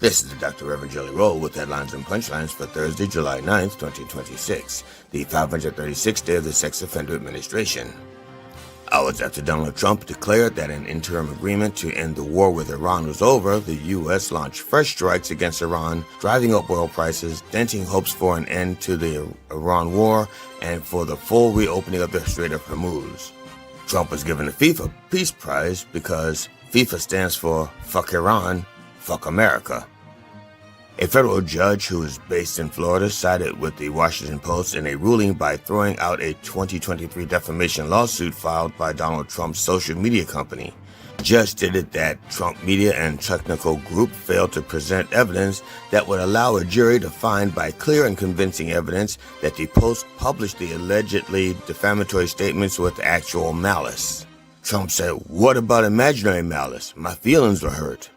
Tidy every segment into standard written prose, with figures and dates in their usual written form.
This is the Dr. Reverend Jelly Roll with headlines and punchlines for Thursday, July 9th, 2026, the 536th day of the Sex Offender Administration. Hours after Donald Trump declared that an interim agreement to end the war with Iran was over, the U.S. launched fresh strikes against Iran, driving up oil prices, denting hopes for an end to the Iran war and for the full reopening of the Strait of Hormuz. Trump was given the FIFA Peace Prize because FIFA stands for Fuck Iran, Fuck America. A federal judge who is based in Florida sided with the Washington Post in a ruling by throwing out a 2023 defamation lawsuit filed by Donald Trump's social media company. The judge stated that Trump Media and Technical Group failed to present evidence that would allow a jury to find by clear and convincing evidence that the Post published the allegedly defamatory statements with actual malice. Trump said, "What about imaginary malice? My feelings were hurt."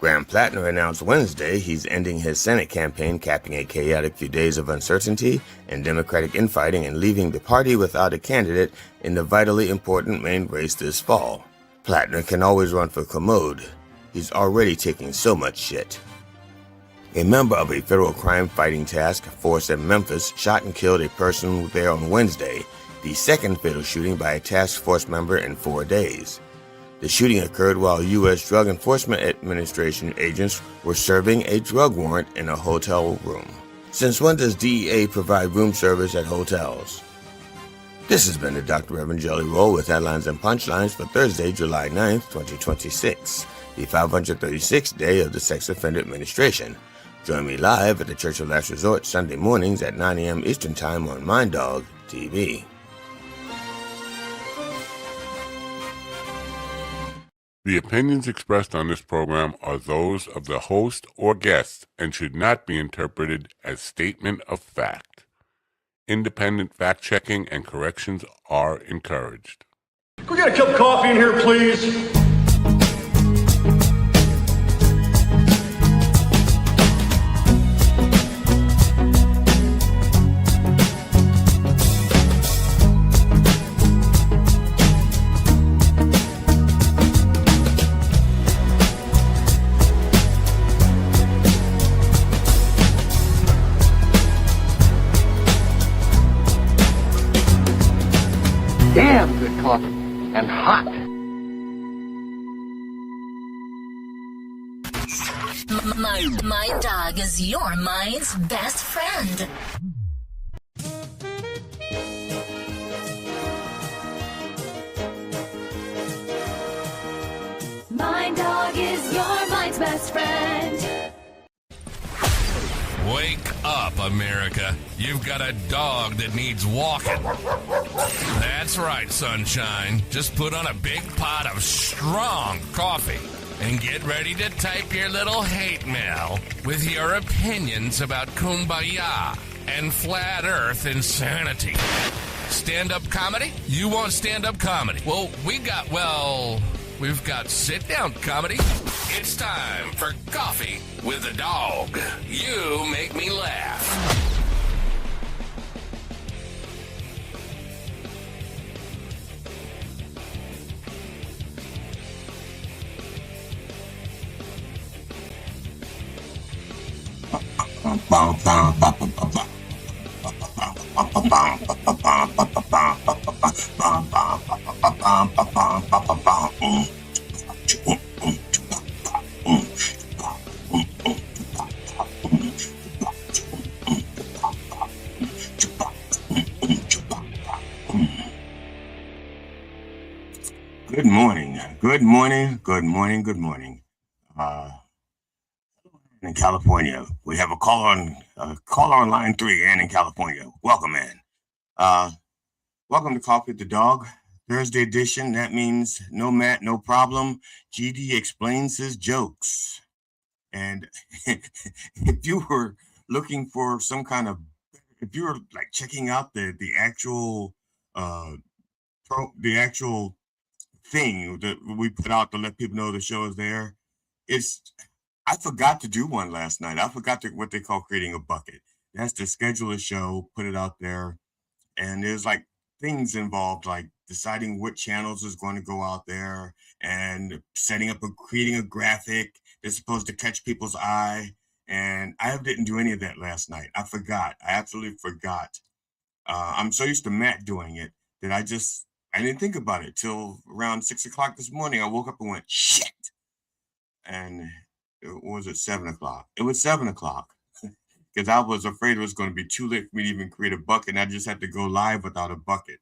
Graham Plattner announced Wednesday he's ending his Senate campaign, capping a chaotic few days of uncertainty and Democratic infighting and leaving the party without a candidate in the vitally important main race this fall. Plattner can always run for commode. He's already taking so much shit. A member of a federal crime-fighting task force in Memphis shot and killed a person there on Wednesday, the second fatal shooting by a task force member in 4 days. The shooting occurred while U.S. Drug Enforcement Administration agents were serving a drug warrant in a hotel room. Since when does DEA provide room service at hotels? This has been the Dr. Reverend Jelly Roll with headlines and punchlines for Thursday, July 9th, 2026, the 536th day of the Sex Offender Administration. Join me live at the Church of Last Resort Sunday mornings at 9 a.m. Eastern Time on MindDog TV. The opinions expressed on this program are those of the host or guests and should not be interpreted as statement of fact. Independent fact-checking and corrections are encouraged. Can we get a cup of coffee in here, please? Damn good coffee and hot. My dog is your mind's best friend. My dog is your mind's best friend. Wake up, America. You've got a dog that needs walking. That's right, sunshine. Just put on a big pot of strong coffee and get ready to type your little hate mail with your opinions about kumbaya and flat earth insanity. Stand-up comedy? You want stand-up comedy? Well, we've got sit-down comedy. It's time for Coffee with the Dog. You make me laugh. Good morning. In California, we have a caller on line 3, Ann in California. Welcome, Ann. Welcome to Coffee with the Dog, Thursday edition. That means no Matt, no problem. GD explains his jokes. And if you were looking for if you were like checking out the actual thing that we put out to let people know the show is there, I forgot to do one last night. I forgot what they call creating a bucket. That's to schedule a show, put it out there, and there's like things involved, like deciding what channels is going to go out there and creating a graphic that's supposed to catch people's eye. And I didn't do any of that last night. I forgot. I absolutely forgot. I'm so used to Matt doing it that I didn't think about it till around 6 o'clock this morning. I woke up and went, shit. And was it 7 o'clock? It was 7 o'clock because I was afraid it was going to be too late for me to even create a bucket. And I just had to go live without a bucket.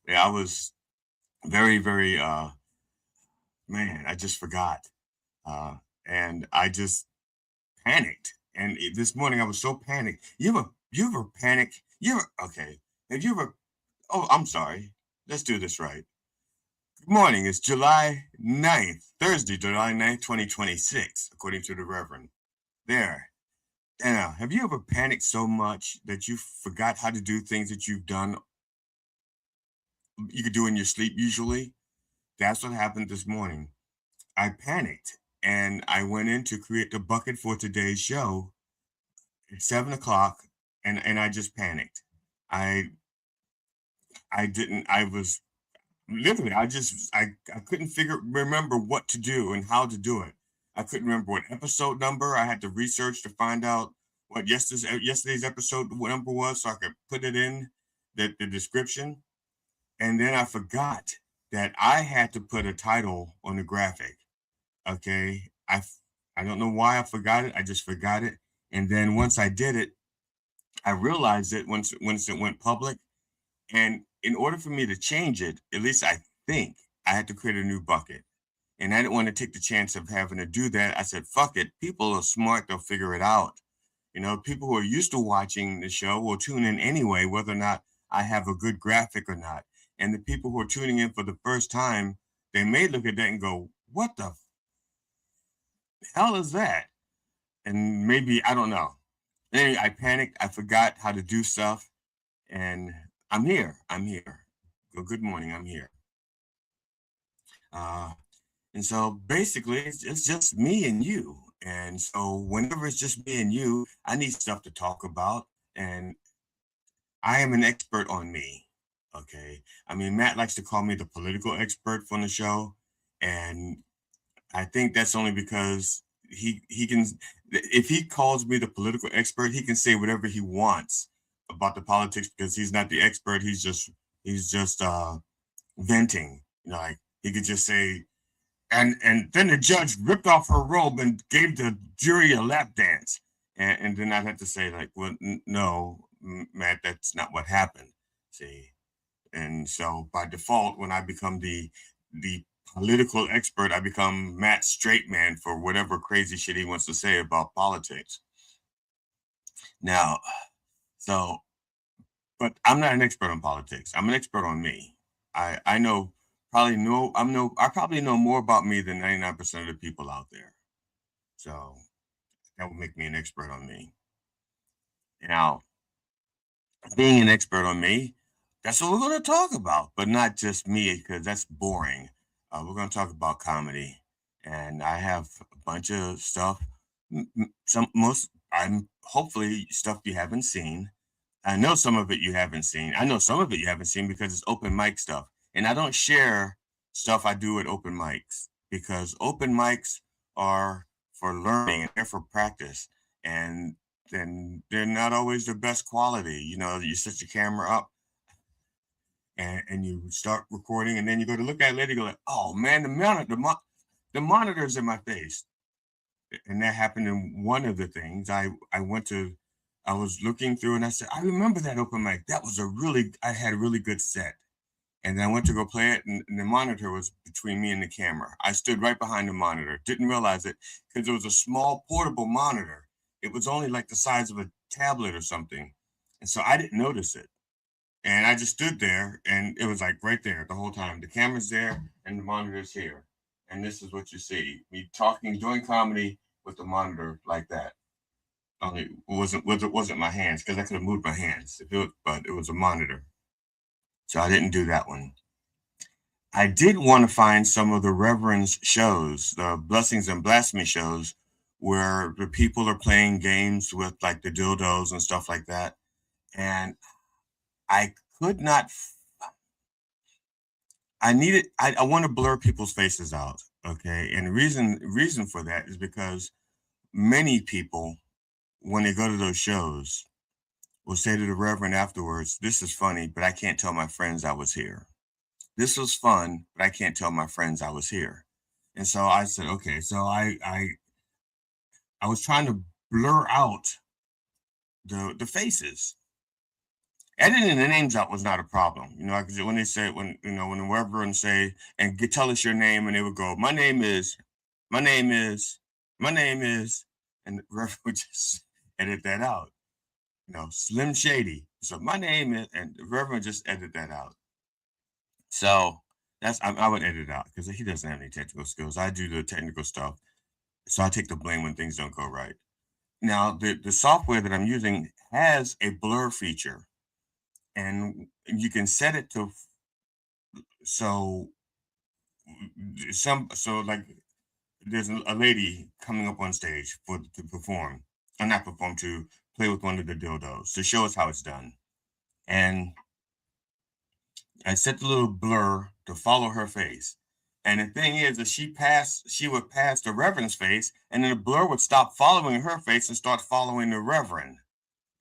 Yeah, I was very, very, man, I just forgot. And I just panicked. And this morning I was so panicked. You ever panic? Okay. Have you ever, oh, I'm sorry. Let's do this right. Good morning. It's July 9th, Thursday, July 9th, 2026, according to the Reverend. There. Now, have you ever panicked so much that you forgot how to do things that you could do in your sleep usually? That's what happened this morning. I panicked and I went in to create the bucket for today's show at 7 o'clock and I just panicked. I was literally, I couldn't remember what to do and how to do it. I couldn't remember what episode number. I had to research to find out what yesterday's episode what number was so I could put it in the description. And then I forgot that I had to put a title on the graphic. Okay. I don't know why I forgot it. I just forgot it. And then once I did it, I realized it once it went public. And in order for me to change it, at least I think I had to create a new bucket. And I didn't want to take the chance of having to do that. I said, fuck it. People are smart. They'll figure it out. You know, people who are used to watching the show will tune in anyway, whether or not I have a good graphic or not. And the people who are tuning in for the first time, they may look at that and go, what the hell is that? And maybe, I don't know. Anyway, I panicked. I forgot how to do stuff. And I'm here. Good morning. I'm here. And so basically, it's just me and you. And so whenever it's just me and you, I need stuff to talk about. And I am an expert on me. Okay. I mean, Matt likes to call me the political expert from the show. And I think that's only because he can, if he calls me the political expert, he can say whatever he wants about the politics because he's not the expert. He's just venting. You know, like he could just say, and then the judge ripped off her robe and gave the jury a lap dance. And then I'd have to say, like, well, no, Matt, that's not what happened. See? And so by default, when I become the political expert, I become Matt Straight Man for whatever crazy shit he wants to say about politics. Now, but I'm not an expert on politics. I'm an expert on me. I probably know more about me than 99% of the people out there. So that would make me an expert on me. Now, being an expert on me, that's what we're going to talk about, but not just me because that's boring. We're going to talk about comedy, and I have a bunch of stuff. Hopefully stuff you haven't seen. I know some of it you haven't seen. I know some of it you haven't seen because it's open mic stuff. And I don't share stuff I do at open mics because open mics are for learning and they're for practice. And then they're not always the best quality. You know, you set your camera up and you start recording and then you go to look at it later, you go like, oh man, the monitor's in my face. And that happened in one of the things. I was looking through and I said, I remember that open mic. I had a really good set. And then I went to go play it and the monitor was between me and the camera. I stood right behind the monitor, didn't realize it because it was a small portable monitor. It was only like the size of a tablet or something. And so I didn't notice it. And I just stood there and it was like right there the whole time. The camera's there and the monitor's here. And this is what you see. Me talking, doing comedy with the monitor like that. Only it wasn't my hands because I could have moved my hands, but it was a monitor. So I didn't do that one. I did want to find some of the Reverend's shows, the Blessings and Blasphemy shows, where the people are playing games with like the dildos and stuff like that. And I could not I want to blur people's faces out. Okay. And the reason for that is because many people, when they go to those shows, will say to the Reverend afterwards, "This is funny, but I can't tell my friends I was here. This was fun, but I can't tell my friends I was here." And so I said, okay, so I was trying to blur out the faces. Editing the names out was not a problem, because when they say when when the Reverend say tell us your name, and they would go, my name is, my name is, my name is, and the Reverend would just edit that out. Slim Shady. So my name is, and the Reverend just edit that out. So I would edit it out because he doesn't have any technical skills. I do the technical stuff, so I take the blame when things don't go right. Now the software that I'm using has a blur feature, and you can set it to so like there's a lady coming up on stage to perform, or not perform, to play with one of the dildos to show us how it's done, and I set the little blur to follow her face. And the thing is that she would pass the Reverend's face, and then the blur would stop following her face and start following the Reverend.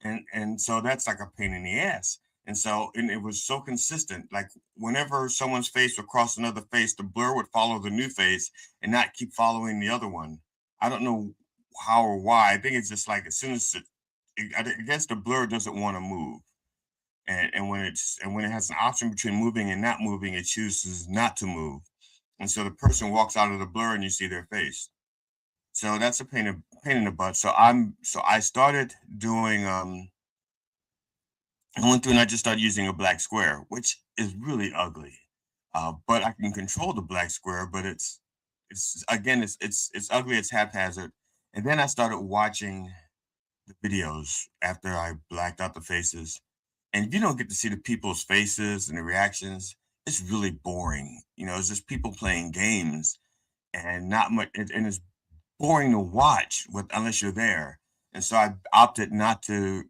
And so that's like a pain in the ass. And it was so consistent. Like whenever someone's face would cross another face, the blur would follow the new face and not keep following the other one. I don't know how or why. I think it's just like as soon as I guess the blur doesn't want to move. And when it has an option between moving and not moving, it chooses not to move. And so the person walks out of the blur and you see their face. So that's a pain in the butt. So I started doing I went through and I just started using a black square, which is really ugly. But I can control the black square, but it's ugly, it's haphazard. And then I started watching the videos after I blacked out the faces. And you don't get to see the people's faces and the reactions. It's really boring. It's just people playing games and not much, and it's boring to watch unless you're there. And so I opted not to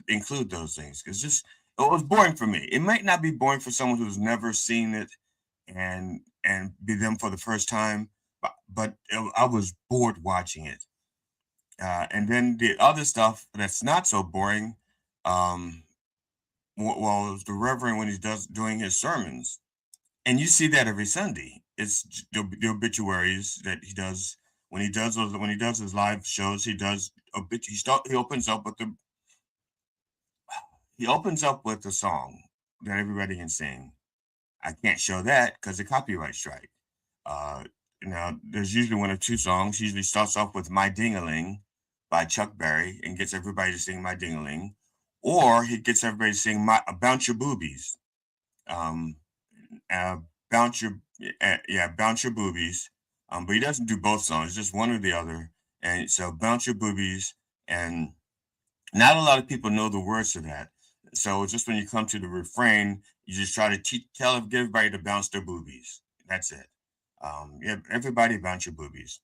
include those things because it was boring for me. It might not be boring for someone who's never seen it and be them for the first time, but I was bored watching it. And then the other stuff that's not so boring, well, the Reverend when he's doing his sermons, and you see that every Sunday. It's the obituaries that he does when he does his live shows. He opens up with a song that everybody can sing. I can't show that because of copyright strike. Now there's usually one or two songs. He usually starts off with "My Ding-a-Ling" by Chuck Berry and gets everybody to sing "My Ding-a-Ling." Or he gets everybody to sing "Bounce Your Boobies," bounce your boobies. But he doesn't do both songs, just one or the other. And so "Bounce Your Boobies," and not a lot of people know the words to that. So just when you come to the refrain, you just try to get everybody to bounce their boobies. That's it. Everybody bounce your boobies.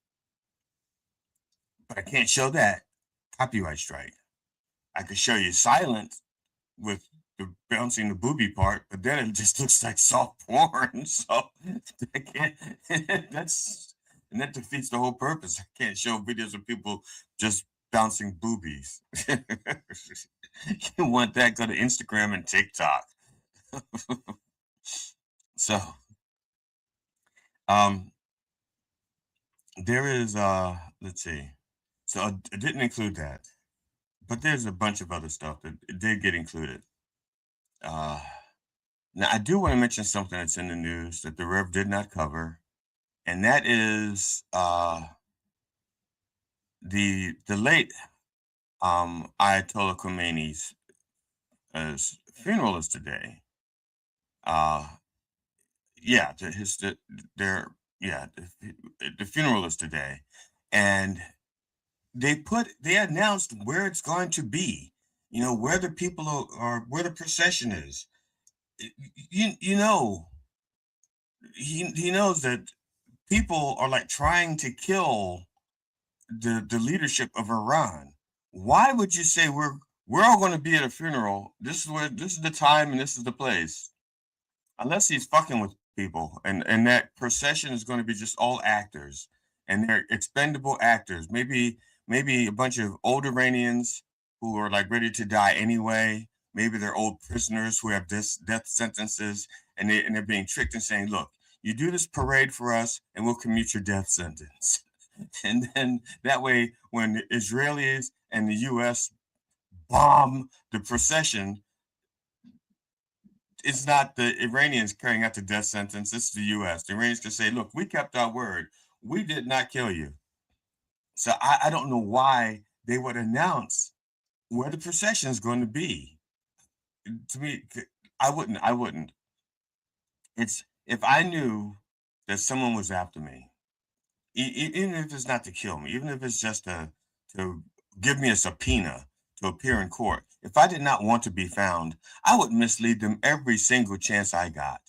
But I can't show that. Copyright strike. I could show you silent with the bouncing the booby part, but then it just looks like soft porn. So I can't. That defeats the whole purpose. I can't show videos of people just bouncing boobies. You want that? Go to Instagram and TikTok. So, there is let's see. So I didn't include that. But there's a bunch of other stuff that did get included. Now, I do want to mention something that's in the news that the Rev did not cover, and that is the late Ayatollah Khomeini's funeral is today. The funeral is today, and they announced where it's going to be, where the people are, where the procession is. He knows that people are like trying to kill the leadership of Iran. Why would you say we're all going to be at a funeral? This is the time and this is the place. Unless he's fucking with people, and that procession is going to be just all actors, and they're expendable actors. Maybe a bunch of old Iranians who are like ready to die anyway. Maybe they're old prisoners who have this death sentences, and they're being tricked and saying, "Look, you do this parade for us, and we'll commute your death sentence." And then that way, when the Israelis and the U.S. bomb the procession, it's not the Iranians carrying out the death sentence, it's the US. The Iranians can say, look, we kept our word. We did not kill you. So I don't know why they would announce where the procession is going to be. To me, I wouldn't. It's if I knew that someone was after me, even if it's not to kill me, even if it's just to give me a subpoena to appear in court. If I did not want to be found, I would mislead them every single chance I got.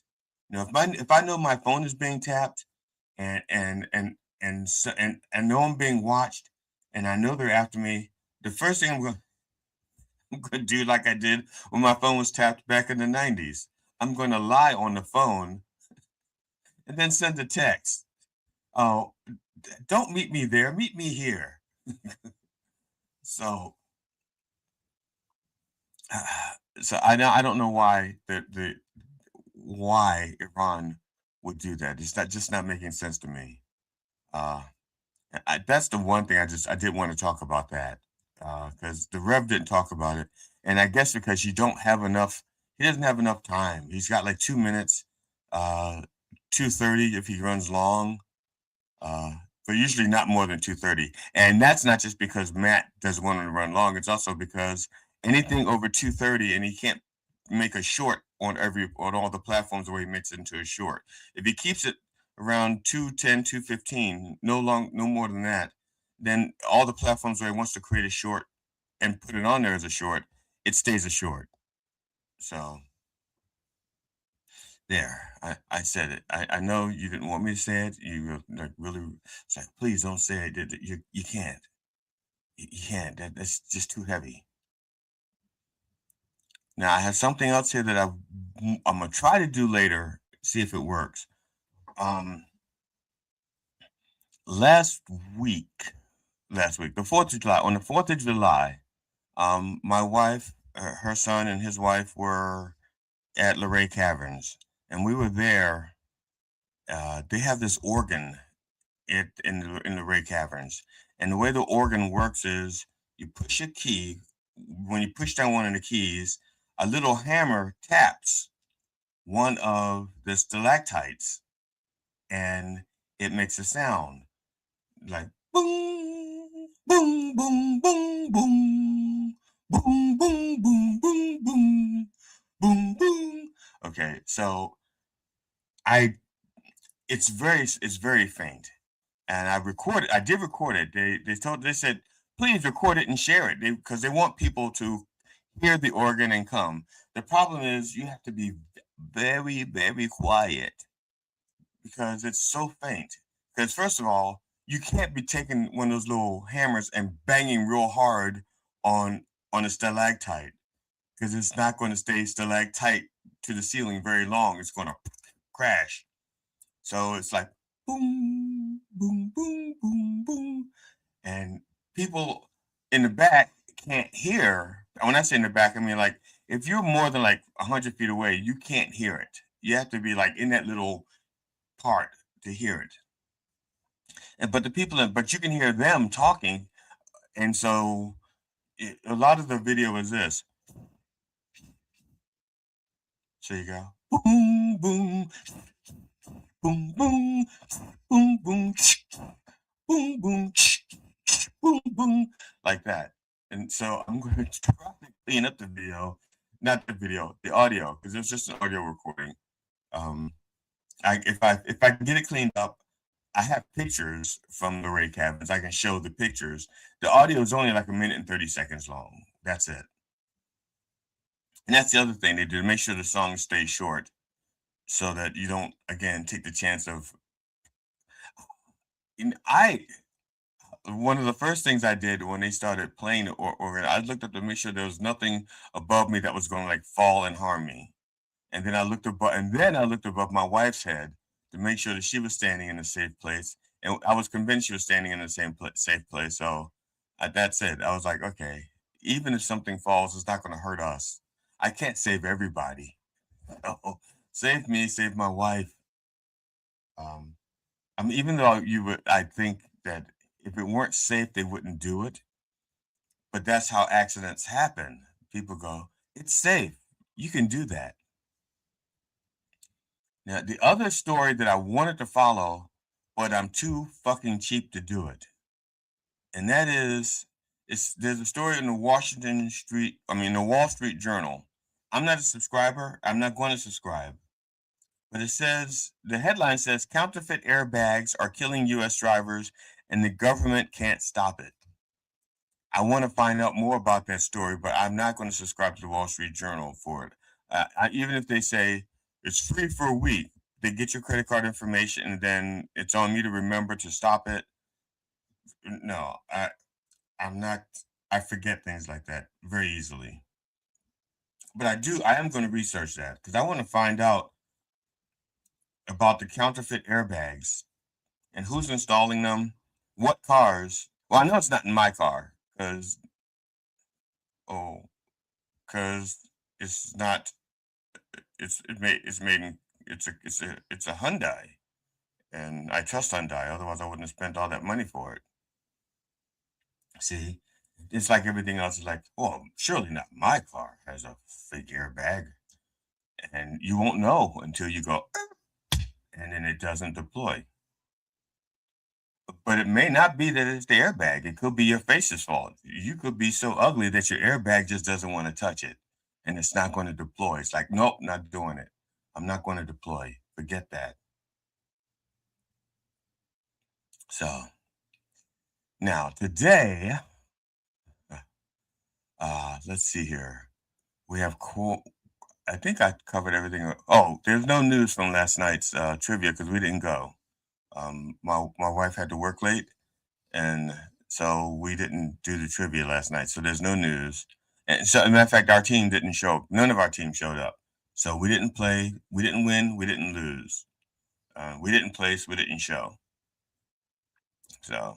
If I know my phone is being tapped and know I'm being watched, and I know they're after me, the first thing I'm going to do, like I did when my phone was tapped back in the 90s, I'm going to lie on the phone and then send a text. Oh, don't meet me there. Meet me here. So, so I don't know why why Iran would do that. It's not just not making sense to me. Uh, that's the one thing I did want to talk about that because the Rev didn't talk about it, and I guess because you don't have enough, he doesn't have enough time. He's got like 2 minutes, 2:30 if he runs long. But usually not more than 2:30. And that's not just because Matt doesn't want him to run long. It's also because anything over 2:30 and he can't make a short on all the platforms where he makes it into a short. If he keeps it around 2:10, 2:15, no more than that, then all the platforms where he wants to create a short and put it on there as a short, it stays a short. So there, I said it. I know you didn't want me to say it. You were like really, it's like, please don't say it. You can't. You can't. That's just too heavy. Now I have something else here that I'm gonna try to do later. See if it works. Um, last week, the 4th of July. On the 4th of July, my wife, her son, and his wife were at Luray Caverns, and we were there. They have this organ in the Ray Caverns. And the way the organ works is you push a key. When you push down one of the keys, a little hammer taps one of the stalactites, and it makes a sound like boom, boom, boom, boom, boom, boom, boom, boom, boom, boom, boom, boom. Okay, so I it's very faint. And I did record it. They said, please record it and share it because they want people to hear the organ and come. The problem is you have to be very, very quiet because it's so faint. Because first of all, you can't be taking one of those little hammers and banging real hard on a stalactite because it's not going to stay stalactite to the ceiling very long. It's going to crash. So it's like boom, boom, boom, boom, boom. And people in the back can't hear. And when I say in the back, I mean like if you're more than like 100 feet away, you can't hear it. You have to be like in that little part to hear it. But but you can hear them talking. And so a lot of the video is this. So you go boom, boom, boom, boom, boom, boom, boom, boom, boom, boom, like that. And so I'm going to try to clean up the video, not the video, the audio, because it's just an audio recording. If I can get it cleaned up, I have pictures from the Ray Caverns. I can show the pictures. The audio is only like 1 minute and 30 seconds long. That's it. And that's the other thing they do to make sure the song stays short so that you don't, again, take the chance of. One of the first things I did when they started playing the organ, I looked up to make sure there was nothing above me that was going to like fall and harm me. And then I looked above my wife's head to make sure that she was standing in a safe place. And I was convinced she was standing in the same safe place. So that's it. I was like, okay, even if something falls, it's not going to hurt us. I can't save everybody. Oh, save me, save my wife. I mean, even though I think that if it weren't safe, they wouldn't do it. But that's how accidents happen. People go, it's safe. You can do that. Now, the other story that I wanted to follow, but I'm too fucking cheap to do it. And that is, there's a story in the Wall Street Journal. I'm not a subscriber. I'm not going to subscribe. But the headline says, counterfeit airbags are killing U.S. drivers and the government can't stop it. I want to find out more about that story, but I'm not going to subscribe to the Wall Street Journal for it. Even if they say it's free for a week, they get your credit card information and then it's on me to remember to stop it. No, I forget things like that very easily. But I am going to research that because I want to find out about the counterfeit airbags and who's installing them, what cars. Well, I know it's not in my car because it's not. It's a Hyundai, and I trust Hyundai. Otherwise, I wouldn't have spent all that money for it. See, it's like everything else is like, well, surely not my car has a fake airbag, and you won't know until you go, and then it doesn't deploy. But it may not be that it's the airbag. It could be your face's fault. You could be so ugly that your airbag just doesn't want to touch it, and it's not going to deploy. It's like, nope, not doing it. I'm not going to deploy. Forget that. So now today, let's see here. We have I think I covered everything. Oh, there's no news from last night's trivia because we didn't go. My wife had to work late, and so we didn't do the trivia last night. So there's no news. And so, as a matter of fact, our team didn't show up. None of our team showed up. So we didn't play. We didn't win. We didn't lose. We didn't place. We didn't show. So,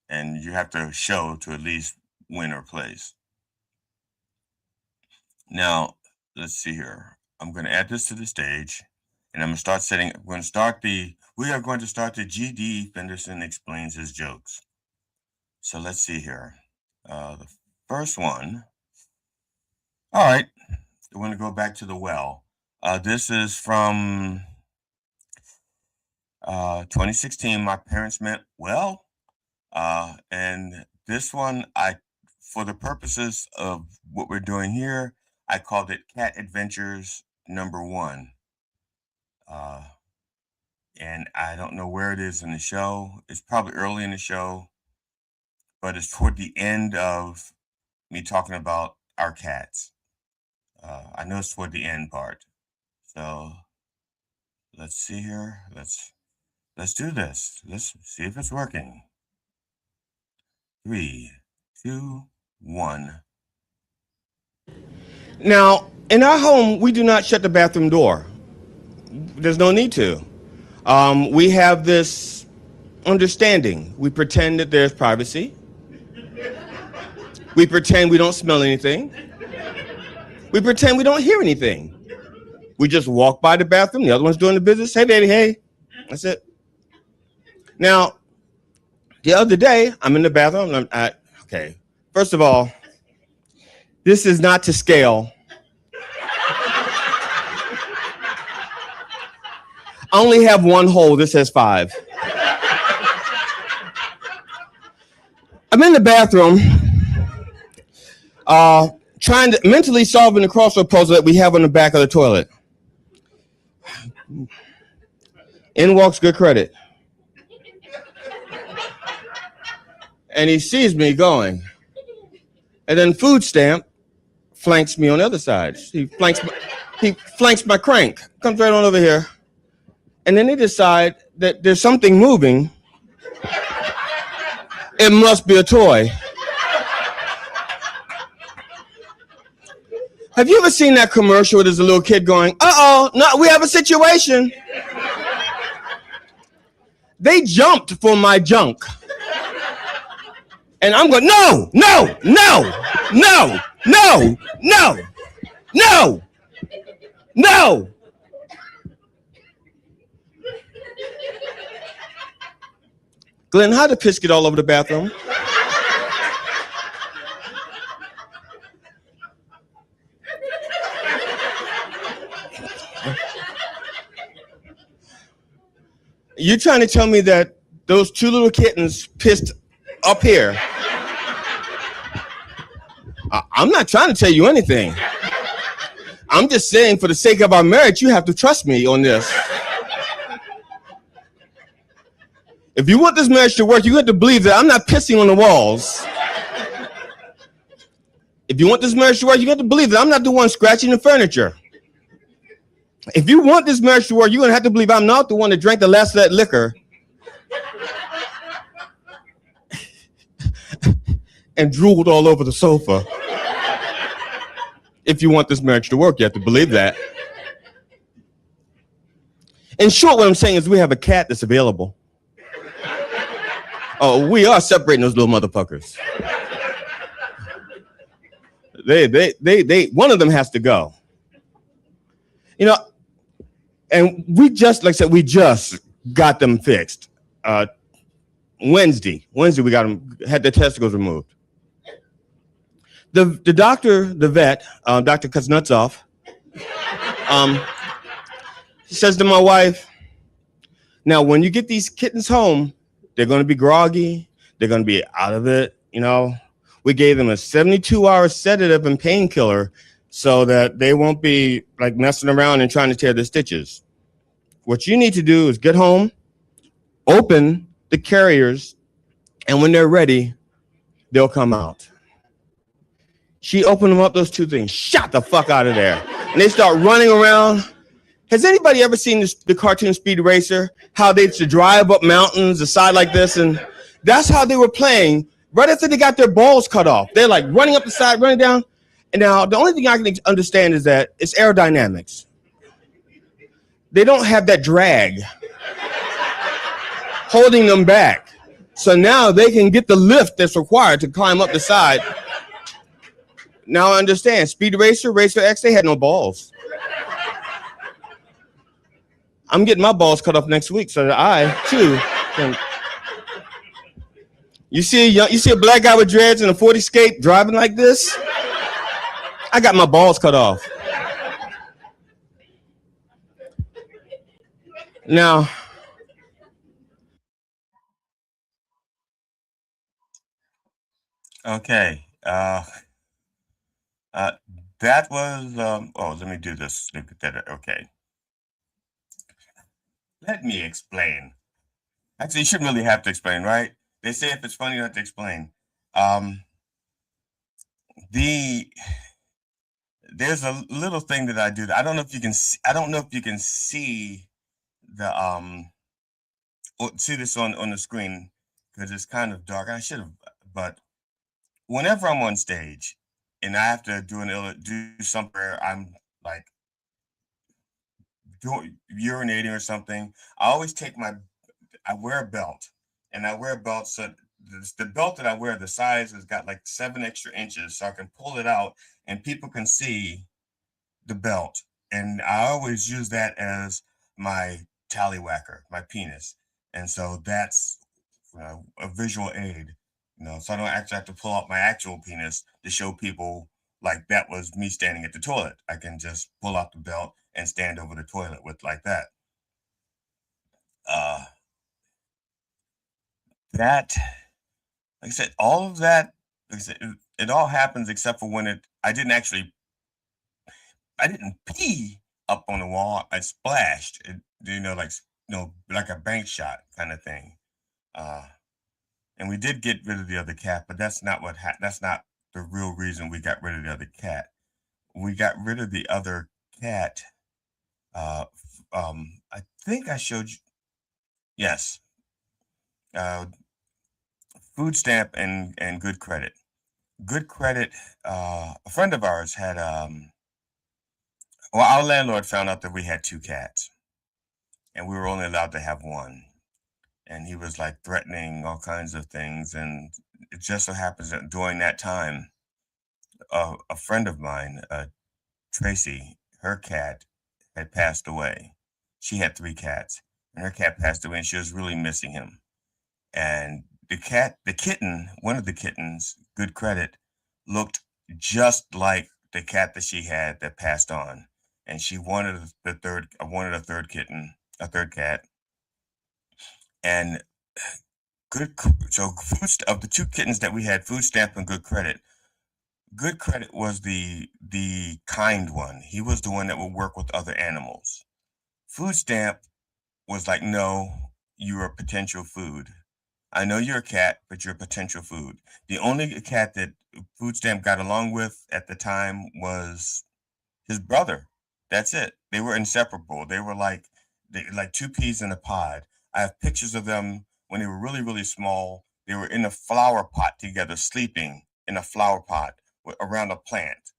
and you have to show to at least win or place. Now, let's see here. I'm going to add this to the stage, and I'm going to start setting. We are going to start the GD Fenderson Explains His Jokes. So let's see here. The first one. All right. I want to go back to the well. This is from 2016. My parents meant well. And this one, for the purposes of what we're doing here, I called it Cat Adventures #1. And I don't know where it is in the show. It's probably early in the show, but it's toward the end of me talking about our cats. I know it's toward the end part. So let's see here. Let's do this. Let's see if it's working. 3, 2, 1. Now, in our home, we do not shut the bathroom door. There's no need to. We have this understanding. We pretend that there's privacy. We pretend we don't smell anything. We pretend we don't hear anything. We just walk by the bathroom. The other one's doing the business. Hey, baby, hey. That's it. Now, the other day, I'm in the bathroom. Okay. First of all, this is not to scale. I only have one hole. This has 5. I'm in the bathroom, trying to mentally solving the crossword puzzle that we have on the back of the toilet. In walks Good Credit. And he sees me going. And then Food Stamp flanks me on the other side. He flanks my crank. Comes right on over here. And then they decide that there's something moving. It must be a toy. Have you ever seen that commercial where there's a little kid going, uh-oh, no, we have a situation. They jumped for my junk. And I'm going, no, no, no, no, no, no, no, no. Glenn, how did piss get all over the bathroom? You're trying to tell me that those two little kittens pissed up here? I'm not trying to tell you anything. I'm just saying, for the sake of our marriage, you have to trust me on this. If you want this marriage to work, you have to believe that I'm not pissing on the walls. If you want this marriage to work, you have to believe that I'm not the one scratching the furniture. If you want this marriage to work, you're going to have to believe I'm not the one that drank the last of that liquor and drooled all over the sofa. If you want this marriage to work, you have to believe that. In short, what I'm saying is we have a cat that's available. Oh, we are separating those little motherfuckers. One of them has to go. You know, and we just, like I said, we just got them fixed. Wednesday, we got them, had their testicles removed. The doctor, the vet, Dr. Kuznetsov, says to my wife, now, when you get these kittens home, they're going to be groggy. They're going to be out of it. You know, we gave them a 72-hour sedative and painkiller so that they won't be like messing around and trying to tear the stitches. What you need to do is get home, open the carriers, and when they're ready, they'll come out. She opened them up, those two things, shot the fuck out of there. And they start running around. Has anybody ever seen the cartoon Speed Racer? How they used to drive up mountains, the side like this, and that's how they were playing right after they got their balls cut off. They're like running up the side, running down. And now the only thing I can understand is that it's aerodynamics. They don't have that drag holding them back. So now they can get the lift that's required to climb up the side. Now I understand. Speed Racer, Racer X, they had no balls. I'm getting my balls cut off next week so that I, too, can. You see a black guy with dreads and a Ford Escape driving like this? I got my balls cut off. Now, okay. That was, let me do this. Okay. Let me explain. Actually, you shouldn't really have to explain, right? They say if it's funny, you don't have to explain. There's a little thing that I do. I don't know if you can. I don't know if you can see the see this on the screen because it's kind of dark. I should have, but whenever I'm on stage and I have to do something where I'm like urinating or something, I always I wear a belt, and I wear a belt so the belt that I wear, the size has got like 7 extra inches, so I can pull it out and people can see the belt. And I always use that as my tallywhacker, my penis. And so that's a visual aid, so I don't actually have to pull out my actual penis to show people like that was me standing at the toilet. I can just pull out the belt and stand over the toilet with like that. That, like I said, all of that, like I said, it all happens except for when I didn't pee up on the wall. I splashed, like a bank shot kind of thing. And we did get rid of the other cat, but that's not that's not the real reason we got rid of the other cat. We got rid of the other cat. I think I showed you. Yes. Food stamp and good credit. Good credit. A friend of ours had Well, our landlord found out that we had 2 cats, and we were only allowed to have 1. And he was like threatening all kinds of things. And it just so happens that during that time, a friend of mine, Tracy, her cat had passed away. She had 3 cats, and her cat passed away, and she was really missing him. And the kitten, one of the kittens, good credit, looked just like the cat that she had that passed on. And she wanted a third kitten, a third cat. And so of the 2 kittens that we had, Food Stamp and Good Credit. Good Credit was the kind one. He was the one that would work with other animals. Food Stamp was like, no, you're a potential food. I know you're a cat, but you're a potential food. The only cat that Food Stamp got along with at the time was his brother. That's it. They were inseparable. They were like 2 peas in a pod. I have pictures of them when they were really, really small. They were in a flower pot together, sleeping in a flower pot around a plant.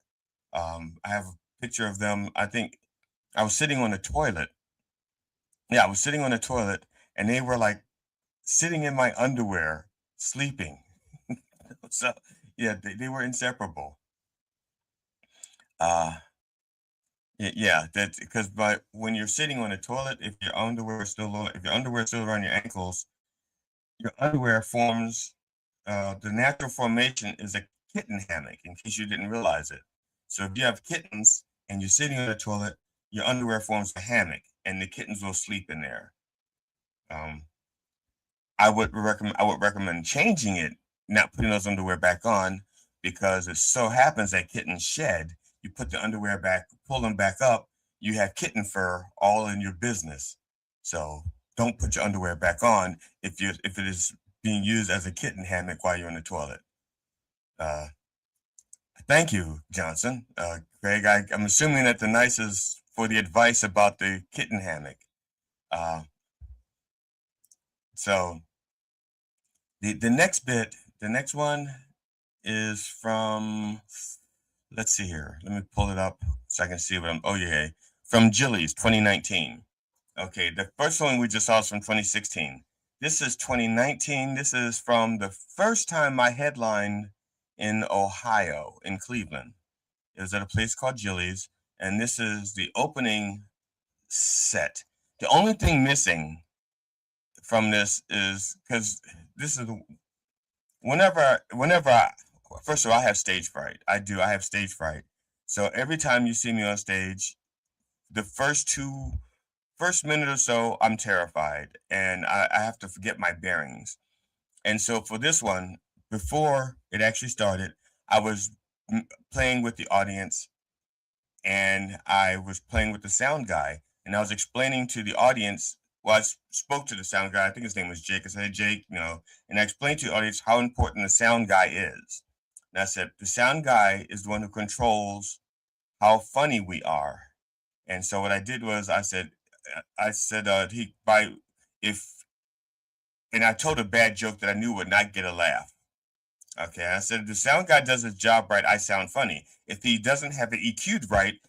I have a picture of them. I think I was sitting on the toilet. Yeah, I was sitting on the toilet, and they were like sitting in my underwear, sleeping. So, yeah, they were inseparable. Yeah, that's because when you're sitting on a toilet, if your underwear is still around your ankles, your underwear forms. The natural formation is a kitten hammock. In case you didn't realize it, so if you have kittens and you're sitting on the toilet, your underwear forms a hammock, and the kittens will sleep in there. I would recommend changing it, not putting those underwear back on, because it so happens that kittens shed. You put the underwear back, pull them back up, you have kitten fur all in your business. So don't put your underwear back on if it is being used as a kitten hammock while you're in the toilet. Thank you, Johnson. Greg, I'm assuming that the nice is for the advice about the kitten hammock. So the next one is from, let's see here. Let me pull it up so I can see from Jilly's 2019. Okay, the first one we just saw is from 2016. This is 2019. This is from the first time I headlined in Ohio, in Cleveland. It was at a place called Jilly's, and this is the opening set. The only thing missing from this is, because this is whenever first of all, I have stage fright. I have stage fright. So every time you see me on stage, the first minute or so, I'm terrified, and I have to forget my bearings. And so for this one, before it actually started, I was playing with the audience, and I was playing with the sound guy, and I was explaining to the audience. Well, I spoke to the sound guy. I think his name was Jake. I said, hey, Jake, and I explained to the audience how important the sound guy is. And I said, the sound guy is the one who controls how funny we are. And so what I did was I said, and I told a bad joke that I knew would not get a laugh. Okay, I said, the sound guy does his job right, I sound funny. If he doesn't have it EQ'd right,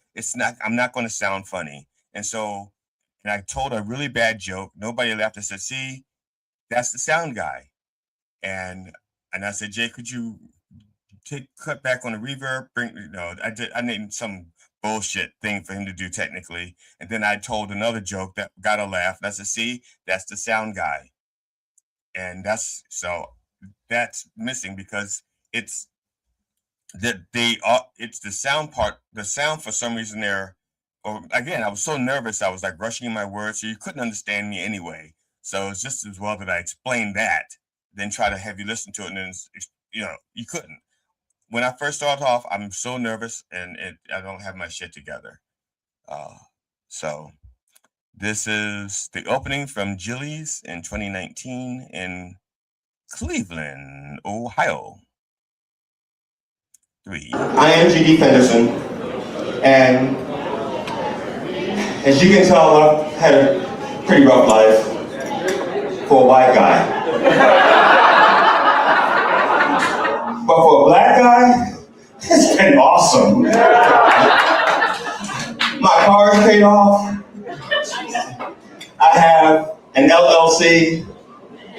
I'm not going to sound funny. And I told a really bad joke. Nobody laughed. I said, see, that's the sound guy. And I said, Jay, could you cut back on the reverb? I named some bullshit thing for him to do technically. And then I told another joke that got a laugh. And I said, see, that's the sound guy. And that's missing because it's the sound part. The sound, for some reason, there. Or again, I was so nervous. I was like rushing my words, so you couldn't understand me anyway. So it's just as well that I explained that, then try to have you listen to it, and then you couldn't. When I first started off, I'm so nervous, and I don't have my shit together. So this is the opening from Jilly's in 2019 in Cleveland, Ohio. 3. I am G.D. Fenderson, and as you can tell, I've had a pretty rough life for a white guy. But for a black guy, it's been awesome. My paid off. I have an LLC.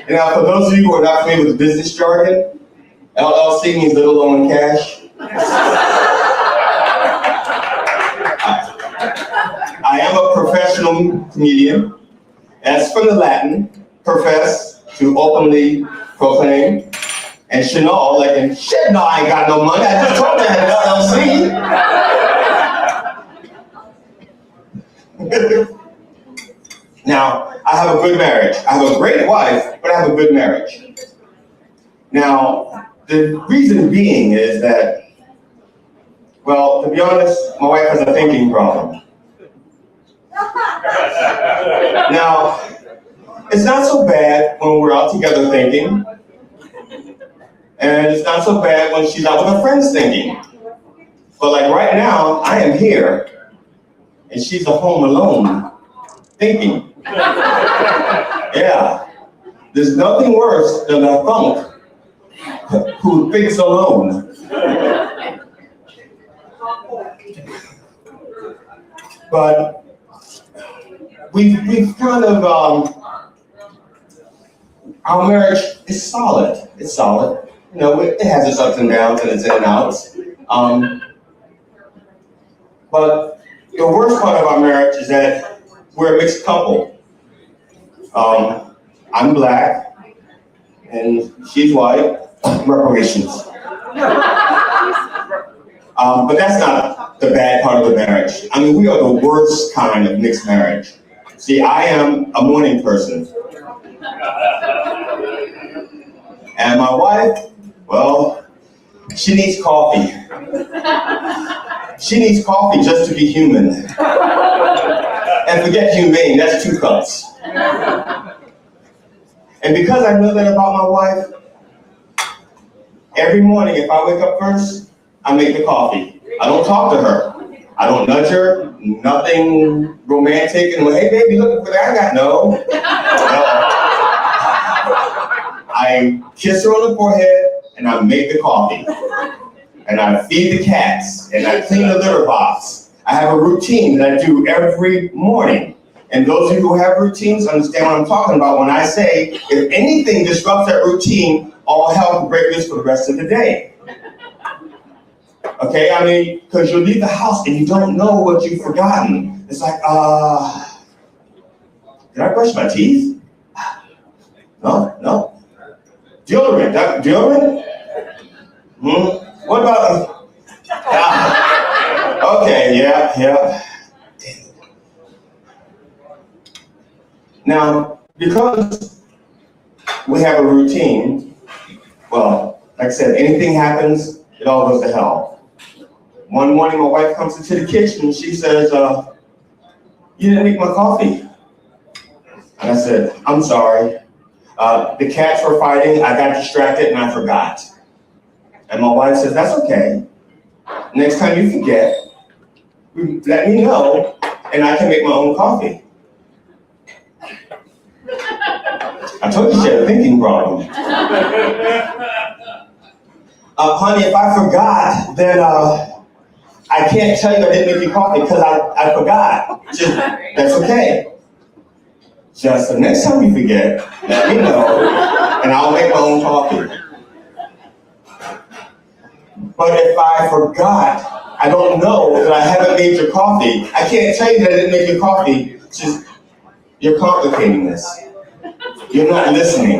Now, for those of you who are not familiar with business jargon, LLC means little loan cash. I am a professional comedian. That's from the Latin, profess, to openly proclaim. And Chanel, like, and shit, no, I ain't got no money. I just told you I had an LLC. Now, I have a good marriage. I have a great wife, but I have a good marriage. Now, the reason being is that, well, to be honest, my wife has a thinking problem. Now, it's not so bad when we're out together thinking, and it's not so bad when she's out with her friends thinking. But like right now, I am here, and she's at home alone thinking. Yeah, there's nothing worse than a thunk who thinks alone. But we've kind of, our marriage is solid. It's solid. You know, it has its ups and downs and its in and outs. But the worst part of our marriage is that we're a mixed couple. I'm black and she's white. Reparations. But that's not the bad part of the marriage. I mean, we are the worst kind of mixed marriage. See, I am a morning person. And my wife, well, she needs coffee. She needs coffee just to be human. And forget humane, that's 2 cups. And because I know that about my wife, every morning if I wake up first, I make the coffee. I don't talk to her. I don't nudge her, nothing romantic, and hey baby, look for that, I got no. I kiss her on the forehead, and I make the coffee. And I feed the cats, and I clean the litter box. I have a routine that I do every morning. And those of you who have routines understand what I'm talking about when I say, if anything disrupts that routine, all hell can break loose for the rest of the day. Okay, I mean, because you'll leave the house and you don't know what you've forgotten. It's like, did I brush my teeth? No. Deodorant? What about, okay, yeah. Now, because we have a routine, well, like I said, anything happens, it all goes to hell. One morning, my wife comes into the kitchen and she says, you didn't make my coffee. And I said, I'm sorry. The cats were fighting, I got distracted and I forgot. And my wife says, that's okay. Next time you forget, let me know and I can make my own coffee. I told you she had a thinking problem. Honey, if I forgot, then I can't tell you I didn't make you coffee because I forgot. That's okay. Just the next time you forget, let me know, and I'll make my own coffee. But if I forgot, I don't know that I haven't made your coffee. I can't tell you that I didn't make your coffee. It's just, you're complicating this. You're not listening.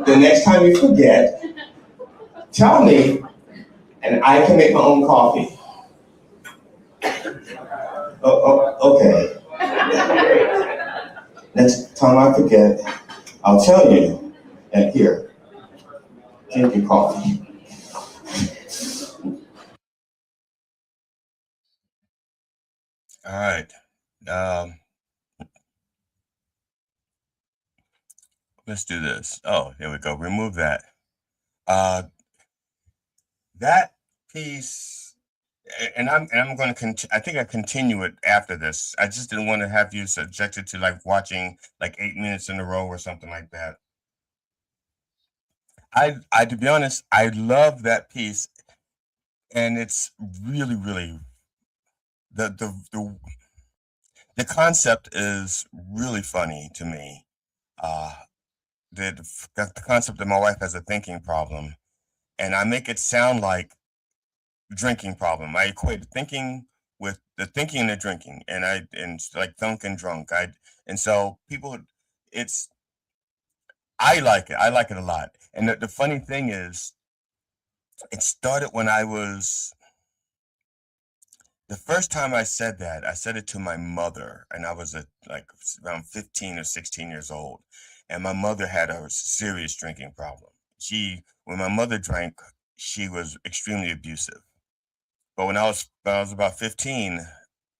The next time you forget, tell me, and I can make my own coffee. Okay. Next time I forget, I'll tell you, and here, drink your coffee. All right. Let's do this. Oh, here we go. Remove that. That piece, and I'm going to I think I continue it after this. I just didn't want to have you subjected to like watching like 8 minutes in a row or something like that. I to be honest, I love that piece, and it's really, really the concept is really funny to me. Uh, the concept that my wife has a thinking problem, and I make it sound like drinking problem. I equate thinking with the thinking and the drinking, and like thunk and drunk. And so people, it's I like it. I like it a lot. And the funny thing is, it started when I was the first time I said that. I said it to my mother, and I was like around 15 or 16 years old, and my mother had a serious drinking problem. When my mother drank, she was extremely abusive. But when I was about 15,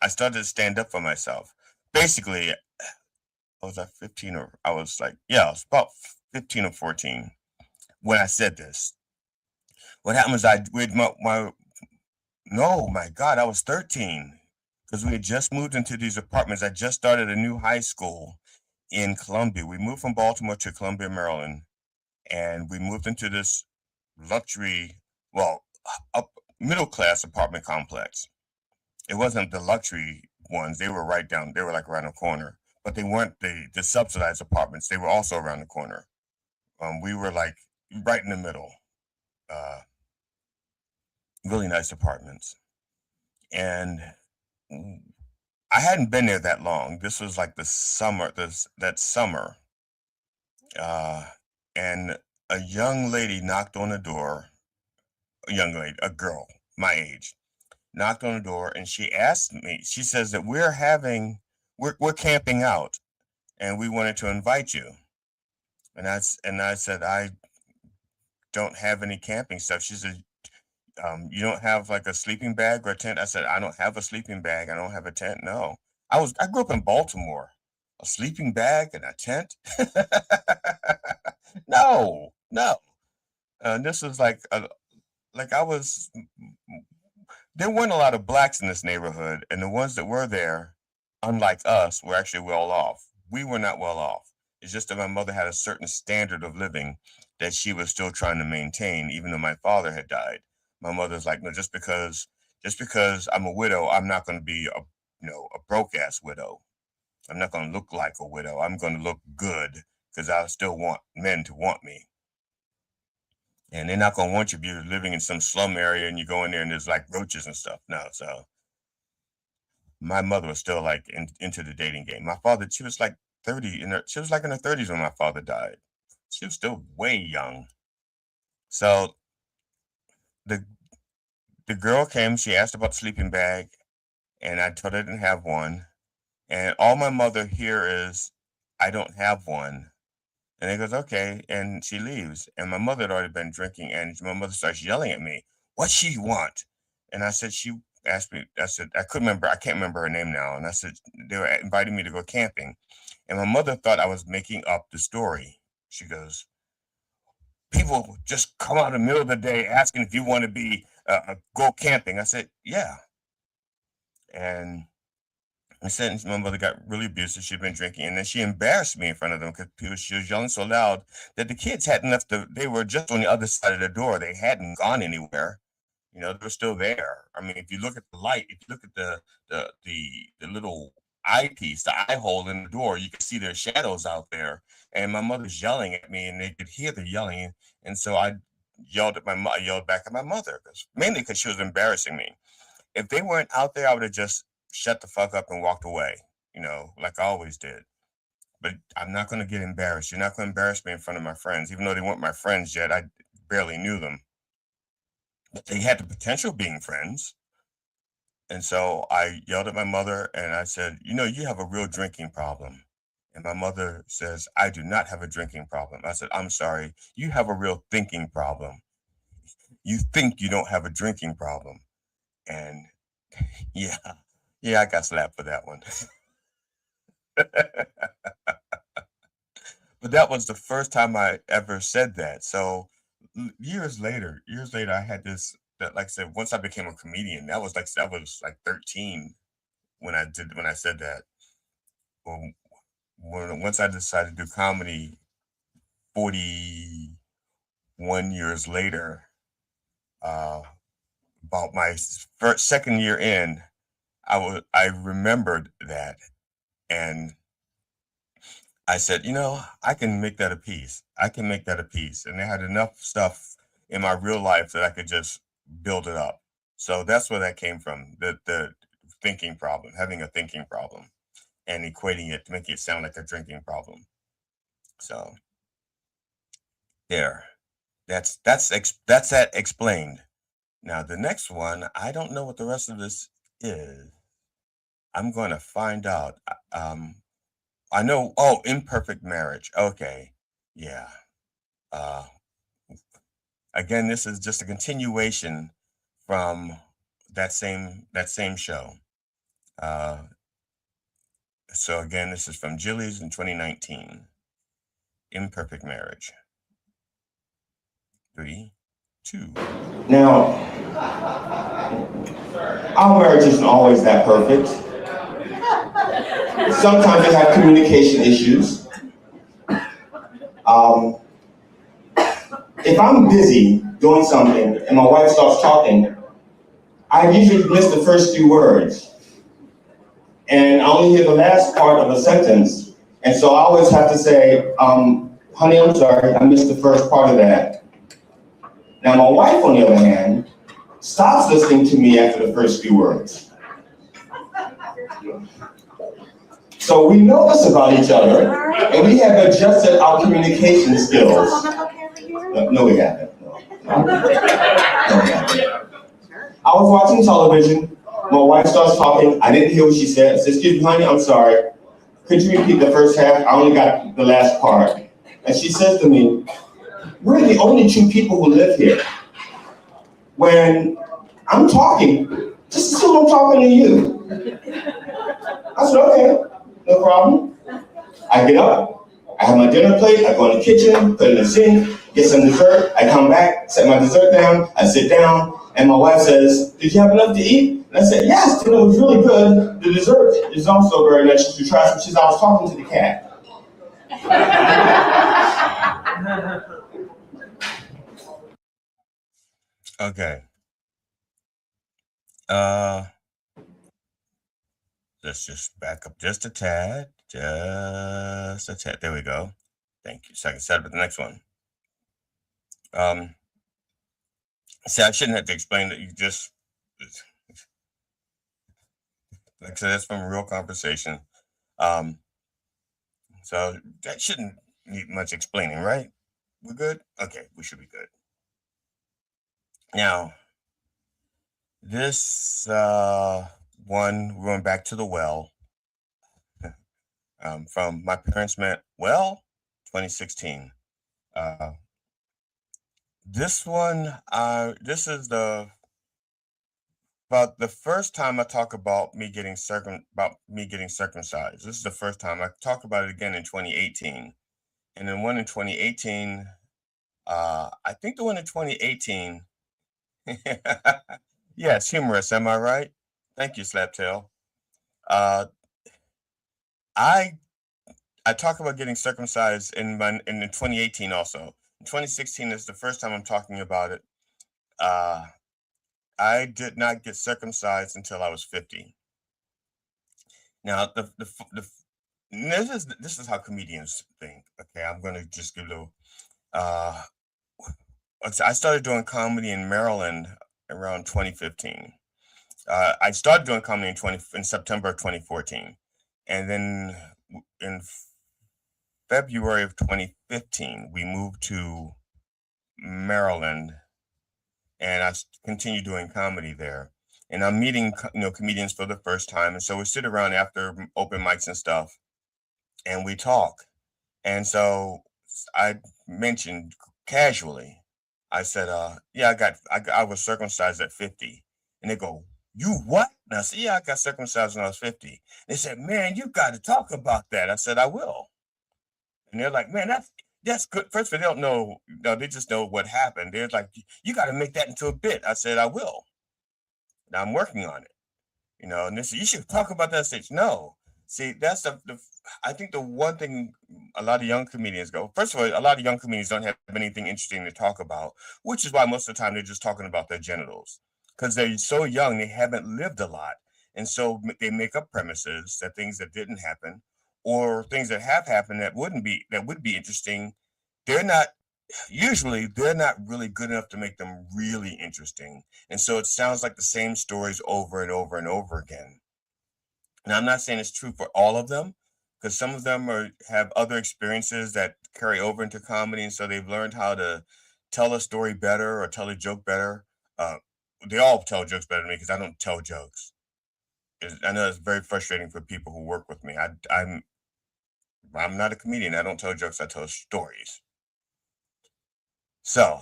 I started to stand up for myself. Basically, was I 15 or I was like, yeah, I was about 15 or 14 when I said this. What happened was I with my no, my God, I was 13 because we had just moved into these apartments. I just started a new high school in Columbia. We moved from Baltimore to Columbia, Maryland, and we moved into this luxury, well, up middle class apartment complex. It wasn't the luxury ones. They were they were like around the corner, but they weren't the subsidized apartments. They were also around the corner. We were like right in the middle. Uh, really nice apartments. And I hadn't been there that long. This was like that summer. Uh, and a young lady knocked on the door, a girl, my age, knocked on the door and she asked me, she says that we're camping out and we wanted to invite you. And I said, I don't have any camping stuff. She said, you don't have like a sleeping bag or a tent? I said, I don't have a sleeping bag. I don't have a tent. No. I grew up in Baltimore. A sleeping bag and a tent? No, no. This was like I was there weren't a lot of blacks in this neighborhood, and the ones that were there, unlike us, were actually well off. We were not well off. It's just that my mother had a certain standard of living that she was still trying to maintain, even though my father had died. My mother's like, no, just because I'm a widow, I'm not going to be a broke ass widow. I'm not going to look like a widow. I'm going to look good because I still want men to want me. And they're not gonna want you if you're living in some slum area and you go in there and there's like roaches and stuff. No, so my mother was still like into the dating game. My father, she was like 30, she was like in her 30s when my father died. She was still way young. So the the girl came, she asked about the sleeping bag, and I told her I didn't have one. And all my mother here is, I don't have one. And he goes, okay. And she leaves. And my mother had already been drinking. And my mother starts yelling at me, what she want? And I said, she asked me, I said, I can't remember her name now. And I said, they were inviting me to go camping. And my mother thought I was making up the story. She goes, people just come out in the middle of the day asking if you want to go camping. I said, yeah. And I said my mother got really abusive. She'd been drinking, and then she embarrassed me in front of them because she was yelling so loud that the kids hadn't left. They were just on the other side of the door. They hadn't gone anywhere. They were still there. I mean, if you look at the light, if you look at the little eyepiece, the eye hole in the door, you can see their shadows out there. And my mother's yelling at me, and they could hear the yelling. And so I yelled back at my mother, mainly because she was embarrassing me. If they weren't out there, I would have just shut the fuck up and walked away, like I always did. But I'm not going to get embarrassed. You're not going to embarrass me in front of my friends, even though they weren't my friends yet. I barely knew them. But they had the potential of being friends. And so I yelled at my mother and I said, you have a real drinking problem. And my mother says, I do not have a drinking problem. I said, I'm sorry. You have a real thinking problem. You think you don't have a drinking problem. And yeah. Yeah, I got slapped for that one. But that was the first time I ever said that. So years later, I had this that, like I said, once I became a comedian, that was like 13 when I said that. Well, once I decided to do comedy 41 years later, about my second year in, I remembered that, and I said, I can make that a piece. I can make that a piece. And I had enough stuff in my real life that I could just build it up. So that's where that came from, the thinking problem, having a thinking problem and equating it to make it sound like a drinking problem. So there, that's that explained. Now the next one, I don't know what the rest of this is. I'm going to find out. I know. Oh, imperfect marriage. Okay, yeah. Again, this is just a continuation from that same show. So again, this is from Jilly's in 2019. Imperfect marriage. 3, 2. Now, our marriage isn't always that perfect. Sometimes we have communication issues. If I'm busy doing something and my wife starts talking, I usually miss the first few words. And I only hear the last part of a sentence. And so I always have to say, honey, I'm sorry, I missed the first part of that. Now my wife, on the other hand, stops listening to me after the first few words. So we know this about each other, and we have adjusted our communication skills. No, we haven't. No, we haven't. I was watching television. My wife starts talking. I didn't hear what she said. I said, excuse me, honey, I'm sorry. Could you repeat the first half? I only got the last part. And she says to me, we're the only two people who live here. When I'm talking, just assume I'm talking to you. I said, okay, no problem. I get up, I have my dinner plate, I go in the kitchen, put it in the sink, get some dessert, I come back, set my dessert down, I sit down, and my wife says, did you have enough to eat? And I said, yes, dinner was really good. The dessert is also very nice. You should try some. She said, I was talking to the cat. Okay. Let's just back up just a tad. Just a tad. There we go. Thank you. So I can set up the next one. See, I shouldn't have to explain that. You just, like I said, that's from a real conversation. So that shouldn't need much explaining, right? We're good? Okay, we should be good. Now, this one, we're going back to the well. From My Parents Met Well, 2016. This one, this is about the first time I talk about me getting circumcised. This is the first time I talk about it again in 2018, and then one in 2018. I think the one in 2018. Yeah, it's humorous. Am I right? Thank you, Slaptail. I talk about getting circumcised in 2018 also. In 2016 is the first time I'm talking about it. I did not get circumcised until I was 50. Now, this is how comedians think. Okay, I'm going to just give a little. I started doing comedy in Maryland around 2015. I started doing comedy in September of 2014, and then in February of 2015, we moved to Maryland, and I continued doing comedy there. And I'm meeting, comedians for the first time, and so we sit around after open mics and stuff, and we talk. And so I mentioned casually, I said, "Yeah, I was circumcised at 50," and they go, "You what?" And I said, "Yeah, I got circumcised when I was 50." They said, "Man, you got to talk about that." I said, "I will." And they're like, "Man, that's good." First of all, they don't know, they just know what happened. They're like, "You got to make that into a bit." I said, "I will. Now I'm working on it." And they said, "You should talk about that." I said, "No." See, that's I think the one thing a lot of young comedians go, first of all, a lot of young comedians don't have anything interesting to talk about, which is why most of the time they're just talking about their genitals. Because they're so young, they haven't lived a lot. And so they make up premises that things that didn't happen or things that have happened that would be interesting. They're not really good enough to make them really interesting. And so it sounds like the same stories over and over and over again. And I'm not saying it's true for all of them, because some of them have other experiences that carry over into comedy, and so they've learned how to tell a story better or tell a joke better. Uh, they all tell jokes better than me because I don't tell jokes. I know it's very frustrating for people who work with me. I'm not a comedian. I don't tell jokes. I tell stories. So,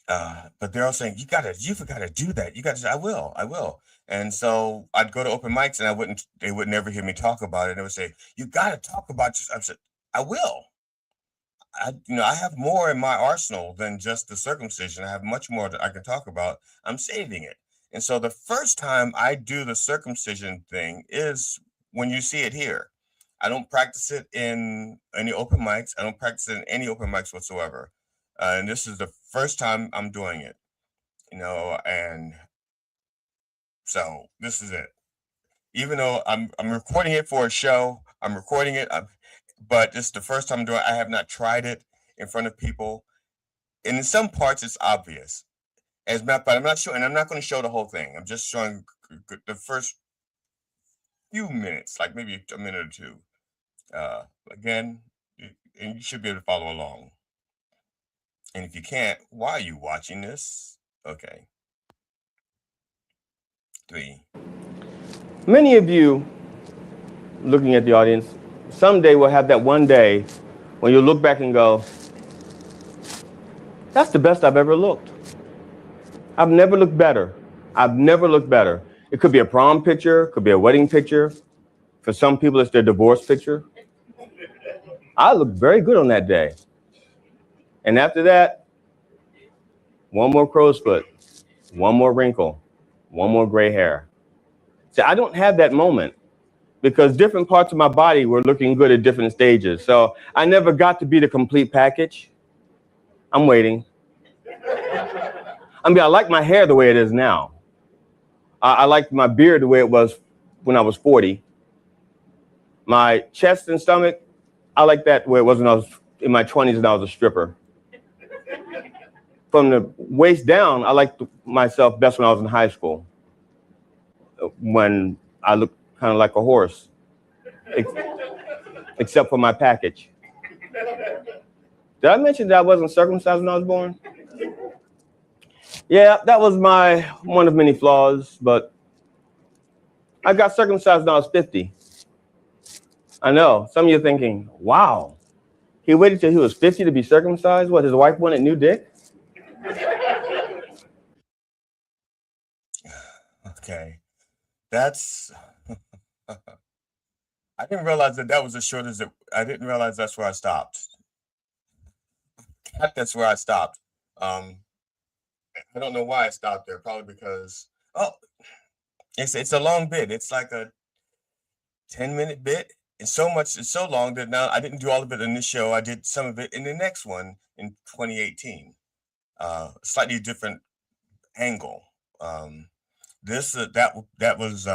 but they're all saying you gotta do that. You gotta. I will. And so I'd go to open mics and they would never hear me talk about it. They would say, you gotta talk about this. I said, I will. I have more in my arsenal than just the circumcision. I have much more that I can talk about. I'm saving it. And so the first time I do the circumcision thing is when you see it here. I don't practice it in any open mics. I don't practice it in any open mics whatsoever. And this is the first time I'm doing it, and so this is it. Even though I'm recording it for a show, I'm recording it, but this is the first time I'm doing it. I have not tried it in front of people. And in some parts, it's obvious. But I'm not sure, and I'm not going to show the whole thing. I'm just showing the first few minutes, like maybe a minute or two. Again, and you should be able to follow along. And if you can't, why are you watching this? Okay. 3. Many of you, looking at the audience, someday will have that one day when you'll look back and go, that's the best I've ever looked. I've never looked better. It could be a prom picture, could be a wedding picture. For some people, it's their divorce picture. I looked very good on that day. And after that, one more crow's foot, one more wrinkle, one more gray hair. See, I don't have that moment because different parts of my body were looking good at different stages. So I never got to be the complete package. I'm waiting. I like my hair the way it is now. I like my beard the way it was when I was 40. My chest and stomach, I like that the way it was when I was in my 20s and I was a stripper. From the waist down, I liked myself best when I was in high school, when I looked kind of like a horse, except for my package. Did I mention that I wasn't circumcised when I was born? Yeah, that was one of many flaws, but I got circumcised when I was 50. I know, some of you are thinking, wow, he waited till he was 50 to be circumcised? What, his wife wanted new dick? Okay, that's. I didn't realize that was as short as it. I didn't realize that's where I stopped. That's where I stopped. I don't know why I stopped there. Probably because it's a long bit. It's like a 10-minute bit. It's so long that now I didn't do all of it in this show. I did some of it in the next one in 2018. Slightly different angle. That was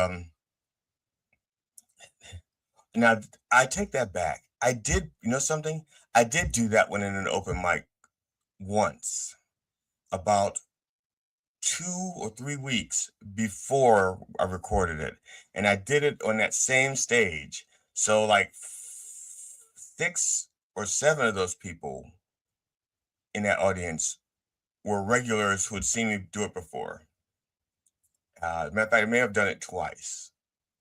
now I take that back. I did, something? I did do that one in an open mic once, about 2 or 3 weeks before I recorded it, and I did it on that same stage. So like 6 or 7 of those people in that audience were regulars who had seen me do it before. Matter of fact, I may have done it twice.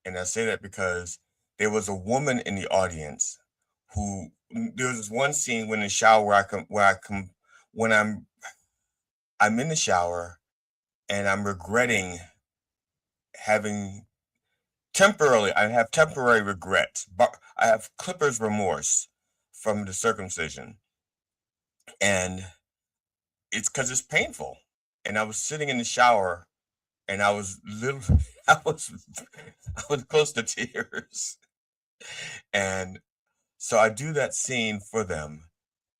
And I say that because there was a woman in the audience who, there was this one scene when in the shower when I'm in the shower and I'm regretting having I have temporary regret, but I have clipper's remorse from the circumcision. And it's because it's painful. And I was sitting in the shower and I was close to tears. And so I do that scene for them,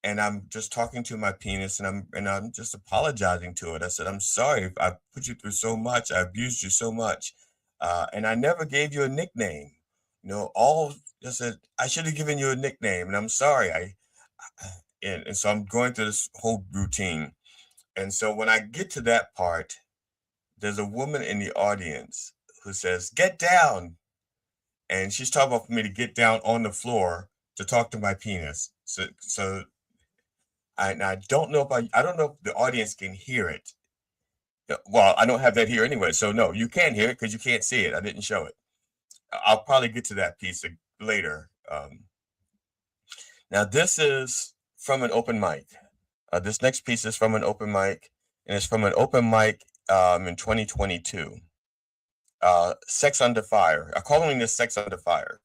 and I'm just talking to my penis, and I'm just apologizing to it. I said, I'm sorry, I put you through so much, I abused you so much, And I never gave you a nickname. All just said I should have given you a nickname, and I'm sorry. And so I'm going through this whole routine. And so when I get to that part, there's a woman in the audience who says, "Get down." And she's talking about for me to get down on the floor to talk to my penis. So I don't know if I don't know if the audience can hear it. Well, I don't have that here anyway. So no, you can't hear it because you can't see it. I didn't show it. I'll probably get to that piece later. Now this is from an open mic. This next piece is from an open mic, and it's from an open mic in 2022. Sex Under Fire. I'm calling this Sex Under Fire.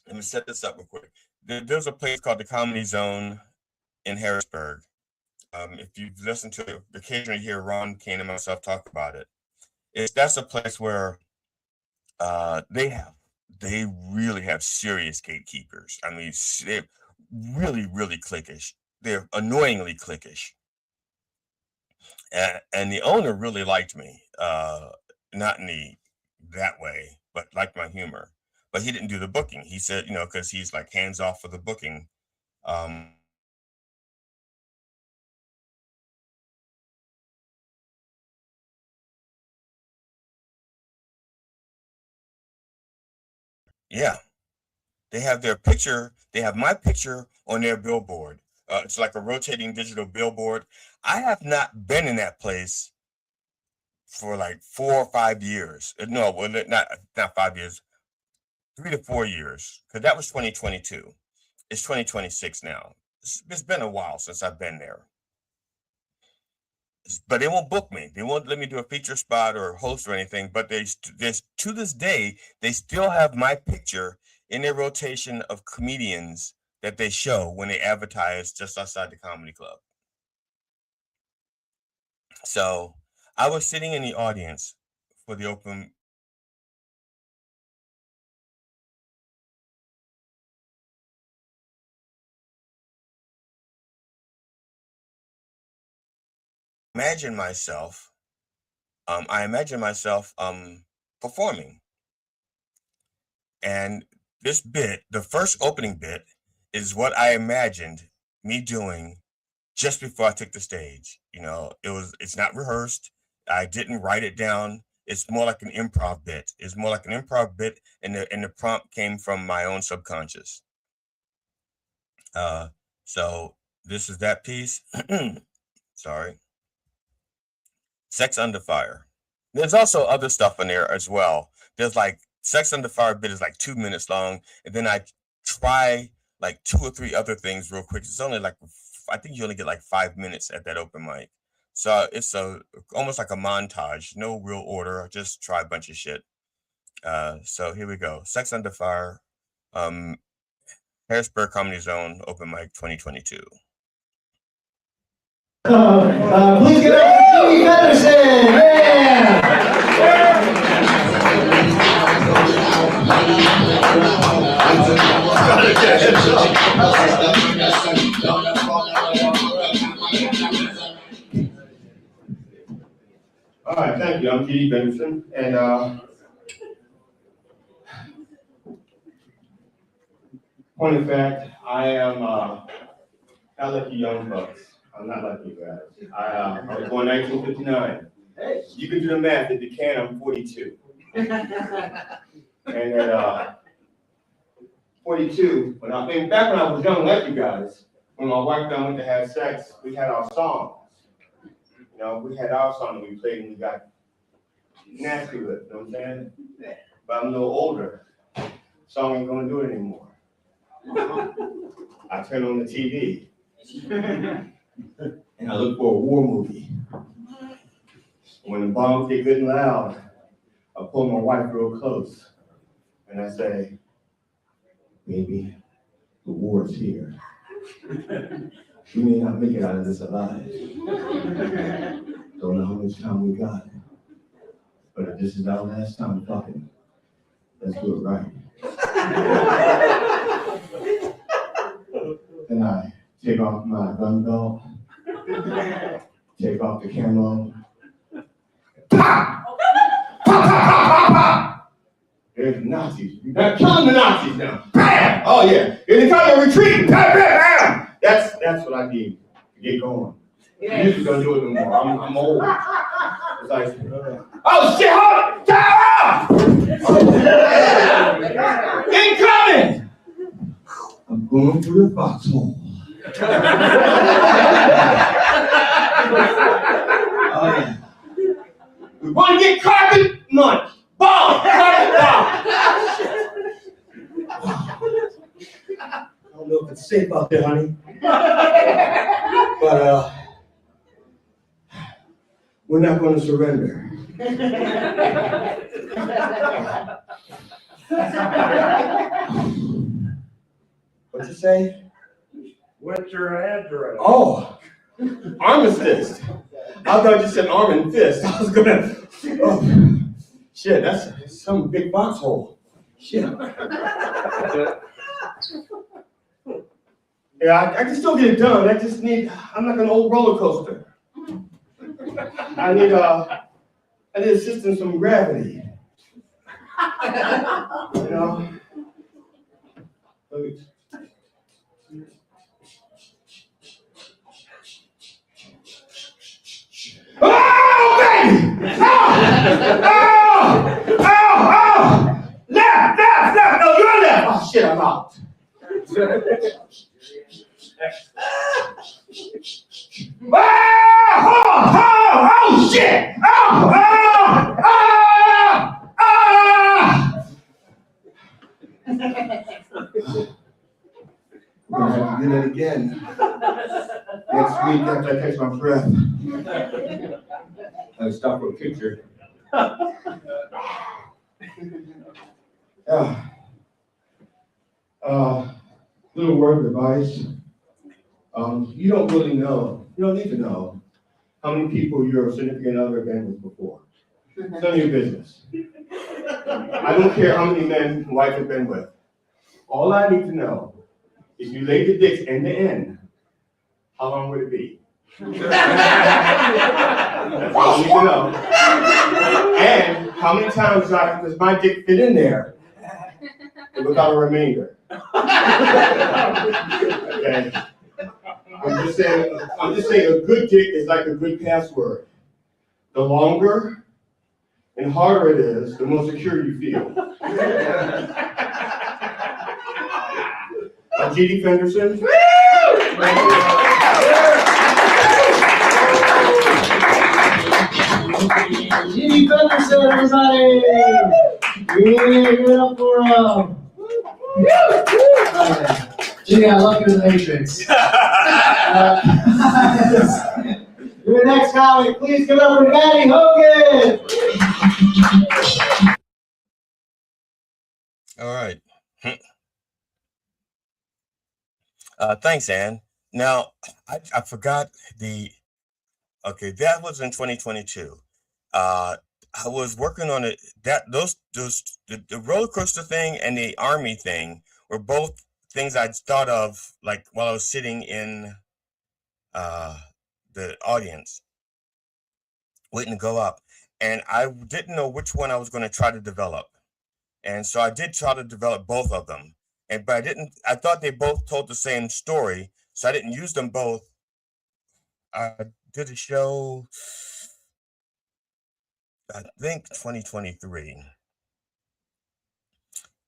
Let me set this up real quick. There's a place called the Comedy Zone in Harrisburg. If you've listened to it, occasionally hear Ron Kane and myself talk about it. That's a place where they really have serious gatekeepers. I mean, they're really, really cliquish. They're annoyingly cliquish. And the owner really liked me. Not in that way, but liked my humor. But he didn't do the booking. He said, because he's like hands off for the booking. Yeah, they have my picture on their billboard. It's like a rotating digital billboard. I have not been in that place for like 4 or 5 years. No, well, not 5 years, 3 to 4 years, because that was 2022. It's 2026 now. It's been a while since I've been there. But they won't book me. They won't let me do a feature spot or host or anything. But there's to this day, they still have my picture in their rotation of comedians that they show when they advertise just outside the comedy club. So I was sitting in the audience for the open. I imagine myself performing. And this bit, the first opening bit, is what I imagined me doing just before I took the stage. It's not rehearsed. I didn't write it down. It's more like an improv bit. And the prompt came from my own subconscious. So this is that piece. Sorry. Sex Under Fire. There's also other stuff in there as well. There's like Sex Under Fire bit is like 2 minutes long, and then I try like 2 or 3 other things real quick. It's only like, I think you only get like 5 minutes at that open mic. So it's almost like a montage, no real order, just try a bunch of shit. So here we go. Sex Under Fire, Harrisburg Comedy Zone, open mic 2022. Please get up for Jimmy Pedersen! All right, thank you. I'm T.D. Benson, and point of fact, I am not like you young bucks. I'm not like you guys. I was born 1959. You can do the math if you can. I'm 42. And at 42, back when I was young like you guys, when my wife and I went to have sex, we had our songs. We had our song that we played and we got nasty with it, you know what I'm saying? But I'm a little older. Song ain't gonna do it anymore. I turn on the TV and I look for a war movie. When the bombs get good and loud, I pull my wife real close and I say, "Baby, the war is here. We may not make it out of this alive. Don't know how much time we got. But if this is our last time fucking, let's do it right." Then I take off my gun belt, take off the camo. Pop! Pop, pop, pop, pop, pop. There's the Nazis. You're not killing the Nazis now. Bam! Oh yeah. Here they come, they're retreating. Bam, bam, bam. That's what I need to get going. Yeah. Music's gonna do it no more. I'm old. It's like, oh shit, hold it! Incoming! I'm going through the foxhole. Oh yeah. We're going to get carpet lunch. Ball! Carpet ball! I don't know if it's safe out there, honey. But we're not going to surrender. What'd you say? What's your address? Oh, armistice. I thought you said arm and fist. I was gonna. Oh, shit, that's some big foxhole. Shit. Yeah, I can still get it done. I'm like an old roller coaster. I need assistance from gravity. You know? Oh, baby! Oh! Left! No, you're left! Oh, shit, I'm out. Oh, shit! We're gonna have to do that again. Next week after I catch my breath. I stop for a picture. Little word of advice. You don't really know, you don't need to know how many people your significant other have been with before. It's none of your business. I don't care how many men your wife have been with. All I need to know is you laid the dicks end to end, how long would it be? That's all I need to know. And how many times does my dick fit in there without a remainder? Okay. I'm just saying a good dick is like a good password. The longer and harder it is, the more secure you feel. G.D. Fenderson. G.D. Fenderson, everybody! Yeah, give it up for Gee, I love you in the Matrix. Your next comic, please give it up for Maddie Hogan! All right. Thanks, Ann. Now, I forgot that was in 2022. I was working on it. The roller coaster thing and the army thing were both things I'd thought of like while I was sitting in the audience, waiting to go up, and I didn't know which one I was going to try to develop, and so I did try to develop both of them. But I thought they both told the same story, so I didn't use them both. I did a show, I think 2023,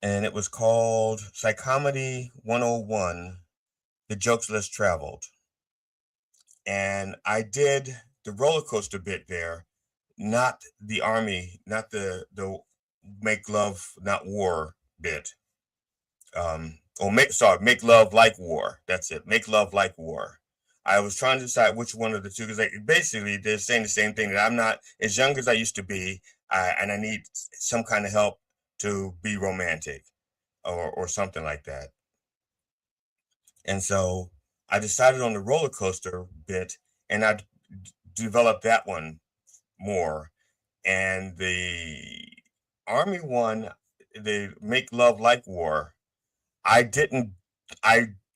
and it was called Psychomedy 101, The Jokes Less Traveled. And I did the roller coaster bit there, not the army, not the make love, not war bit. Make love like war. That's it. Make love like war. I was trying to decide which one of the two, because basically they're saying the same thing, that I'm not as young as I used to be, and I need some kind of help to be romantic or something like that. And so I decided on the roller coaster bit, and I developed that one more. And the army one, the make love like war, I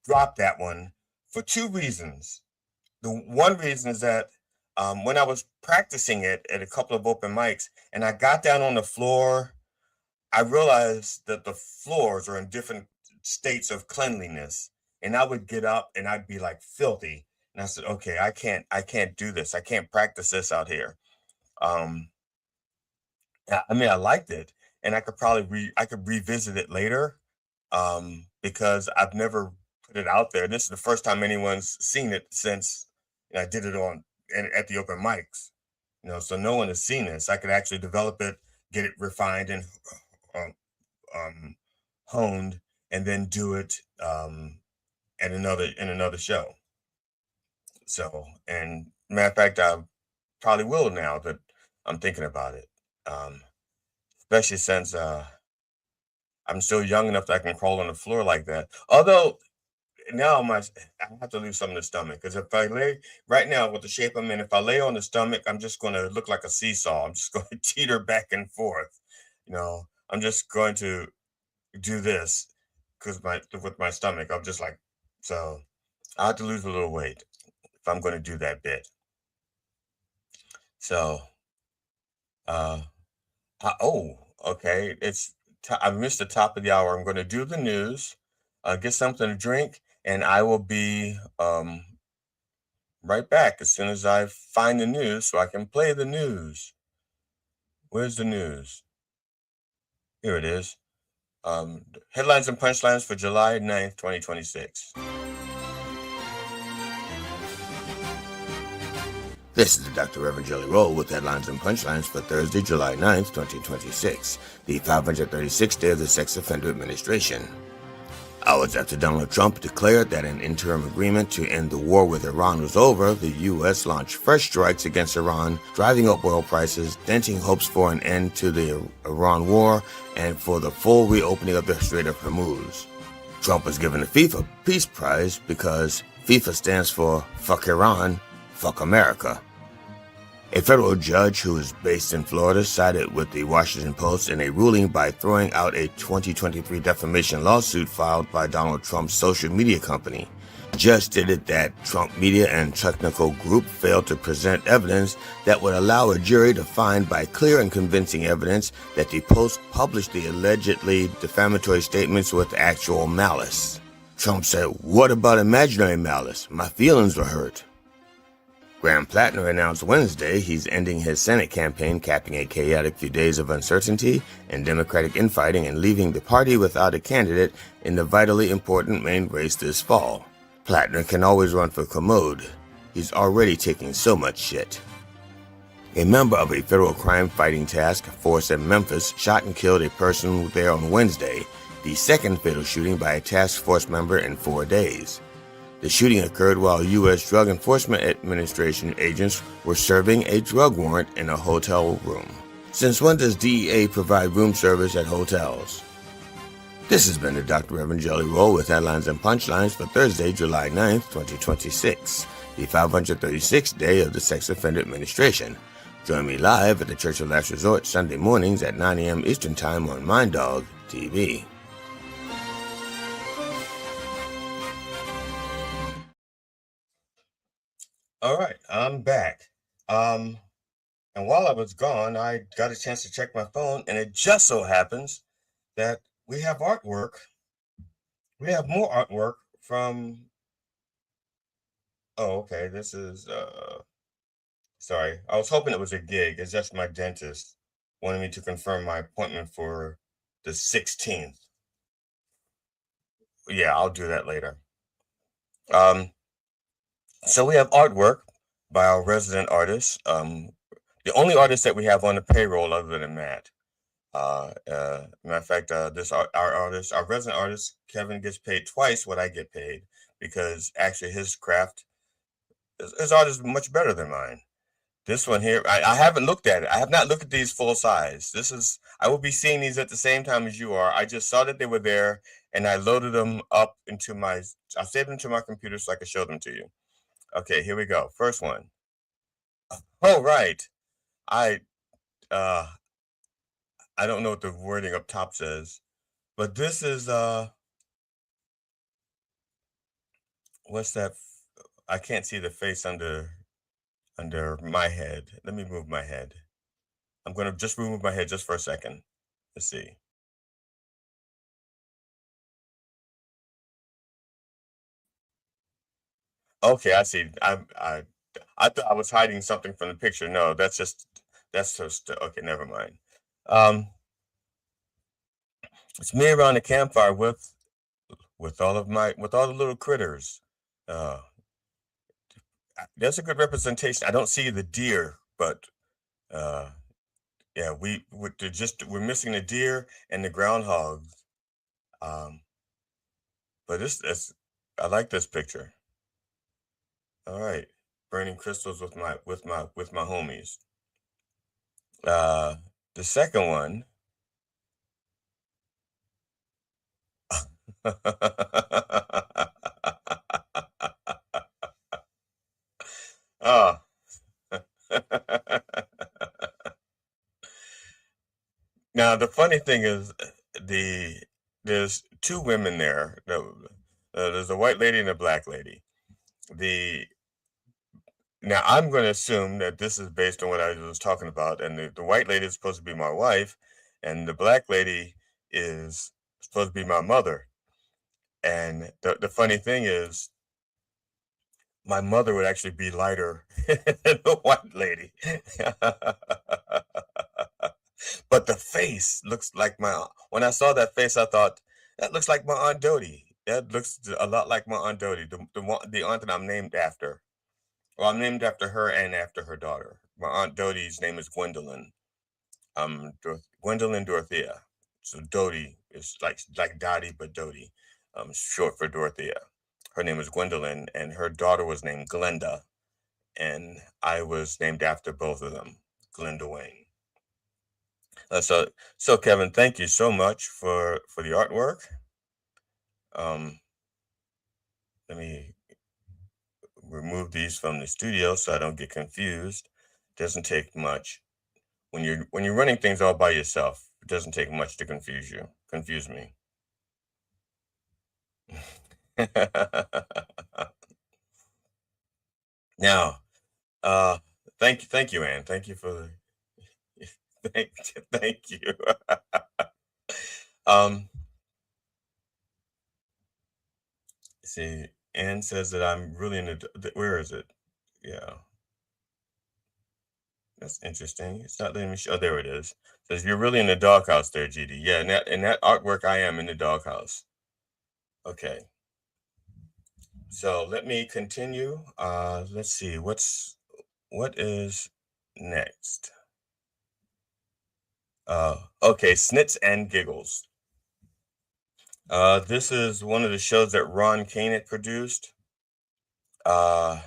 dropped that one for two reasons. The one reason is that when I was practicing it at a couple of open mics and I got down on the floor, I realized that the floors are in different states of cleanliness. And I would get up and I'd be like filthy. And I said, okay, I can't do this. I can't practice this out here. Um, I mean, I liked it, and I could probably I could revisit it later, because I've never put it out there. This is the first time anyone's seen it since I did it on at the open mics. So no one has seen this. I could actually develop it, get it refined and um, um, honed, and then do it at another show. So, and matter of fact, I probably will now that I'm thinking about it. Especially since I'm still young enough that I can crawl on the floor like that. Although now I have to lose some of the stomach because if I lay right now with the shape I'm in, if I lay on the stomach, I'm just going to look like a seesaw. I'm just going to teeter back and forth. I'm just going to do this because with my stomach, I'm just like so. I have to lose a little weight if I'm going to do that bit. So, uh, okay. I missed the top of the hour. I'm going to do the news, get something to drink, and I will be right back as soon as I find the news so I can play the news. Where's the news? Here it is. Headlines and punchlines for July 9th, 2026. This is the Dr. Reverend Jelly Roll with headlines and punchlines for Thursday, July 9th, 2026, the 536th day of the Sex Offender Administration. Hours after Donald Trump declared that an interim agreement to end the war with Iran was over, the U.S. launched fresh strikes against Iran, driving up oil prices, denting hopes for an end to the Iran war and for the full reopening of the Strait of Hormuz. Trump was given the FIFA Peace Prize because FIFA stands for Fuck Iran, Fuck America. A federal judge who is based in Florida sided with the Washington Post in a ruling by throwing out a 2023 defamation lawsuit filed by Donald Trump's social media company. The judge stated that Trump Media and Technical Group failed to present evidence that would allow a jury to find by clear and convincing evidence that the Post published the allegedly defamatory statements with actual malice. Trump said, "What about imaginary malice? My feelings were hurt." Graham Plattner announced Wednesday he's ending his Senate campaign, capping a chaotic few days of uncertainty and Democratic infighting and leaving the party without a candidate in the vitally important Maine race this fall. Plattner can always run for commode. He's already taking so much shit. A member of a federal crime-fighting task force in Memphis shot and killed a person there on Wednesday, the second fatal shooting by a task force member in 4 days. The shooting occurred while U.S. Drug Enforcement Administration agents were serving a drug warrant in a hotel room. Since when does DEA provide room service at hotels? This has been the Dr. Reverend Jelly Roll with headlines and punchlines for Thursday, July 9th, 2026, the 536th day of the Sex Offender Administration. Join me live at the Church of Last Resort Sunday mornings at 9 a.m. Eastern Time on MindDog TV. All right, I'm back. And while I was gone, I got a chance to check my phone, and it just so happens that we have artwork. We have more artwork from. Oh, okay. This is. Sorry, I was hoping it was a gig. It's just my dentist wanted me to confirm my appointment for the 16th. Yeah, I'll do that later. So we have artwork by our resident artists. The only artist that we have on the payroll other than Matt. Matter of fact, our resident artist, Kevin, gets paid twice what I get paid because actually his craft, his art is much better than mine. This one here, I haven't looked at it. I have not looked at these full size. I will be seeing these at the same time as you are. I just saw that they were there and I loaded them up I saved them to my computer so I could show them to you. Okay, here we go. First one. Oh, right. I don't know what the wording up top says, but this is what's that? I can't see the face under under my head. Let me move my head. I'm going to just remove my head just for a second. Let's see. Okay, I see. I thought I was hiding something from the picture. No, that's just okay, never mind. It's me around the campfire with all the little critters. There's a good representation. I don't see the deer, but yeah, we're missing the deer and the groundhogs. But I like this picture. All right, burning crystals with my homies. The second one. Oh. Now the funny thing is, there's two women there. There's a white lady and a black lady. Now I'm going to assume that this is based on what I was talking about, and the white lady is supposed to be my wife, and the black lady is supposed to be my mother. And the funny thing is, my mother would actually be lighter than the white lady. But the face looks like when I saw that face, I thought, that looks like my Aunt Dodie. That looks a lot like my Aunt Dodie, the aunt that I'm named after. Well, I'm named after her and after her daughter. My Aunt Dodie's name is Gwendolyn. Gwendolyn Dorothea. So Dodie is like Dottie, but Dodie. Short for Dorothea. Her name is Gwendolyn, and her daughter was named Glenda. And I was named after both of them, Glenda Wayne. So Kevin, thank you so much for the artwork. Let me remove these from the studio so I don't get confused. Doesn't take much. When you're running things all by yourself, it doesn't take much to confuse me. Now, thank you, Ann. Thank you for the thank you. See, Ann says that I'm really in the. Where is it? Yeah. That's interesting. It's not letting me show. Oh, there it is. It says you're really in the doghouse there, GD. Yeah, in that artwork, I am in the doghouse. Okay. So let me continue. Let's see. What is next? Okay, Snits and Giggles. This is one of the shows that Ron Kane had produced. And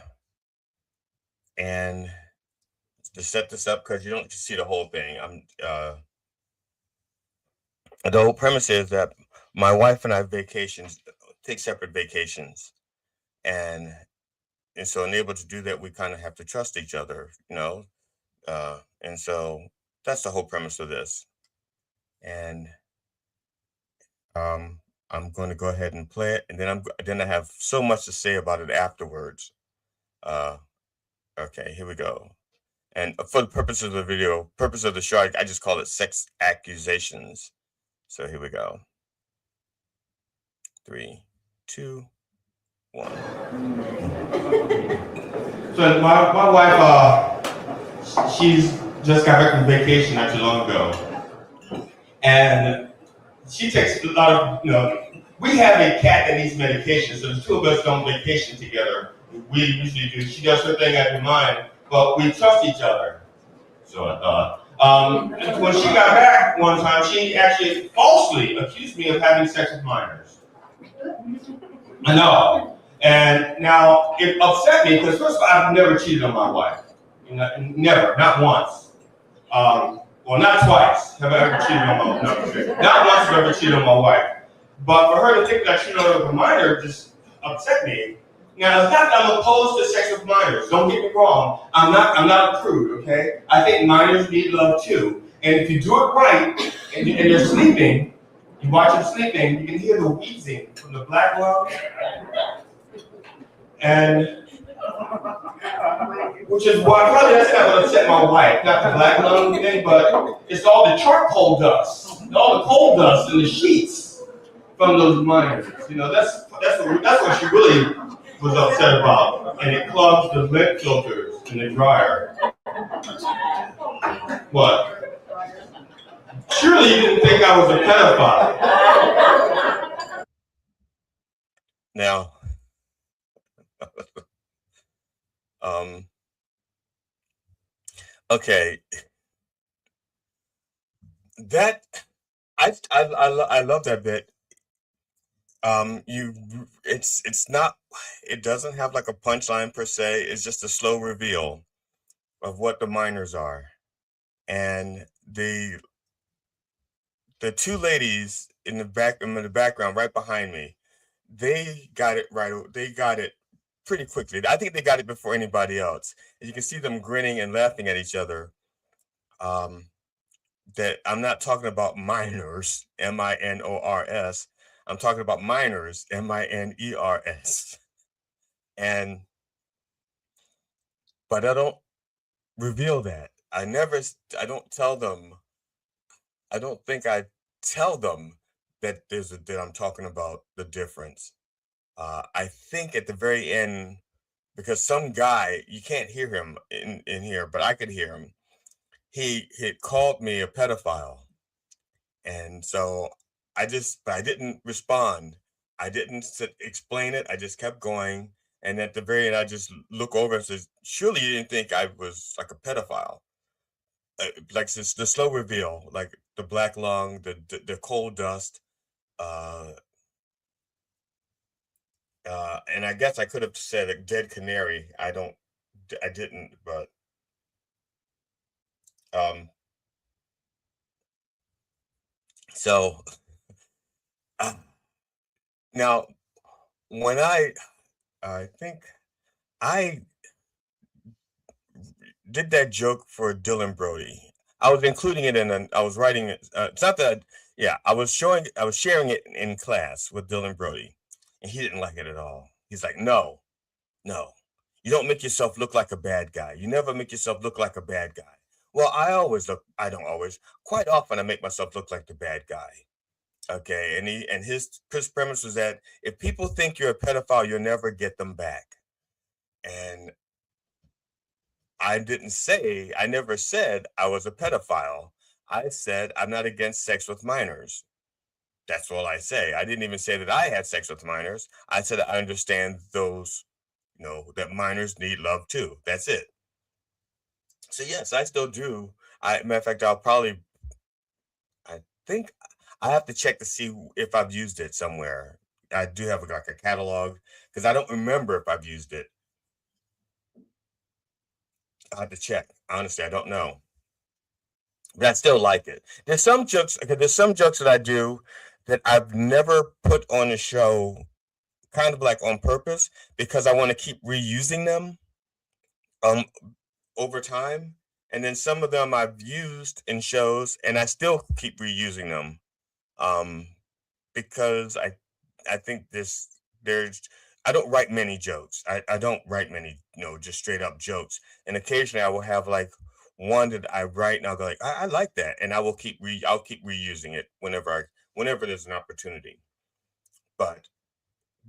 to set this up, because you don't see the whole thing, the whole premise is that my wife and I take separate vacations. And so unable to do that, we kind of have to trust each other, and so that's the whole premise of this. And I'm going to go ahead and play it, and then I have so much to say about it afterwards. Okay, here we go. And for the purpose of the show, I just call it Sex Accusations. So here we go. 3, 2, 1. So my wife, she's just got back from vacation not too long ago, and she takes a lot of, we have a cat that needs medication, so the two of us go on vacation together. We usually do. She does her thing, I do mine, but we trust each other. So I thought. When she got back one time, she actually falsely accused me of having sex with minors. I know. And now it upset me because first of all, I've never cheated on my wife. Never, not once. Well, not twice have I ever cheated on my wife. No, not once have I ever cheated on my wife. But for her to think that she was a minor just upset me. Now, it's not that I'm opposed to sex with minors. Don't get me wrong. I'm not a prude, okay? I think minors need love too. And if you do it right, and they're sleeping, you watch them sleeping, you can hear the wheezing from the black lung. And Which is why probably that's not going to upset my wife, not the black lung thing, but it's all the charcoal dust, all the coal dust in the sheets from those miners. You know, that's what she really was upset about, and it clogs the vent filters in the dryer. What? Surely you didn't think I was a pedophile. Now, okay, that I love that bit. It's not, it doesn't have like a punchline per se. It's just a slow reveal of what the miners are, and the two ladies in the background right behind me, they got it right. They got it pretty quickly. I think they got it before anybody else. And you can see them grinning and laughing at each other. That I'm not talking about minors, M-I-N-O-R-S. I'm talking about minors, M-I-N-E-R-S. But I don't reveal that. I don't tell them. I don't think I tell them that that I'm talking about the difference. I think at the very end, because some guy, you can't hear him in here, but I could hear him. He called me a pedophile. And so I didn't respond. I didn't explain it. I just kept going. And at the very end, I just look over and says, surely you didn't think I was like a pedophile. Like the slow reveal, like the black lung, the coal dust. And I guess I could have said a dead canary. I didn't, but so now when I think I did that joke for Dylan Brody. I was including it I was writing it. It's not that, yeah, I was sharing it in class with Dylan Brody, and he didn't like it at all. He's like, no, you don't make yourself look like a bad guy. You never make yourself look like a bad guy. Well, I don't always, quite often I make myself look like the bad guy. Okay. And his premise was that if people think you're a pedophile, you'll never get them back. And I never said I was a pedophile. I said I'm not against sex with minors. That's all I say. I didn't even say that I had sex with minors. I said I understand those, that minors need love too. That's it. So yes, I still do. Matter of fact, I think I have to check to see if I've used it somewhere. I do have like a catalog because I don't remember if I've used it. I have to check. Honestly, I don't know. But I still like it. There's some jokes that I do that I've never put on a show, kind of like on purpose, because I want to keep reusing them over time. And then some of them I've used in shows and I still keep reusing them. Because I think I don't write many jokes. I don't write many, just straight up jokes. And occasionally I will have like one that I write and I'll go like, I like that. And I'll keep reusing it whenever there's an opportunity. But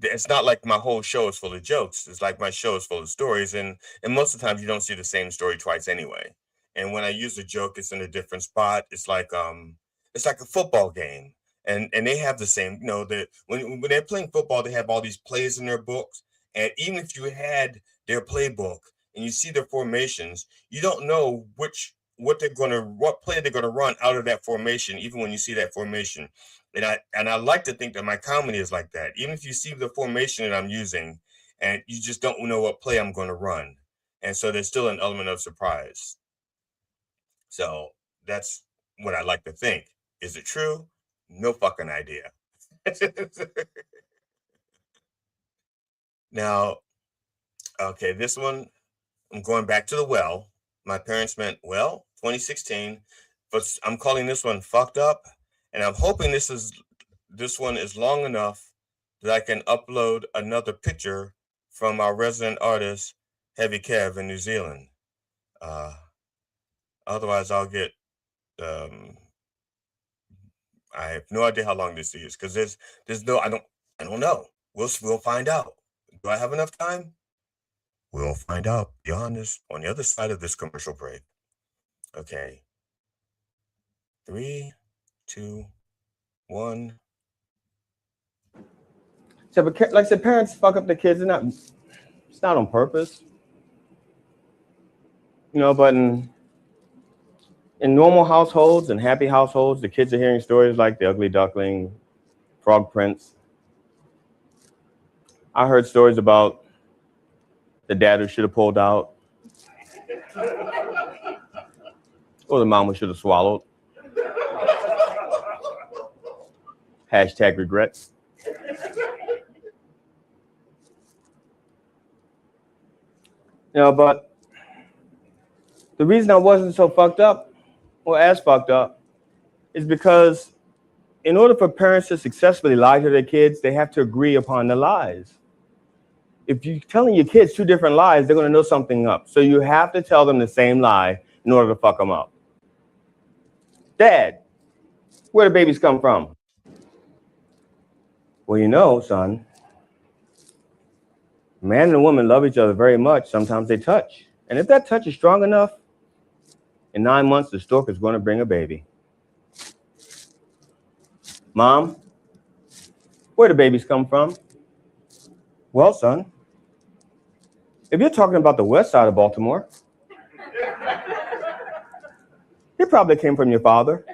it's not like my whole show is full of jokes. It's like my show is full of stories. And most of the time you don't see the same story twice anyway. And when I use a joke, it's in a different spot. It's like a football game. And they have the same, when they're playing football, they have all these plays in their books. And even if you had their playbook and you see their formations, you don't know what play they're gonna run out of that formation, even when you see that formation. And I like to think that my comedy is like that. Even if you see the formation that I'm using, and you just don't know what play I'm going to run, and so there's still an element of surprise. So that's what I like to think. Is it true? No fucking idea. Now, okay, this one, I'm going back to the well. My parents meant, 2016, but I'm calling this one Fucked Up. And I'm hoping this one is long enough that I can upload another picture from our resident artist, Heavy Kev in New Zealand. Otherwise, I'll get. I have no idea how long this is because there's no. I don't know. We'll find out. Do I have enough time? We'll find out. Be honest. On the other side of this commercial break. Okay. 3, 2, 1. So, but like I said, parents fuck up the kids. It's not on purpose. You know, but in normal households and happy households, the kids are hearing stories like the Ugly Duckling, Frog Prince. I heard stories about the dad who should have pulled out, or the mom who should have swallowed. Hashtag regrets. You know, but the reason I wasn't so fucked up, or as fucked up, is because in order for parents to successfully lie to their kids, they have to agree upon the lies. If you're telling your kids 2 different lies, they're going to know something up. So you have to tell them the same lie in order to fuck them up. Dad, where do babies come from? Well, you know, son, a man and a woman love each other very much. Sometimes they touch. And if that touch is strong enough, in 9 months, the stork is going to bring a baby. Mom, where do babies come from? Well, son, if you're talking about the west side of Baltimore, it probably came from your father.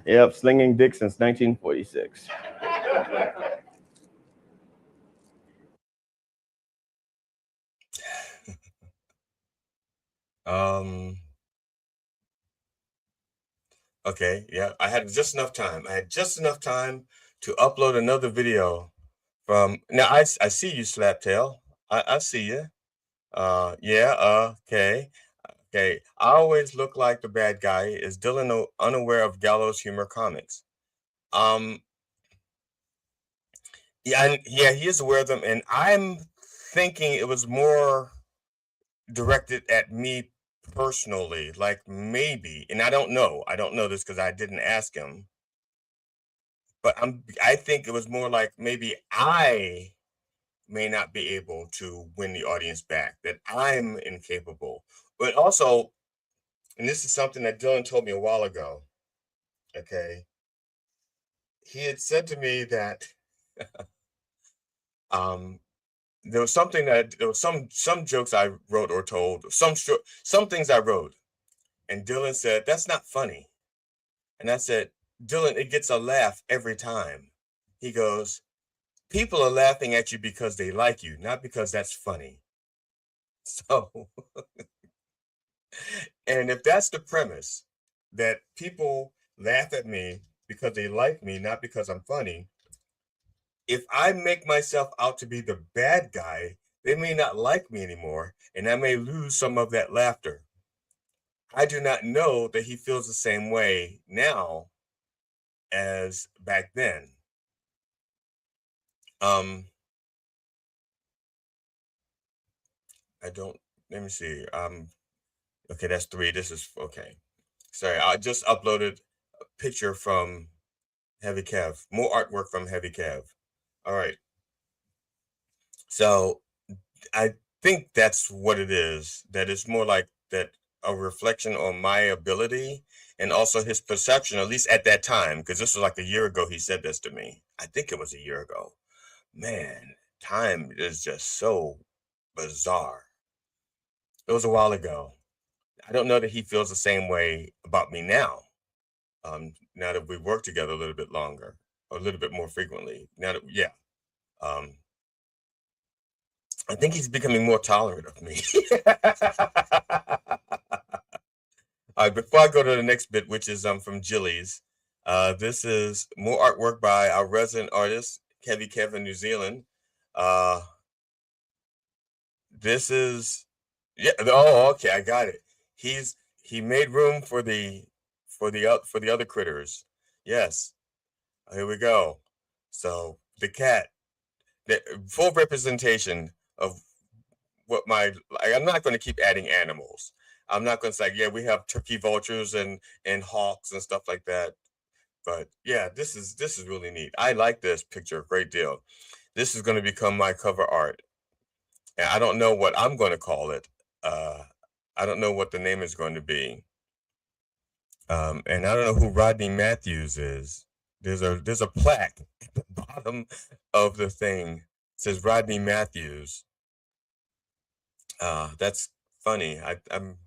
Yep, slinging dick since 1946. Okay, yeah, I had just enough time. I had just enough time to upload another video from. Now I see you, Slaptail. I see you. Yeah. Okay. Okay. I always look like the bad guy. Is Dylan unaware of Gallows humor comics? Yeah, he is aware of them, and I'm thinking it was more directed at me personally, like maybe, and I don't know this because I didn't ask him, but I think it was more like maybe I may not be able to win the audience back, that I'm incapable. But also, and this is something that Dylan told me a while ago, okay, he had said to me that there was some jokes I wrote or told, some things I wrote, and Dylan said, that's not funny. And I said, Dylan, it gets a laugh every time. He goes, people are laughing at you because they like you, not because that's funny. So, and if that's the premise, that people laugh at me because they like me, not because I'm funny, if I make myself out to be the bad guy, they may not like me anymore, and I may lose some of that laughter. I do not know that he feels the same way now as back then. Let me see. Okay, that's 3. This is, okay. Sorry, I just uploaded a picture from Heavy Kev. More artwork from Heavy Kev. All right. So I think that's what it is. That it's more like that, a reflection on my ability and also his perception, at least at that time, because this was like a year ago he said this to me. I think it was a year ago. Man, time is just so bizarre. It was a while ago. I don't know that he feels the same way about me now. Now that we work together a little bit longer, or a little bit more frequently. Now that, yeah. I think he's becoming more tolerant of me. All right, before I go to the next bit, which is from Jilly's, this is more artwork by our resident artist, Heavy Kev in New Zealand. This is, yeah. Oh, okay, I got it. He made room for the other critters. Yes. Here we go. So the cat, the full representation of what I'm not going to keep adding animals. I'm not going to say, yeah, we have turkey vultures and hawks and stuff like that. But yeah, this is really neat. I like this picture a great deal. This is going to become my cover art. And I don't know what I'm going to call it. I don't know what the name is going to be. And I don't know who Rodney Matthews is. There's a plaque at the bottom of the thing. It says Rodney Matthews. That's funny. I'm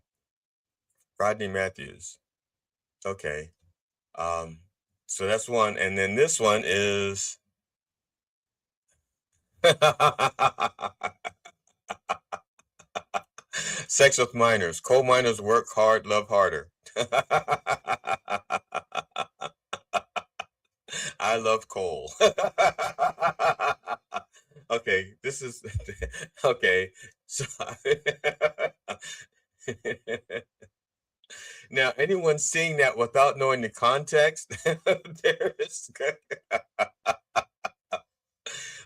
Rodney Matthews. Okay. So that's one. And then this one is sex with minors. Coal miners work hard, love harder. I love coal. Okay, this is okay. So now, anyone seeing that without knowing the context, there is.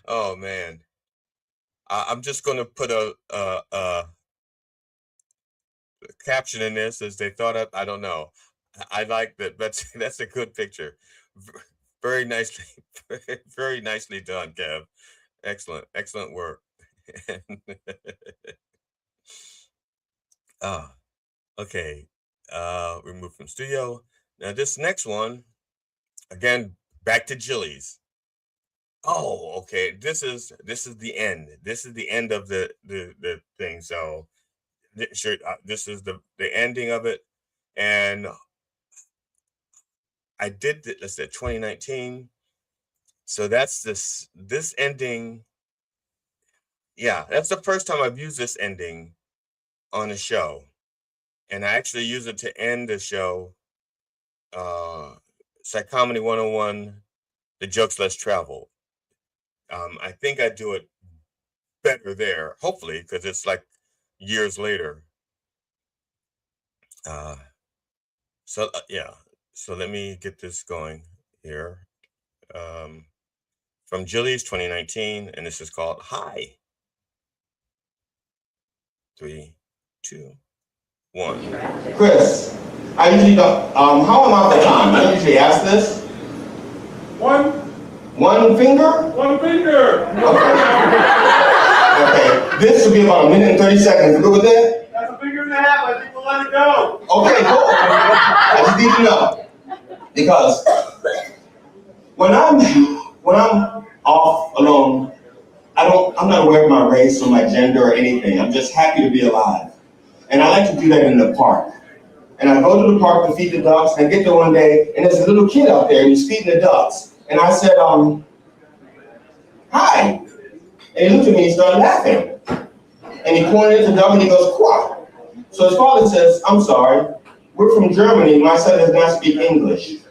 Oh man, I'm just going to put a caption in this as they thought of. I don't know. I like that. That's a good picture. Very nicely, very nicely done, Kev. Excellent work. Okay. Remove from studio. Now this next one, again, back to Jilly's. Oh, okay. This is the end. This is the end of the thing. So sure, this is the ending of it, and I did let's say 2019. So that's this ending. Yeah, that's the first time I've used this ending on a show, and I actually use it to end the show. Psychomedy 101, the jokes less travel. I think I do it better there, hopefully, because it's like years later. So yeah, so let me get this going here. From Jilly's 2019, and this is called Hi. 3, 2, 1. Chris, I usually don't. How am I for time? I usually ask this. One finger? One finger. Okay, this will be about 1 minute and 30 seconds. You good with that? That's a finger and a half. I think we'll let it go. Okay, cool. I just need to know. Because when I'm off alone, I'm not aware of my race or my gender or anything. I'm just happy to be alive. And I like to do that in the park. And I go to the park to feed the ducks, and I get there one day, and there's a little kid out there, and he's feeding the ducks. And I said, hi. And he looked at me and he started laughing. And he pointed at the duck and he goes, quack. So his father says, I'm sorry, we're from Germany, my son does not speak English.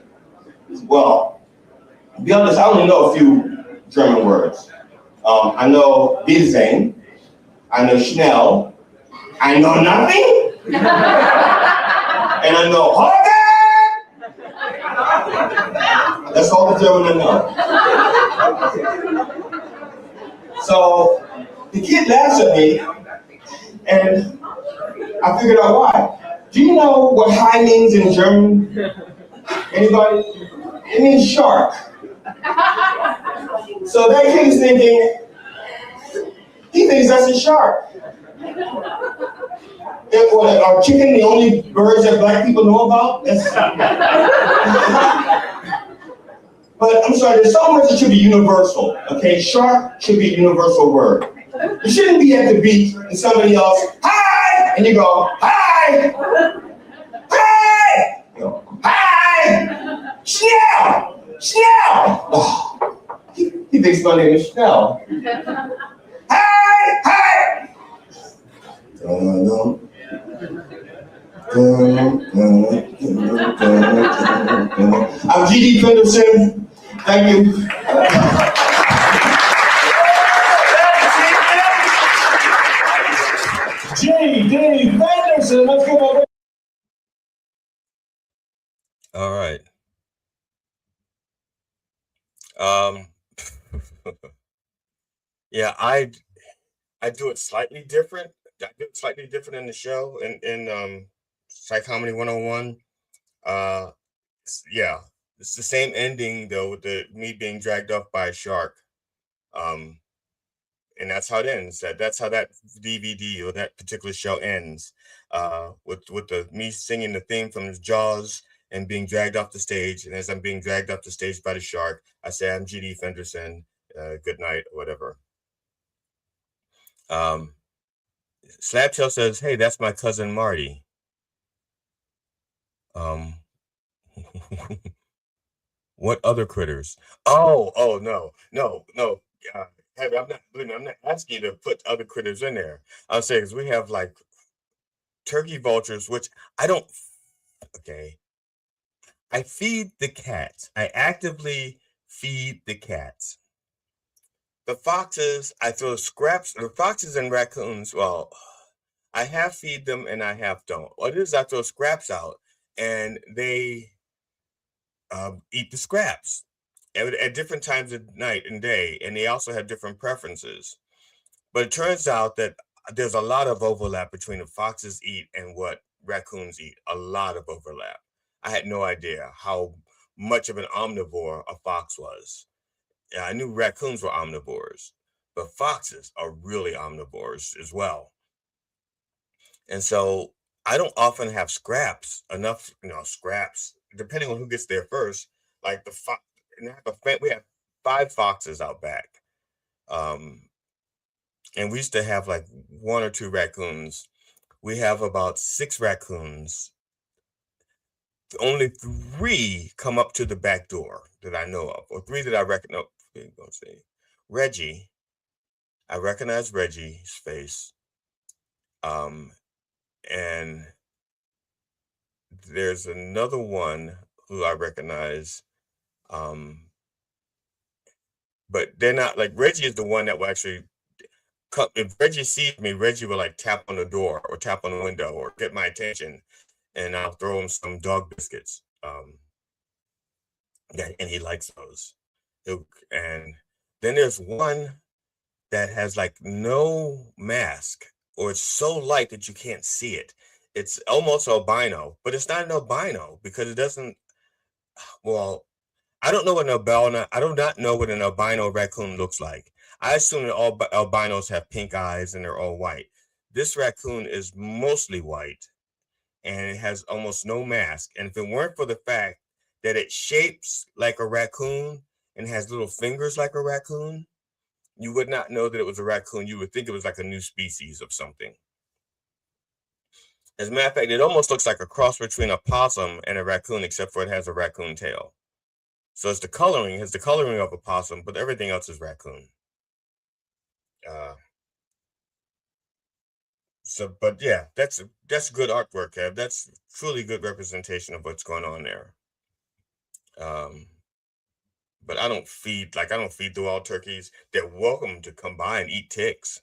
Well, to be honest, I only know a few German words. I know Wiedersehen, I know Schnell, I know nothing, and I know Holger! That's all the German I know. So the kid laughs at me, and I figured out why. Do you know what hi means in German? Anybody? It means shark. So that kid's thinking, he thinks that's a shark. Are chicken the only birds that black people know about? But I'm sorry, there's so much that should be universal, okay? Shark should be a universal word. You shouldn't be at the beach and somebody else, hi! And you go, hi! Hi! You go, hi! Schnell! Schnell! Oh, he thinks my name is Schnell. Hi! Hi! I'm G.D. Fenderson. Thank you. G.D. Fenderson, let's go over. All right. Yeah, I do it slightly different. I do it slightly different in the show in Psychomedy 101. Yeah, it's the same ending though with the me being dragged off by a shark. Um, and that's how it ends. That's how that DVD or that particular show ends. With the me singing the theme from Jaws and being dragged off the stage. And as I'm being dragged off the stage by the shark, I say, "I'm GD Fenderson. Good night," or whatever. Um, Slabtail says, "Hey, that's my cousin Marty." Um, what other critters? Oh, no. Heavy, I'm not. Believe me, I'm not asking you to put other critters in there. I'll say because we have like turkey vultures, which I don't. Okay, I feed the cats. I actively feed the cats. The foxes, I throw scraps. The foxes and raccoons. Well, I half feed them and I half don't. What it is, I throw scraps out, and they eat the scraps at different times of night and day, and they also have different preferences. But it turns out that there's a lot of overlap between what foxes eat and what raccoons eat. A lot of overlap. I had no idea how much of an omnivore a fox was. Yeah, I knew raccoons were omnivores, but foxes are really omnivores as well. And so I don't often have scraps, enough, scraps, depending on who gets there first. Like we have 5 foxes out back. And we used to have like 1 or 2 raccoons. We have about 6 raccoons. Only 3 come up to the back door that I know of, or 3 that I recognize. Let's see. Reggie, I recognize Reggie's face. And there's another one who I recognize. But they're not like Reggie is the one that will actually come. If Reggie sees me, Reggie will like tap on the door or tap on the window or get my attention, and I'll throw him some dog biscuits. Yeah, and he likes those. And then there's one that has like no mask, or it's so light that you can't see it. It's almost albino, but it's not an albino because it doesn't. Well, I don't know what an albino. I do not know what an albino raccoon looks like. I assume that all albinos have pink eyes and they're all white. This raccoon is mostly white, and it has almost no mask. And if it weren't for the fact that it shapes like a raccoon and has little fingers like a raccoon, you would not know that it was a raccoon. You would think it was like a new species of something. As a matter of fact, it almost looks like a cross between a possum and a raccoon, except for it has a raccoon tail. So it's the coloring of a possum, but everything else is raccoon. But yeah, that's good artwork, Kev. That's truly good representation of what's going on there. But I don't feed the wild turkeys. They're welcome to come by and eat ticks.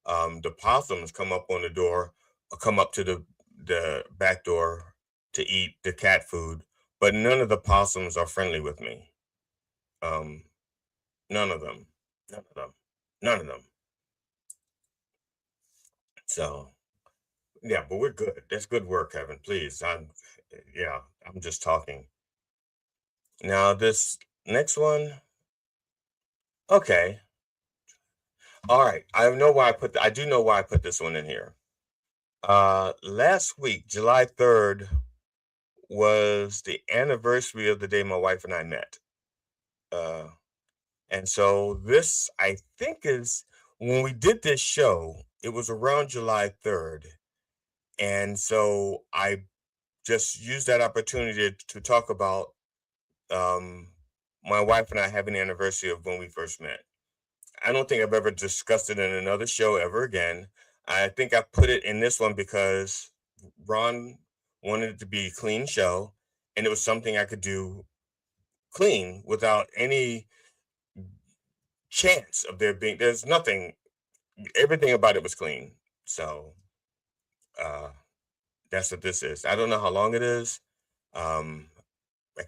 The possums come up on the door, or come up to the back door to eat the cat food, but none of the possums are friendly with me. None of them. None of them. So yeah, but we're good. That's good work, Kevin. Please. I'm just talking. Now this next one. Okay. All right. I do know why I put this one in here. Last week, July 3rd, was the anniversary of the day my wife and I met. And so this, I think, is when we did this show, it was around July 3rd. And so I just used that opportunity to talk about my wife and I having the anniversary of when we first met. I don't think I've ever discussed it in another show ever again. I think I put it in this one because Ron wanted it to be a clean show, and it was something I could do clean without any chance of there's nothing, everything about it was clean. So that's what this is. I don't know how long it is. I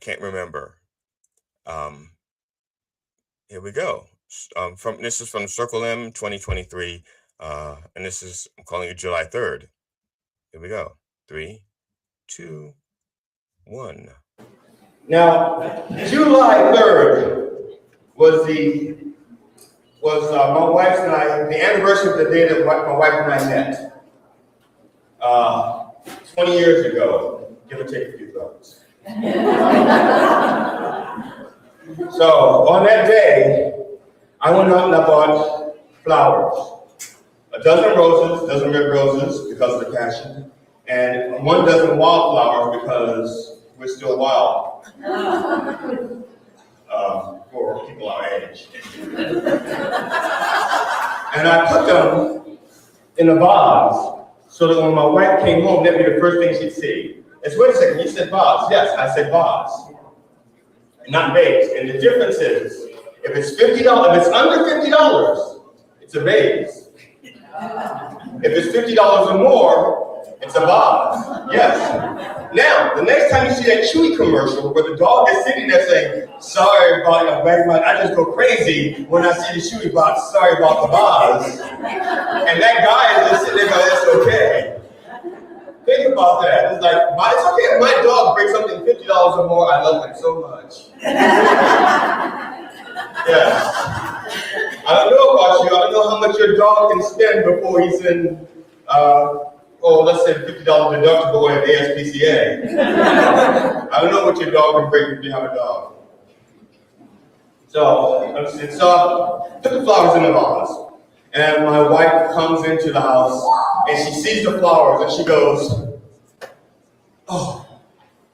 can't remember. Here we go. This is from Circle M 2023, and this is, I'm calling it July 3rd. Here we go. 3, 2, 1. Now, July 3rd was my wife's and I, the anniversary of the day that my wife and I met. 20 years ago, give or take a few thumbs. So on that day, I went out and I bought flowers. A dozen roses, a dozen red roses because of the passion, and 1 dozen wildflowers because we're still wild. For people our age. And I put them in a vase so that when my wife came home, that'd be the first thing she'd see. It's, wait a second, you said vase. Yes, I said vase. Not vase. And the difference is, if it's $50, if it's under $50, it's a vase. If it's $50 or more, it's a vase. Yes. Now, the next time you see that Chewy commercial where the dog is sitting there saying, sorry about your back, I just go crazy when I see the Chewy box, sorry about the vase. And that guy is just sitting there going, it's okay. Think about that. It's like, it's okay if my dog brings something $50 or more, I love him so much. Yes. I don't know about you. I don't know how much your dog can spend before he's in, let's say $50 deductible at ASPCA. I don't know what your dog can bring if you have a dog. So I took the flowers in the vase, and my wife comes into the house, and she sees the flowers, and she goes, oh,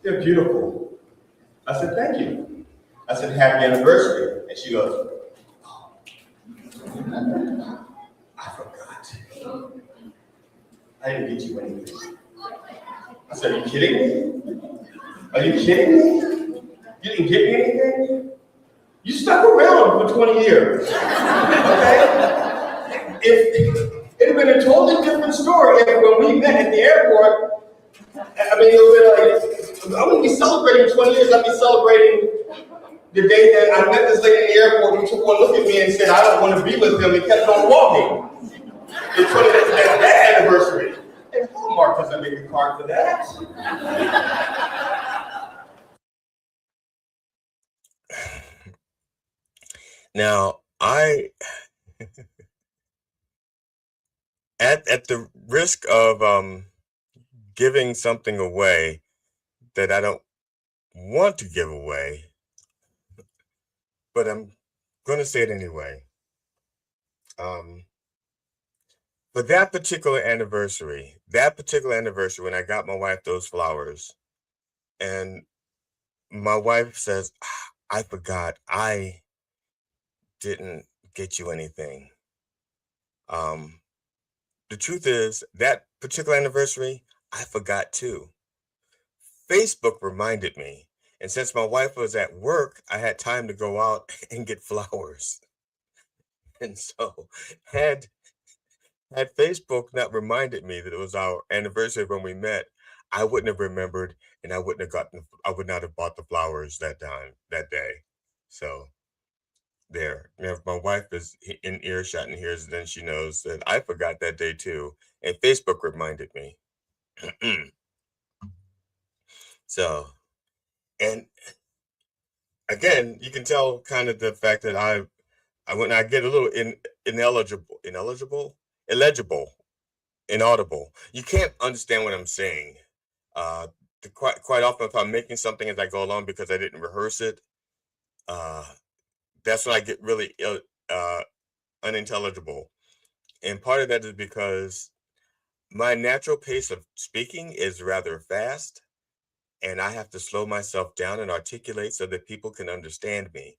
they're beautiful. I said, thank you. I said, happy anniversary. And she goes, oh, I forgot. I didn't get you anything. I said, are you kidding me? Are you kidding me? You didn't get me anything? You stuck around for 20 years, okay? It had been a totally different story if when we met at the airport, I mean, it would have been like, I wouldn't be celebrating 20 years, I'd be celebrating the day that I met this lady in the airport who took one look at me and said, I don't want to be with him, and kept on walking. It's funny that anniversary. And Hallmark doesn't make a card for that. Now, at the risk of giving something away that I don't want to give away, but I'm going to say it anyway. But that particular anniversary when I got my wife those flowers, and my wife says, I forgot, I didn't get you anything. The truth is, that particular anniversary, I forgot too. Facebook reminded me, and since my wife was at work, I had time to go out and get flowers. And so, had Facebook not reminded me that it was our anniversary when we met, I wouldn't have remembered, and I would not have bought the flowers that day. So there. Now, if my wife is in earshot and hears it, then she knows that I forgot that day too, and Facebook reminded me. So, and again, you can tell kind of the fact that when I get a little illegible, inaudible. You can't understand what I'm saying. Quite often, if I'm making something as I go along because I didn't rehearse it, that's when I get really unintelligible. And part of that is because my natural pace of speaking is rather fast, and I have to slow myself down and articulate so that people can understand me.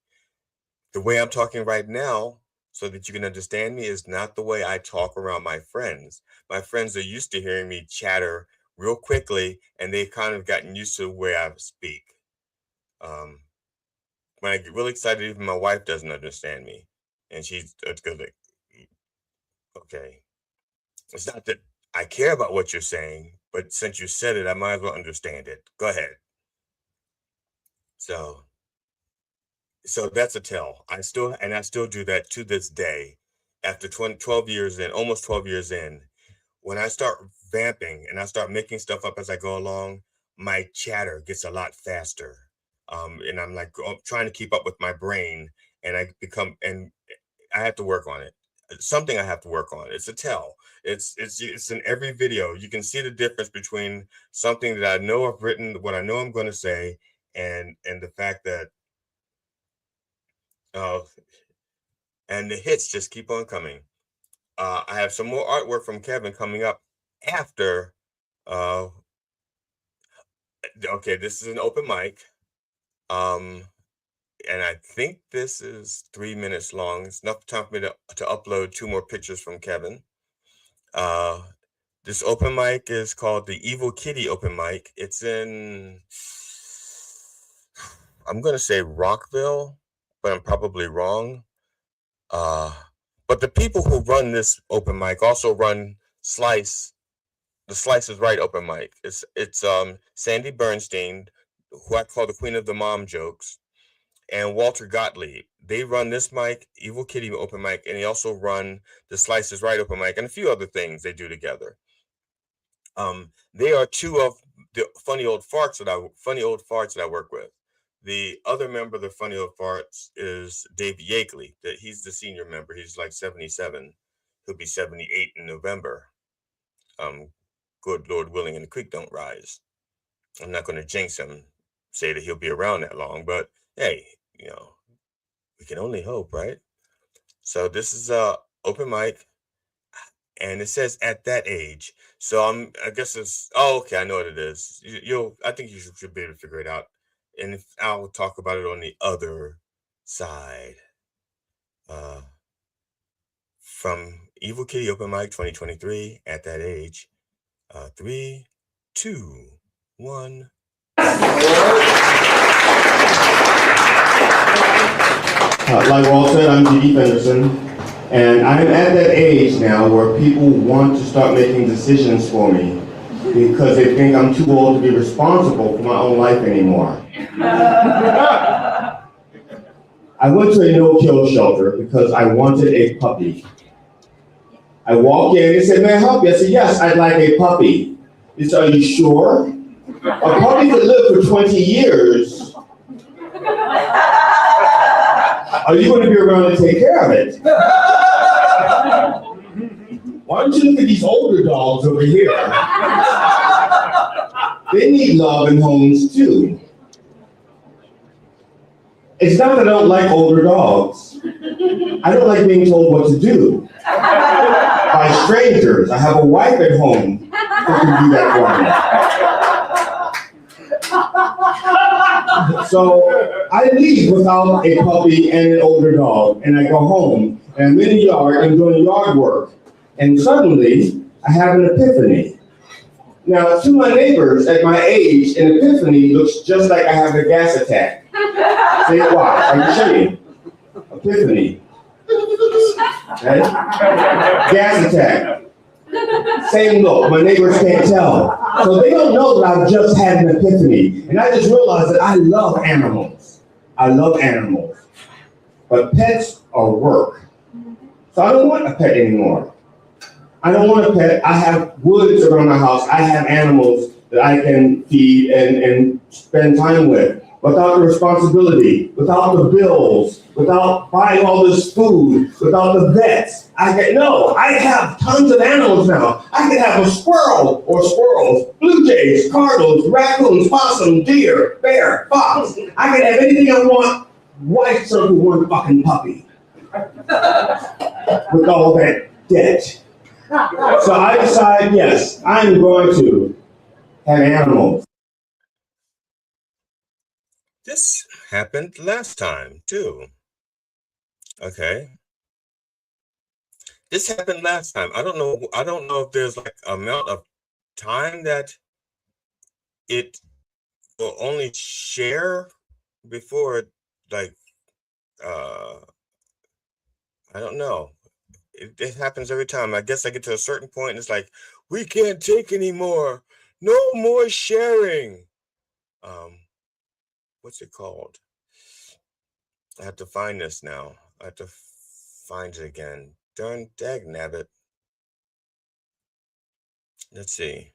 The way I'm talking right now, so that you can understand me, is not the way I talk around my friends. My friends are used to hearing me chatter real quickly, and they've kind of gotten used to the way I speak. When I get really excited, even my wife doesn't understand me. And she's like, okay. It's not that I care about what you're saying, but since you said it, I might as well understand it. Go ahead. So So that's a tell. I still do that to this day. After 12 years in, almost 12 years in, when I start vamping and I start making stuff up as I go along, my chatter gets a lot faster. And I'm like trying to keep up with my brain, and I have to work on it. It's something I have to work on. It's a tell. It's in every video. You can see the difference between something that I know I've written, what I know I'm going to say, and the fact that uh, and the hits just keep on coming. I have some more artwork from Kevin coming up after. Okay, this is an open mic. And I think this is 3 minutes long. It's enough time for me to upload 2 more pictures from Kevin. This open mic is called the Evil Kitty Open Mic. It's in, I'm going to say Rockville, but I'm probably wrong. But the people who run this open mic also run the Slice is Right open mic. It's Sandy Bernstein, who I call the Queen of the Mom jokes, and Walter Gottlieb. They run this mic, Evil Kitty open mic, and they also run the Slice is Right open mic and a few other things they do together. They are 2 of the funny old farts that I work with. The other member of the Funny Old Farts is Dave Yakeley. He's the senior member. He's like 77. He'll be 78 in November. Good Lord willing, and the creek don't rise. I'm not going to jinx him, say that he'll be around that long, but hey, we can only hope, right? So this is a open mic, and it says at that age. So I guess it's, okay, I know what it is. I think you should be able to figure it out. And I'll talk about it on the other side. From Evil Kitty Open Mic 2023, at that age. 3, 2, 1. Like Walt said, I'm G.D. Fenderson, and I'm at that age now where people want to start making decisions for me because they think I'm too old to be responsible for my own life anymore. I went to a no-kill shelter because I wanted a puppy. I walked in and said, "May I help you?" I said, "Yes, I'd like a puppy." He said, "Are you sure? A puppy could live for 20 years. Are you going to be around to take care of it? Why don't you look at these older dogs over here? They need love and homes too." It's not that I don't like older dogs. I don't like being told what to do by strangers. I have a wife at home who can do that for me. So I leave without a puppy and an older dog, and I go home, and I'm in the yard and doing yard work, and suddenly I have an epiphany. Now, to my neighbors at my age, an epiphany looks just like I have a gas attack. Say it, watch, I can show you. Epiphany. Okay? Gas attack. Same look, my neighbors can't tell. So they don't know that I've just had an epiphany. And I just realized that I love animals. I love animals. But pets are work. So I don't want a pet anymore. I don't want a pet. I have woods around my house. I have animals that I can feed and spend time with without the responsibility, without the bills, without buying all this food, without the vets. I have tons of animals now. I can have a squirrel or squirrels, blue jays, cardinals, raccoons, possum, deer, bear, fox. I can have anything I want. Why serve one fucking puppy? With all that debt. So I decide, yes, I'm going to have animals. This happened last time too. Okay. This happened last time. I don't know if there's like amount of time that it will only share before it, like I don't know. It happens every time. I guess I get to a certain point and it's like, we can't take anymore. No more sharing. What's it called? I have to find this now. I have to find it again. Darn dag nabbit. Let's see.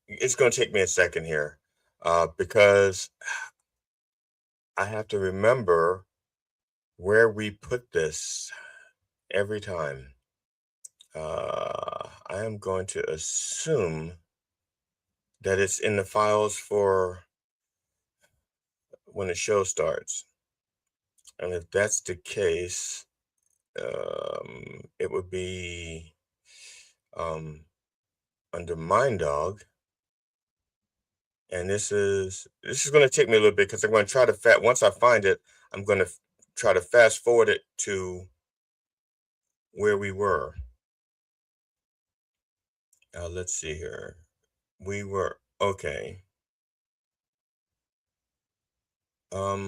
It's going to take me a second here because I have to remember where we put this every time. I am going to assume that it's in the files for when the show starts. And if that's the case, it would be under Mind Dog. And this is going to take me a little bit because I'm going to try to once I find it, I'm going to try to fast forward it to where we were. Let's see here. We were okay. All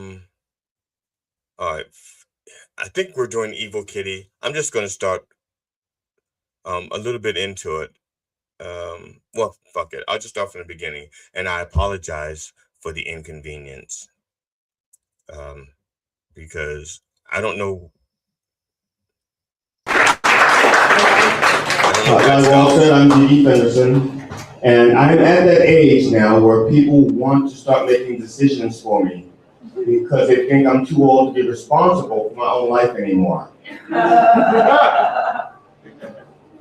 right. I think we're doing Evil Kitty. I'm just going to start a little bit into it. Well, fuck it. I'll just start from the beginning. And I apologize for the inconvenience. Because I don't know. As I said, I'm G.E. Fenderson, and I'm at that age now where people want to start making decisions for me because they think I'm too old to be responsible for my own life anymore.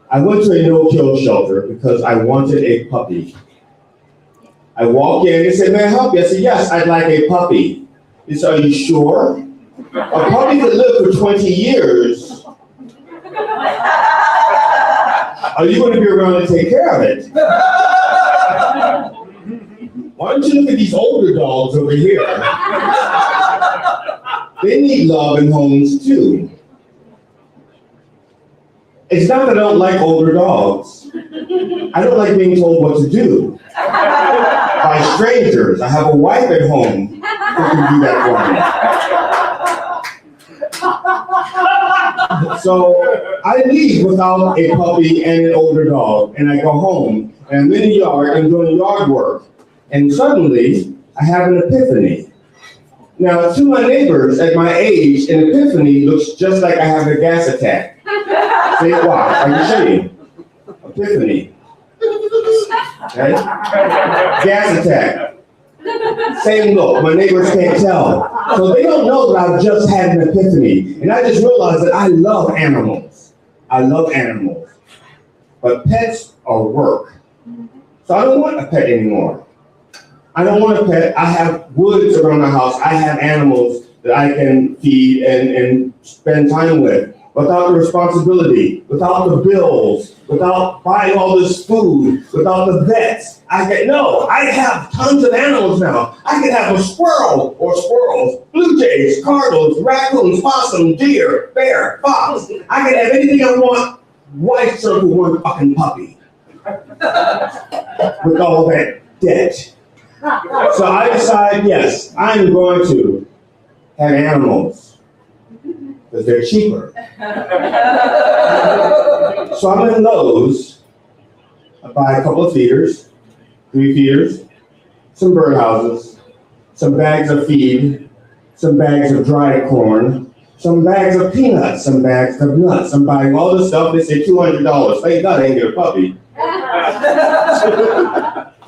I went to a no-kill shelter because I wanted a puppy. I walked in and said, "May I help you?" I said, "Yes, I'd like a puppy." He said, "Are you sure? A puppy could live for 20 years. Are you going to be around to take care of it? Why don't you look at these older dogs over here? They need love and homes too." It's not that I don't like older dogs. I don't like being told what to do by strangers. I have a wife at home who can do that for me. So I leave without a puppy and an older dog, and I go home, and I'm in the yard, I'm doing yard work, and suddenly I have an epiphany. Now, to my neighbors at my age, an epiphany looks just like I have a gas attack. Say why? I can show you. Epiphany. Okay? Gas attack. Same look. My neighbors can't tell. So they don't know that I've just had an epiphany. And I just realized that I love animals. I love animals. But pets are work. So I don't want a pet anymore. I don't want a pet. I have woods around the house. I have animals that I can feed and spend time with without the responsibility, without the bills, without buying all this food, without the vets. I have tons of animals now. I can have a squirrel or squirrels, blue jays, cardinals, raccoons, possum, deer, bear, fox. I can have anything I want. Why circle one fucking puppy with all that debt? So I decide, yes, I'm going to have animals because they're cheaper. So I'm in Lowe's. I buy a couple of feeders, 3 feeders, some birdhouses, some bags of feed, some bags of dried corn, some bags of peanuts, some bags of nuts. I'm buying all this stuff. They say $200. Thank God I didn't get a puppy.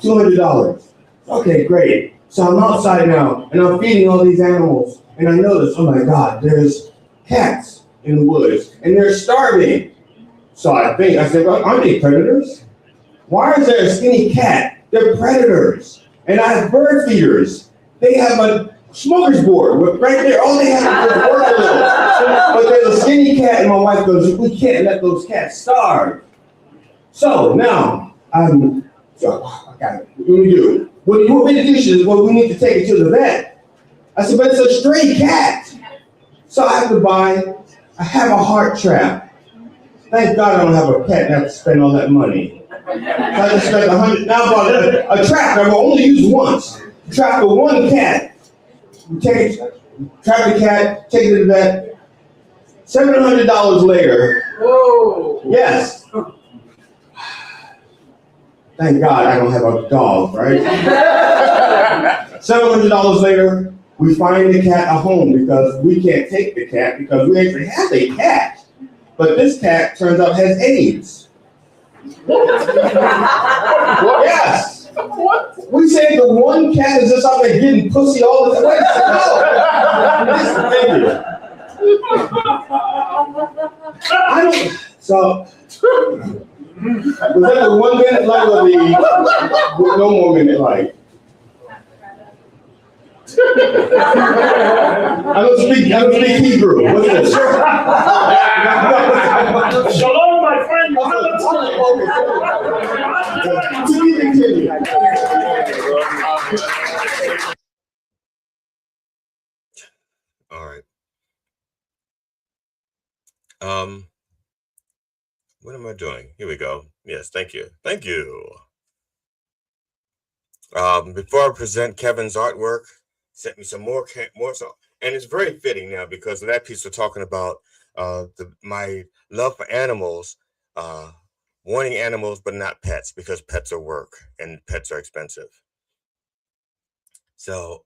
$200. Okay, great. So I'm outside now, and I'm feeding all these animals, and I notice, oh my God, there's cats in the woods, and they're starving. So I said, well, aren't they predators? Why is there a skinny cat? They're predators. And I have bird feeders. They have a smorgasbord right there. All they have is work a little. But there's a skinny cat, and my wife goes, we can't let those cats starve. So now, what do we do? What you want me to do? She says, well, we need to take it to the vet. I said, but it's a stray cat. So I have a heart trap. Thank God I don't have a pet and have to spend all that money. So I just spent $100. Now about a trap I will only use once. Trap for one cat. Trap the cat, take it to the vet. $700 later. Whoa. Yes. Thank God I don't have a dog, right? $700 later, we find the cat a home because we can't take the cat because we actually have a cat. But this cat turns out has AIDS. Yes. We say the one cat is just out there getting pussy all the time. Thank you. I don't. So. Was that the 1 minute light or the no more minute light? I don't speak Hebrew. What's this? Shalom, my friend. To be continued. All right. What am I doing? Here we go. Yes, thank you. Thank you. Before I present Kevin's artwork, sent me some more so, and it's very fitting now because of that piece we're talking about my love for animals, wanting animals but not pets because pets are work and pets are expensive. So,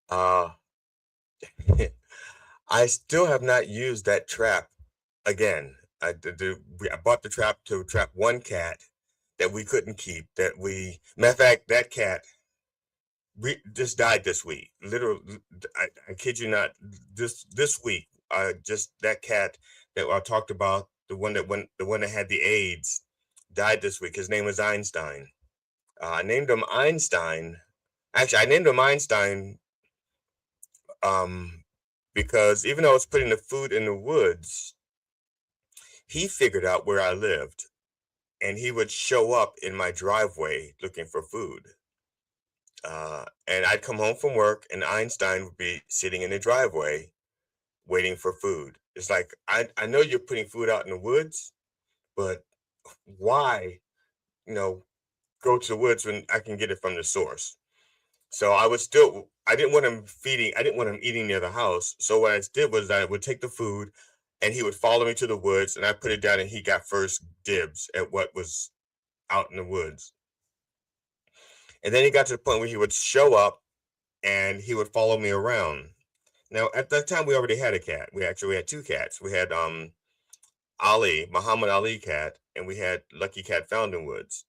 I still have not used that trap again. I bought the trap to trap one cat that we couldn't keep. Matter of fact, that cat just died this week. Literally, I kid you not. This week, just that cat that I talked about, the one that had the AIDS, died this week. His name was Einstein. I named him Einstein. Actually, I named him Einstein because even though I was putting the food in the woods, he figured out where I lived, and he would show up in my driveway looking for food. And I'd come home from work, and Einstein would be sitting in the driveway waiting for food. It's like, I know you're putting food out in the woods, but why, go to the woods when I can get it from the source? So I didn't want him eating near the house. So what I did was I would take the food, and he would follow me to the woods, and I put it down, and he got first dibs at what was out in the woods. And then he got to the point where he would show up, and he would follow me around. Now, at that time, we already had a cat. We had two cats. We had Muhammad Ali cat, and we had Lucky Cat Found in Woods.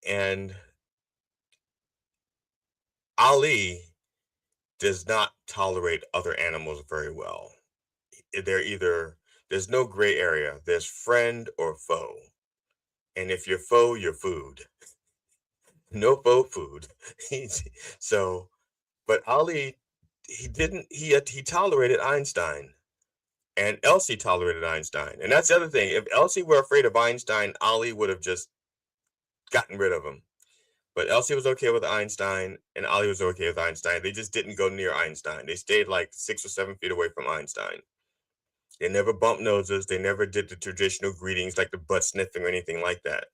And Ali does not tolerate other animals very well. There's no gray area. There's friend or foe. And if you're foe, you're food. No foe food. But Ali, he tolerated Einstein. And Elsie tolerated Einstein. And that's the other thing. If Elsie were afraid of Einstein, Ali would have just gotten rid of him. But Elsie was okay with Einstein, and Ali was okay with Einstein. They just didn't go near Einstein. They stayed like 6 or 7 feet away from Einstein. They never bumped noses. They never did the traditional greetings like the butt sniffing or anything like that.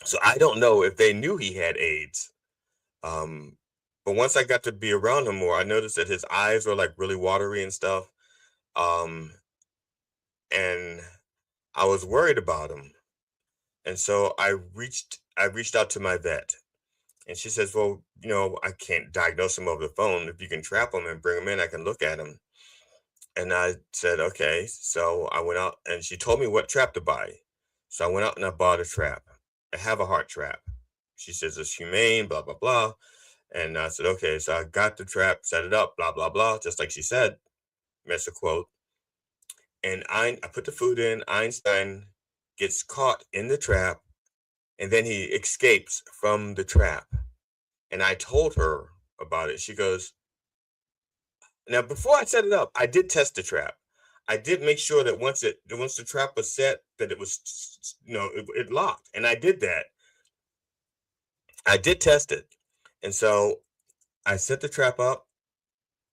So I don't know if they knew he had AIDS. But once I got to be around him more, I noticed that his eyes were like really watery and stuff. And I was worried about him. And so I reached out to my vet, and she says, well, I can't diagnose him over the phone. If you can trap him and bring him in, I can look at him. And I said, okay. So I went out, and she told me what trap to buy. So I went out and I bought a trap. I have a heart trap. She says it's humane, blah, blah, blah. And I said, okay. So I got the trap, set it up, blah, blah, blah, just like she said. That's a quote. And I put the food in. Einstein gets caught in the trap, and then he escapes from the trap. And I told her about it. She goes, now before I set it up, I did test the trap. I did make sure that once the trap was set, that it was, it locked. And I did that. I did test it. And so I set the trap up.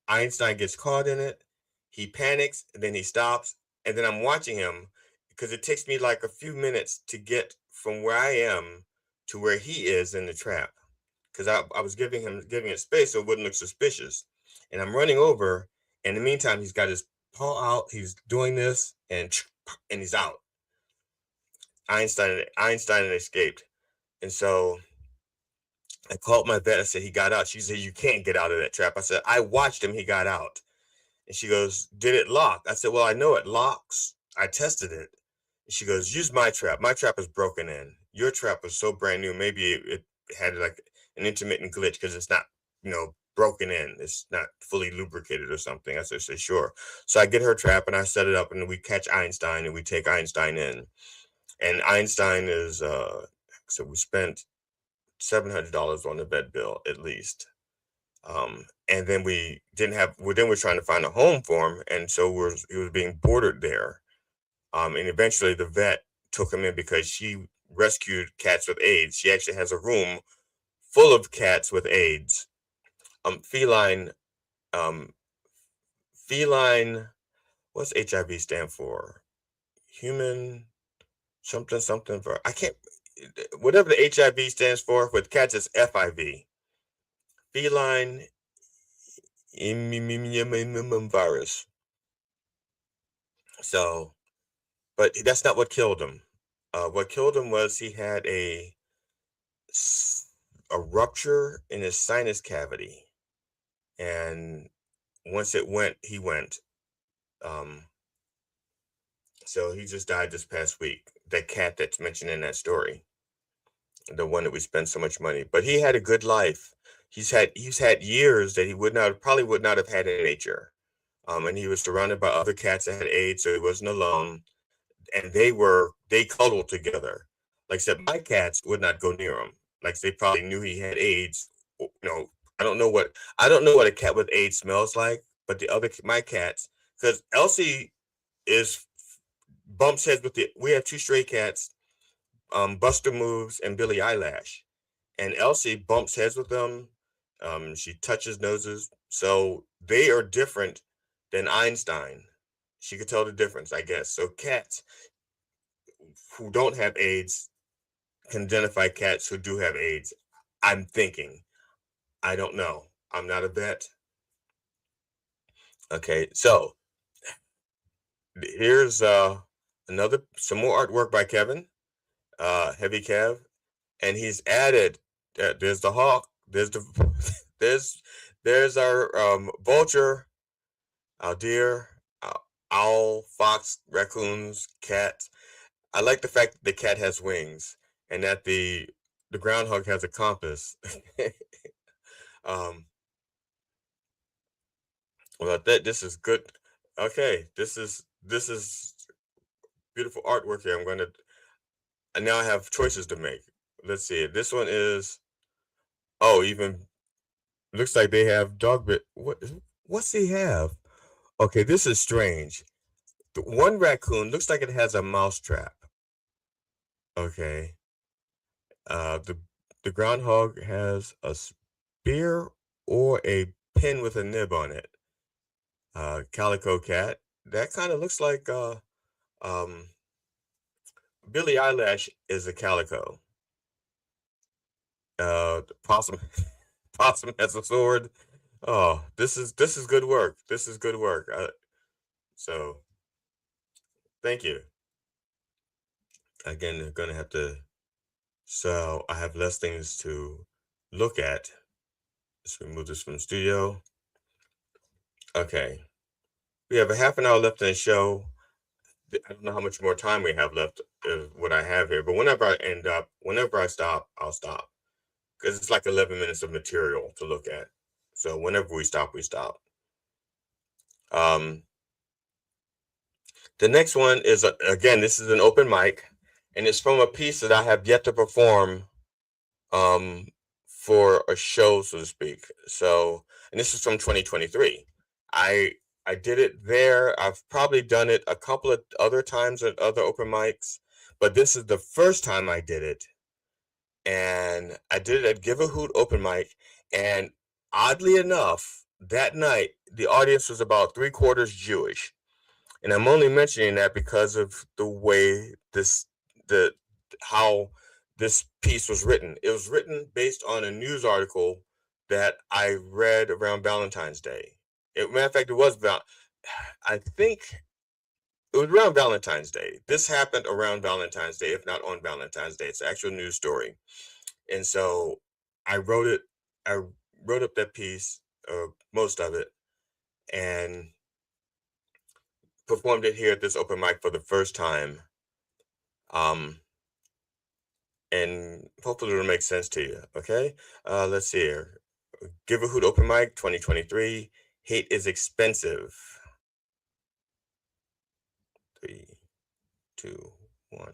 Einstein gets caught in it. He panics, and then he stops. And then I'm watching him, because it takes me like a few minutes to get from where I am to where he is in the trap. Because I was giving it space so it wouldn't look suspicious. And I'm running over. And in the meantime, he's got his paw out. He's doing this, and he's out. Einstein escaped. And so I called my vet. I said, he got out. She said, you can't get out of that trap. I said, I watched him. He got out. And she goes, did it lock? I said, well, I know it locks. I tested it. And she goes, use my trap. My trap is broken in. Your trap was so brand new. Maybe it had like an intermittent glitch because it's not, broken in. It's not fully lubricated or something. I said, sure. So I get her trap and I set it up and we catch Einstein and we take Einstein in. And Einstein is, so we spent $700 on the vet bill at least. And then we didn't have, then we're trying to find a home for him. And so he was being boarded there. And eventually the vet took him in because she rescued cats with AIDS. She actually has a room full of cats with AIDS. Feline, what's HIV stand for? Human something for, I can't, whatever the HIV stands for with cats is FIV. Feline virus. So, but that's not what killed him. What killed him was he had a rupture in his sinus cavity. And once it went, he went. So he just died this past week. That cat that's mentioned in that story, the one that we spent so much money. But he had a good life. He's had years that he probably would not have had in nature. And he was surrounded by other cats that had AIDS, so he wasn't alone. And they cuddled together. Like I said, my cats would not go near him. Like they probably knew he had AIDS. I don't know what a cat with AIDS smells like, but my cats, because Elsie bumps heads with we have two stray cats, Buster Moves and Billy Eyelash, and Elsie bumps heads with them. She touches noses, so they are different than Einstein. She could tell the difference, I guess. So cats who don't have AIDS can identify cats who do have AIDS. I'm thinking. I don't know. I'm not a vet. Okay, so here's some more artwork by Kevin, Heavy Kev, and he's added. There's the hawk. There's there's our vulture, our deer, owl, fox, raccoons, cats. I like the fact that the cat has wings and that the groundhog has a compass. Well, this is good. Okay, this is beautiful artwork here. And now I have choices to make. Let's see. This one is, even looks like they have dog bit. What's he have? Okay, this is strange. The one raccoon looks like it has a mouse trap. Okay. The groundhog has a spear or a pin with a nib on it. Calico cat. That kind of looks like Billy Eyelash is a calico. The possum has a sword. Oh, this is good work. This is good work. So thank you. Again, they're gonna have to. So I have less things to look at. Let's remove this from the studio. Okay, we have a half an hour left in the show. I don't know how much more time we have left is what I have here, but whenever I stop, I'll stop. Because it's like 11 minutes of material to look at. So whenever we stop, we stop. The next one is, again, this is an open mic, and it's from a piece that I have yet to perform for a show, so to speak. So, and this is from 2023. I did it there. I've probably done it a couple of other times at other open mics, but this is the first time I did it. And I did it at Give a Hoot open mic. And oddly enough, that night, the audience was about 3/4 Jewish. And I'm only mentioning that because of the way how this piece was written. It was written based on a news article that I read around Valentine's Day. Matter of fact, it was about, I think it was around Valentine's Day. This happened around Valentine's Day, if not on Valentine's Day. It's an actual news story. And so I wrote up that piece, most of it, and performed it here at this open mic for the first time. And hopefully it'll make sense to you, okay? Let's see here. Give a Hoot Open Mic 2023. Hate is expensive. 3, 2, 1.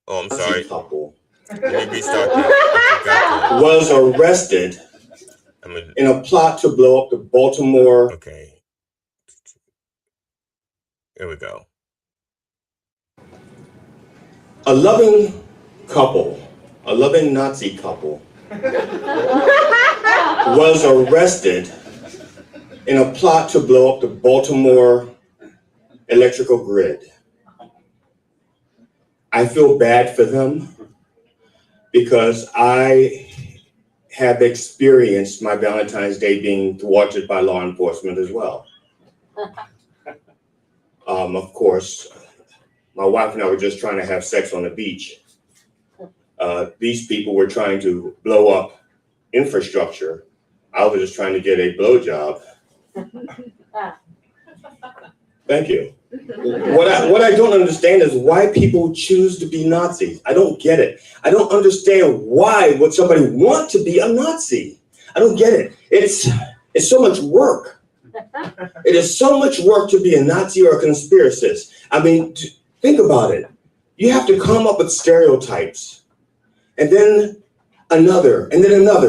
Oh, I'm sorry. Couple Let me restart that. was arrested in a plot to blow up the Baltimore. Okay. Here we go. A loving couple, a loving Nazi couple, was arrested in a plot to blow up the Baltimore electrical grid. I feel bad for them because I have experienced my Valentine's Day being thwarted by law enforcement as well. Of course, my wife and I were just trying to have sex on the beach. These people were trying to blow up infrastructure. I was just trying to get a blowjob. Thank you. What I don't understand is why people choose to be Nazis. I don't get it. I don't understand why would somebody want to be a Nazi. I don't get it. It's so much work. It is so much work to be a Nazi or a conspiracist. I mean, think about it. You have to come up with stereotypes, and then another,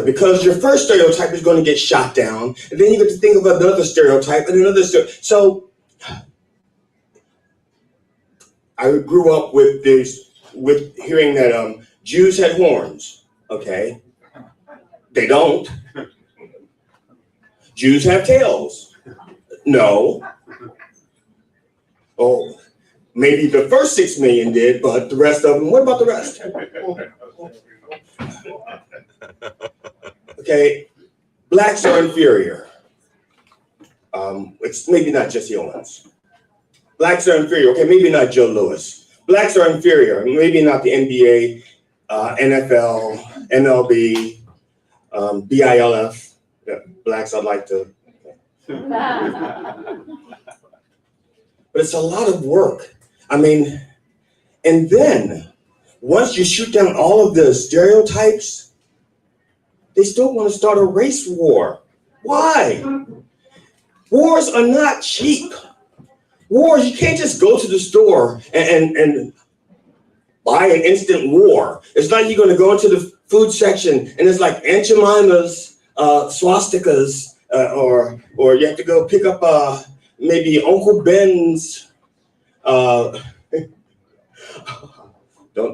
because your first stereotype is going to get shot down, and then you get to think of another stereotype and another stereotype. So I grew up with hearing that Jews had horns. Okay, they don't. Jews have tails. No. Oh, maybe the first 6 million did, but the rest of them, what about the rest? Okay, blacks are inferior. It's maybe not Jesse Owens. Blacks are inferior. Okay, maybe not Joe Louis. Blacks are inferior. Maybe not the NBA, NFL, MLB, BILF. Yeah, blacks, I'd like to. But it's a lot of work. I mean, and then once you shoot down all of the stereotypes, they still want to start a race war. Why? Wars are not cheap. Wars, you can't just go to the store and buy an instant war. It's like you're going to go into the food section and it's like Aunt Jemima's swastikas, or you have to go pick up maybe Uncle Ben's. Don't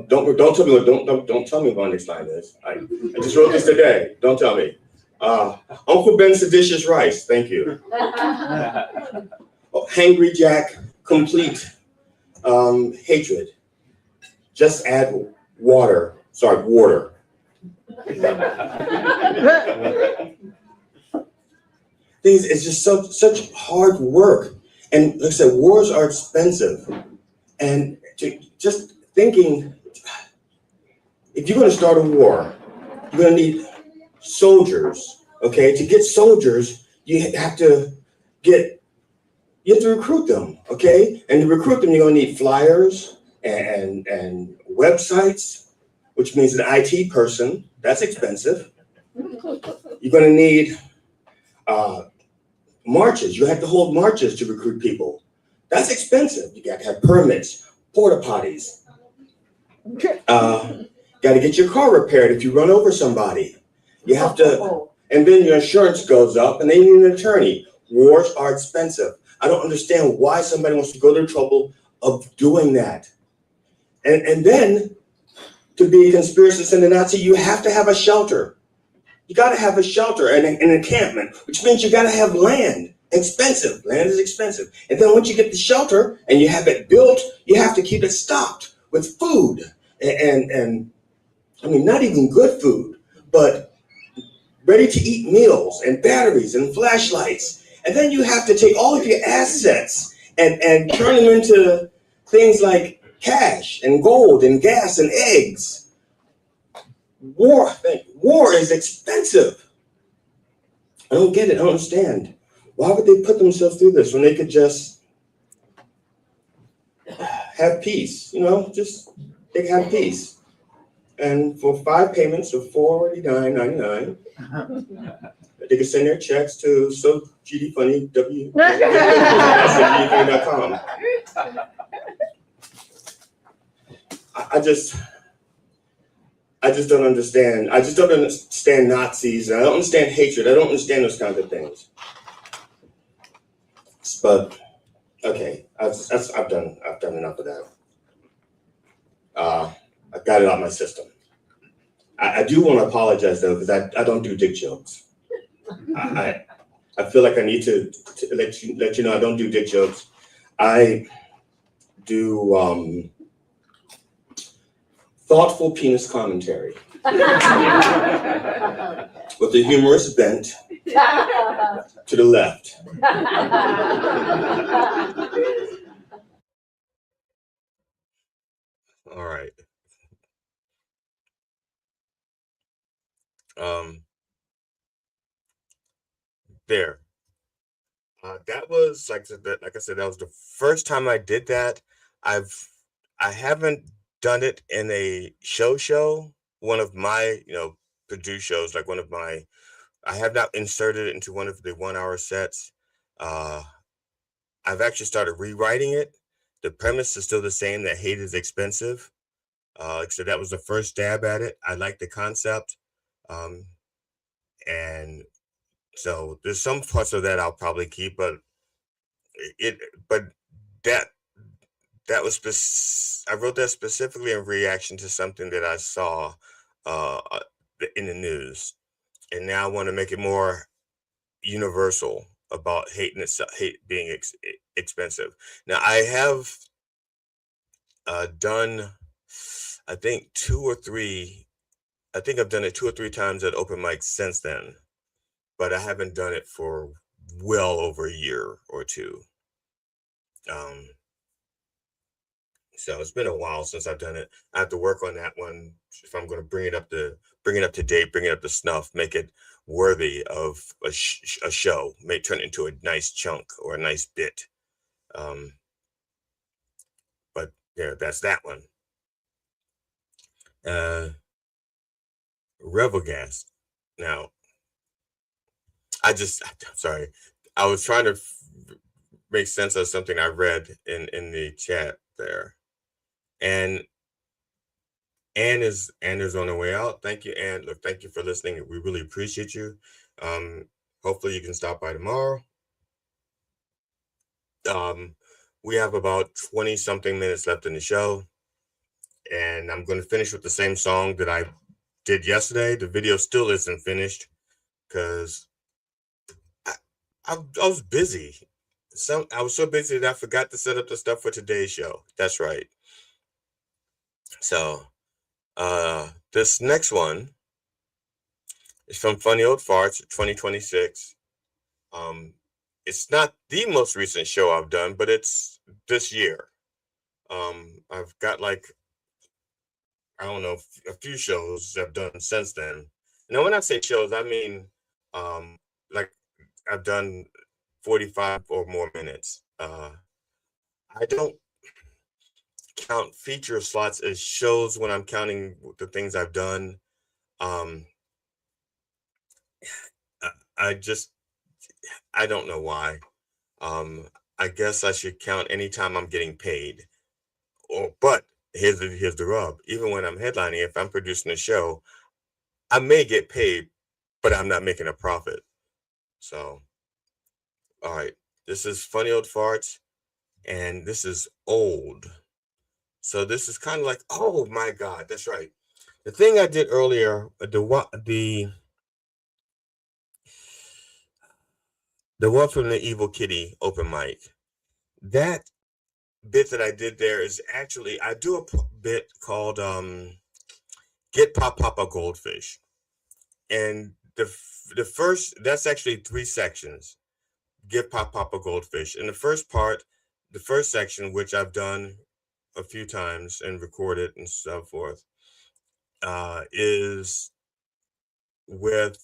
tell me don't tell me what my next line is. I just wrote this today. Don't tell me. Uncle Ben's seditious rice. Thank you. Hangry Jack, complete hatred. Just add water. Sorry, water. It's just such hard work. And like I said, wars are expensive. And just thinking, if you're going to start a war, you're going to need soldiers. Okay, to get soldiers, you have to recruit them. Okay, and to recruit them, you're going to need flyers and websites, which means an IT person. That's expensive. You're going to need marches. You have to hold marches to recruit people. That's expensive. You got to have permits, porta potties. Got to get your car repaired if you run over somebody. You have to, and then your insurance goes up, and then you need an attorney. Wars are expensive. I don't understand why somebody wants to go to the trouble of doing that. And then to be a conspiracist and a Nazi, you have to have a shelter. You got to have a shelter and an encampment, which means you got to have land. Expensive. Land is expensive. And then once you get the shelter and you have it built, you have to keep it stocked with food. And I mean, not even good food, but ready to eat meals and batteries and flashlights. And then you have to take all of your assets and turn them into things like cash and gold and gas and eggs. War is expensive. I don't get it. I don't understand. Why would they put themselves through this when they could just have peace? You know, just they can have peace. And for 5 payments of $489.99, they can send their checks to SoGDFunny.com. I just don't understand. I just don't understand Nazis. I don't understand hatred. I don't understand those kinds of things. But okay, I've done enough of that. I've got it out of my system. I do want to apologize though, because I don't do dick jokes. I feel like I need to let you know I don't do dick jokes. I do thoughtful penis commentary with a humorous bent to the left. All right. There. That was like I said, that was the first time I did that. I haven't done it in a show. One of my, produced shows, like I have not inserted it into one of the 1-hour sets. I've actually started rewriting it. The premise is still the same, that hate is expensive. So that was the first stab at it. I like the concept. And so there's some parts of that I'll probably keep, but that was I wrote that specifically in reaction to something that I saw in the news, and now I want to make it more universal about hate being expensive. Now I have done, I think 2 or 3. I think I've done it 2 or 3 times at open mics since then, but I haven't done it for well over a year or 2. So it's been a while since I've done it. I have to work on that one if I'm going to bring it up to date, bring it up to snuff, make it worthy of a show, may turn it into a nice chunk or a nice bit. But yeah, that's that one. Rebel Gas. Now, sorry, I was trying to make sense of something I read in the chat there. And Anne is on her way out. Thank you, Anne. Look, thank you for listening. We really appreciate you. Hopefully you can stop by tomorrow. We have about 20 something minutes left in the show, and I'm going to finish with the same song that I did yesterday. The video still isn't finished because I was busy. I was so busy that I forgot to set up the stuff for today's show. That's right. So this next one is from Funny Old Farts 2026. It's not the most recent show I've done, but it's this year. I've got a few shows I've done since then. Now, when I say shows, I mean like I've done 45 or more minutes. I don't count feature slots as shows when I'm counting the things I've done. I don't know why. I guess I should count anytime I'm getting paid. But here's the rub. Even when I'm headlining, if I'm producing a show, I may get paid, but I'm not making a profit. So, all right. This is Funny Old Farts, and this is old. So this is kind of like, oh my God, that's right. The thing I did earlier, the one from the Evil Kitty open mic, that bit that I did there is actually, I do a bit called Get Pop Papa Goldfish. And the first, that's actually 3 sections. Get Pop Papa Goldfish. In the first part, the first section, which I've done a few times and recorded and so forth, is with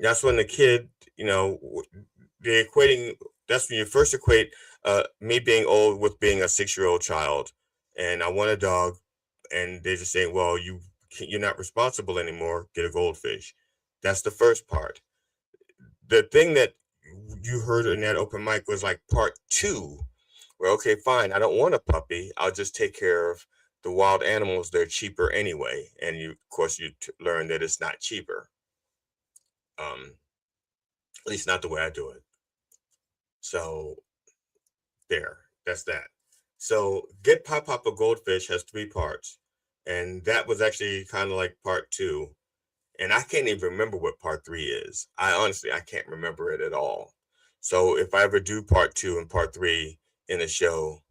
that's when the kid, they're equating. That's when you first equate me being old with being a 6-year-old child, and I want a dog, and they're just saying, well, you're not responsible anymore. Get a goldfish. That's the first part. The thing that you heard in that open mic was like part 2, where, okay, fine, I don't want a puppy. I'll just take care of the wild animals. They're cheaper anyway. And of course, you learn that it's not cheaper. At least not the way I do it. So that's that. So Get Pop a Goldfish has 3 parts. And that was actually kind of like part 2. And I can't even remember what part 3 is. I can't remember it at all. So if I ever do part 2 and part 3 in a show,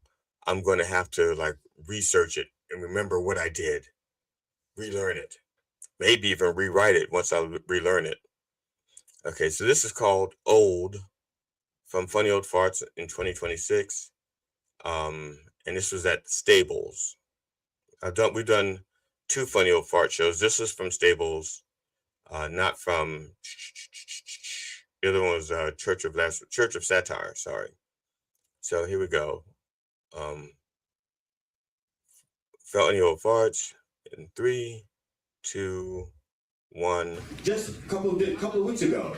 I'm going to have to like research it and remember what I did, relearn it, maybe even rewrite it once I relearn it. Okay, so this is called Old from Funny Old Farts in 2026. And this was at Stables. We've done 2 Funny Old Fart shows. This is from Stables, not from the other one was Church of Satire. Sorry. So here we go. Funny Old Farts in 3, 2, 1. Just a couple of weeks ago,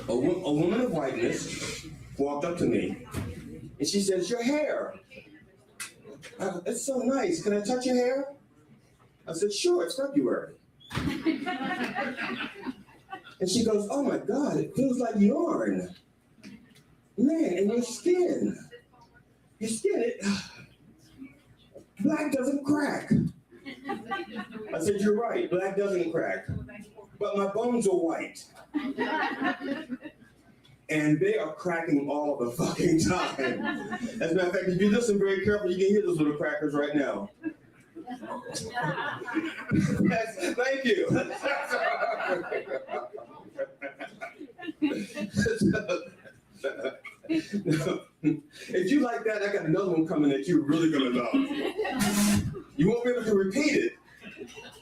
a woman of whiteness walked up to me, and she says, "Your hair, it's so nice. Can I touch your hair?" I said, "Sure, it's February." And she goes, "Oh my God, it feels like yarn. Man, and your skin, black doesn't crack." I said, "You're right, black doesn't crack, but my bones are white." And they are cracking all the fucking time. As a matter of fact, if you listen very carefully, you can hear those little crackers right now. Thank you. If you like that, I got another one coming that you're really gonna love. You won't be able to repeat it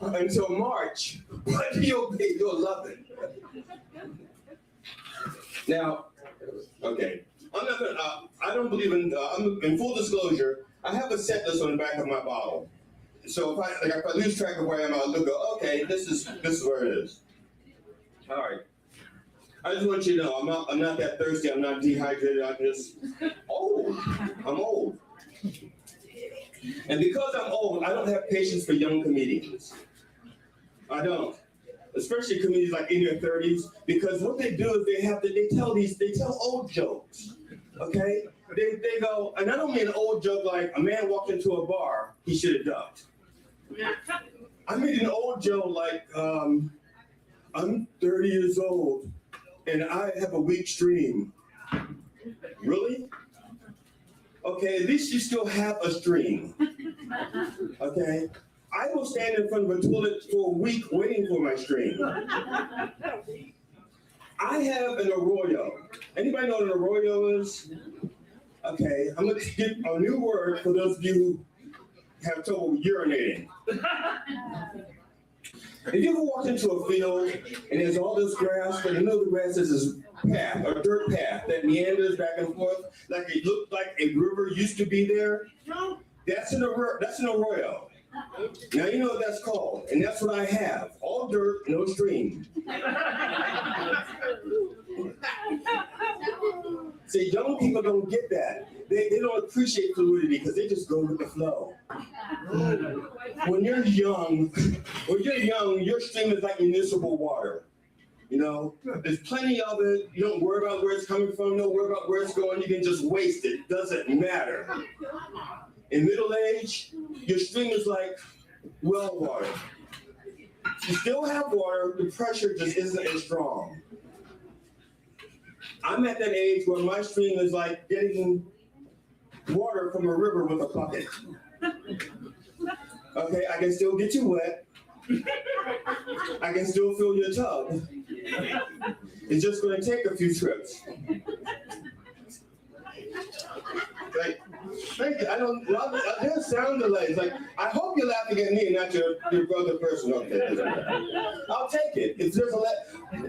until March, but you'll love it. Now, okay, I'm not gonna. I don't believe in. In full disclosure, I have a set list on the back of my bottle. So if I lose track of where I am, I'll look. Okay, this is where it is. All right. I just want you to know, I'm not that thirsty. I'm not dehydrated. I'm just old. I'm old. And because I'm old, I don't have patience for young comedians. I don't. Especially comedians like in their 30s, because what they do is they tell old jokes. Okay? They go, and I don't mean an old joke like a man walked into a bar, he should have ducked. I mean an old joke like, I'm 30 years old and I have a weak stream. Really? Okay, at least you still have a stream. Okay? I will stand in front of a toilet for a week waiting for my stream. I have an arroyo. Anybody know what an arroyo is? Okay, I'm going to give a new word for those of you who have trouble urinating. If you ever walked into a field and there's all this grass, but in the middle of the grass is this path, a dirt path that meanders back and forth, like it looked like a river used to be there, that's an arroyo. Now you know what that's called, and that's what I have. All dirt, no stream. See, young people don't get that. They don't appreciate fluidity because they just go with the flow. When you're young, your stream is like municipal water. You know, there's plenty of it. You don't worry about where it's coming from. Don't worry about where it's going. You can just waste it. Doesn't matter. In middle age, your stream is like well water. You still have water, the pressure just isn't as strong. I'm at that age where my stream is like getting water from a river with a bucket. Okay, I can still get you wet. I can still fill your tub. It's just going to take a few trips. Thank you. I don't. Well, there's sound delays. Like, I hope you're laughing at me and not your brother person. Okay. I'll take it. If there's a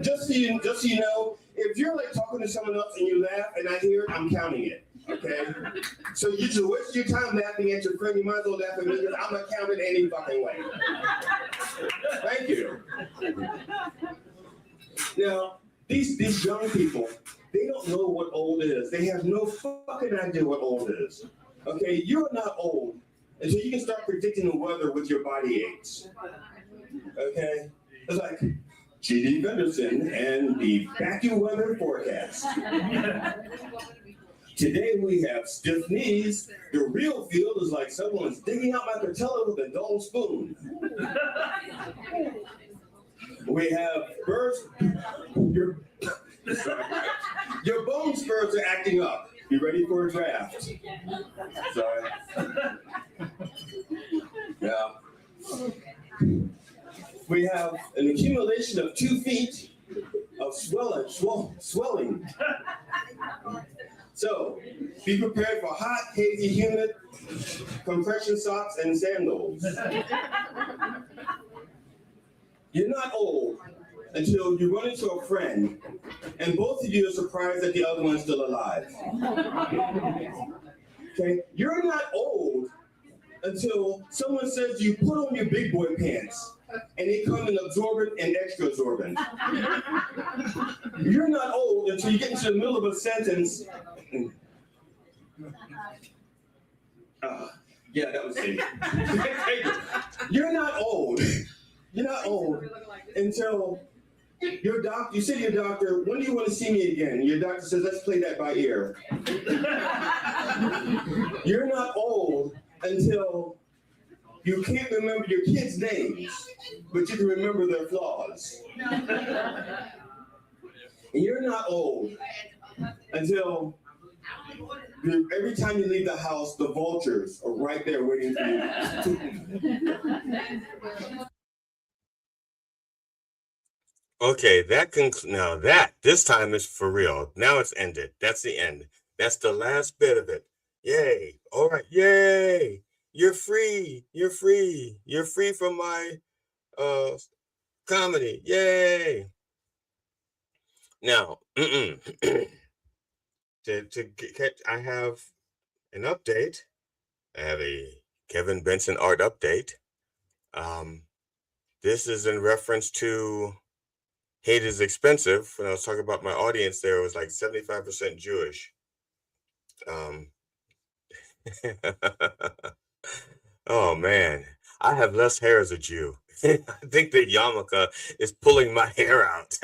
just so you know, if you're like talking to someone else and you laugh and I hear it, I'm counting it. Okay. So you just waste your time laughing at your friend. You might as well laugh at me because I'm not counting any fucking way. Thank you. Now, these young people, they don't know what old is. They have no fucking idea what old is. Okay, you're not old until you can start predicting the weather with your body aches. Okay? It's like G.D. Henderson and the vacuum weather forecast. Today we have stiff knees. The real field is like someone's digging out my patella with a dull spoon. We have birds. Your bone spurs are acting up. You ready for a draft? Sorry. Yeah. We have an accumulation of 2 feet of swelling. So, be prepared for hot, hazy, humid compression socks and sandals. You're not old until you run into a friend and both of you are surprised that the other one's still alive. Okay? You're not old until someone says you put on your big boy pants and they come in absorbent and extra absorbent. You're not old until you get into the middle of a sentence. Yeah, that was it. You're not old. You're not old until your doctor, you say to your doctor, when do you want to see me again? Your doctor says, let's play that by ear. You're not old until you can't remember your kids' names, but you can remember their flaws. And you're not old until every time you leave the house, the vultures are right there waiting for you. Okay, this time is for real. Now it's ended. That's the end. That's the last bit of it. Yay. All right. Yay. You're free. You're free. You're free from my comedy. Yay. Now, I have an update. I have a Kevin Benson art update. This is in reference to Hate is Expensive. When I was talking about my audience there, it was like 75% Jewish. Oh man, I have less hair as a Jew. I think the yarmulke is pulling my hair out.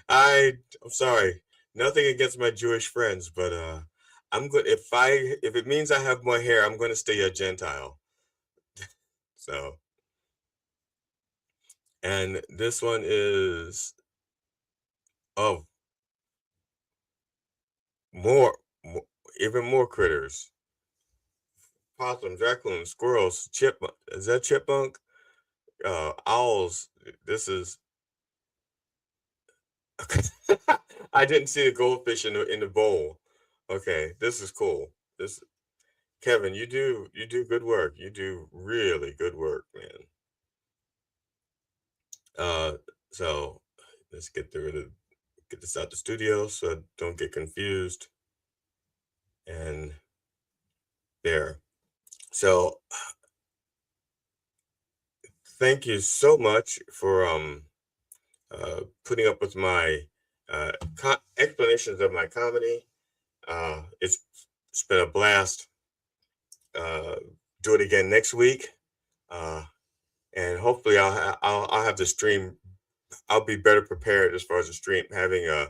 I'm sorry. Nothing against my Jewish friends, but I'm good. If it means I have more hair, I'm going to stay a Gentile. So, and this one is even more critters. Possums, raccoons, squirrels, chipmunk. Is that chipmunk? Owls. This is. I didn't see the goldfish in the bowl. Okay, this is cool. Kevin, you do good work. You do really good work, man. So let's get this out the studio so I don't get confused. And there. So thank you so much for putting up with my explanations of my comedy. It's been a blast. Do it again next week, and hopefully I'll have the stream. I'll be better prepared as far as the stream, having a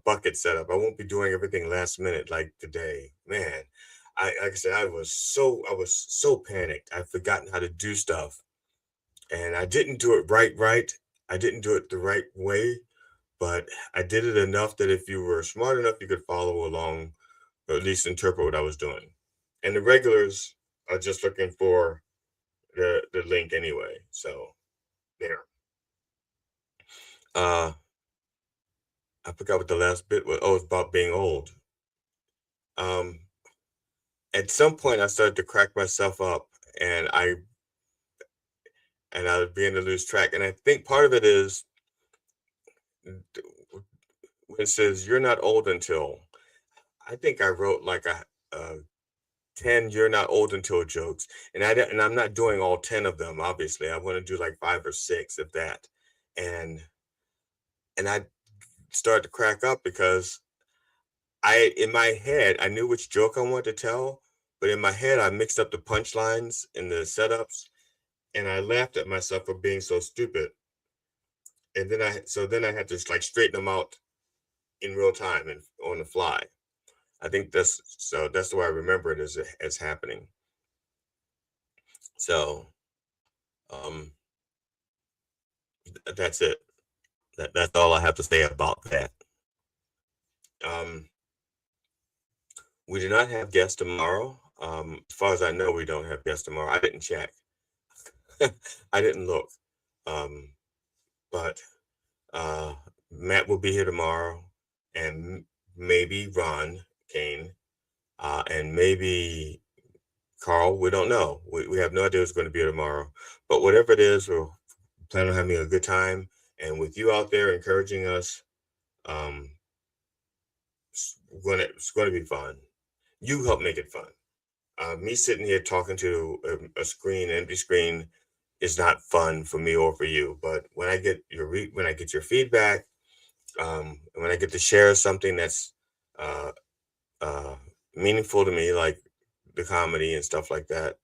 bucket set up. I won't be doing everything last minute like today. Man, like I said, I was so panicked. I've forgotten how to do stuff, and I didn't do it right. I didn't do it the right way, but I did it enough that if you were smart enough, you could follow along, or at least interpret what I was doing. And the regulars are just looking for the link anyway. So there. I forgot what the last bit was. Oh, it's about being old. At some point I started to crack myself up, and I was beginning to lose track. And I think part of it is when it says you're not old until, I think I wrote like a 10 you're not old until jokes, and I'm not doing all 10 of them. Obviously I want to do like 5 or 6 of that. And I started to crack up because in my head I knew which joke I wanted to tell, but in my head I mixed up the punchlines and the setups, and I laughed at myself for being so stupid. And then I had to like straighten them out in real time and on the fly. I think that's the way I remember it as happening. So that's it. That's all I have to say about that. We do not have guests tomorrow. As far as I know, we don't have guests tomorrow. I didn't check. I didn't look. But Matt will be here tomorrow, and maybe Ron Kane, and maybe Carl. We don't know. We have no idea who's going to be here tomorrow. But whatever it is, we'll plan on having a good time. And with you out there encouraging us, it's going to be fun. You help make it fun. Me sitting here talking to a screen, an empty screen, is not fun for me or for you. But when I get your feedback, and when I get to share something that's meaningful to me, like the comedy and stuff like that,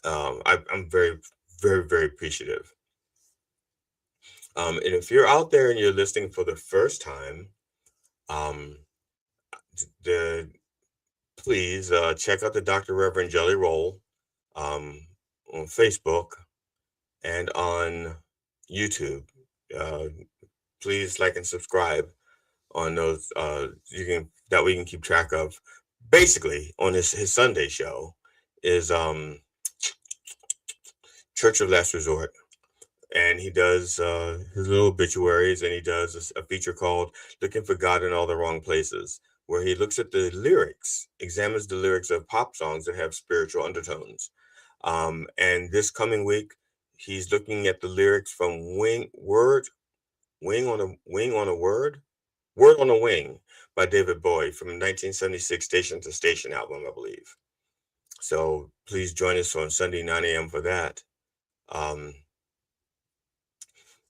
I'm very, very, very appreciative. And if you're out there and you're listening for the first time, please check out the Dr. Reverend Jelly Roll on Facebook and on YouTube. Please like and subscribe on those. That we can keep track of. Basically, on his Sunday show is Church of Last Resort, and he does his little obituaries, and he does a feature called Looking for God in All the Wrong Places, where he looks at the lyrics, examines the lyrics of pop songs that have spiritual undertones. And this coming week, he's looking at the lyrics from Word on a Wing by David Bowie from 1976 Station to Station album, I believe. So please join us on Sunday 9 a.m. for that.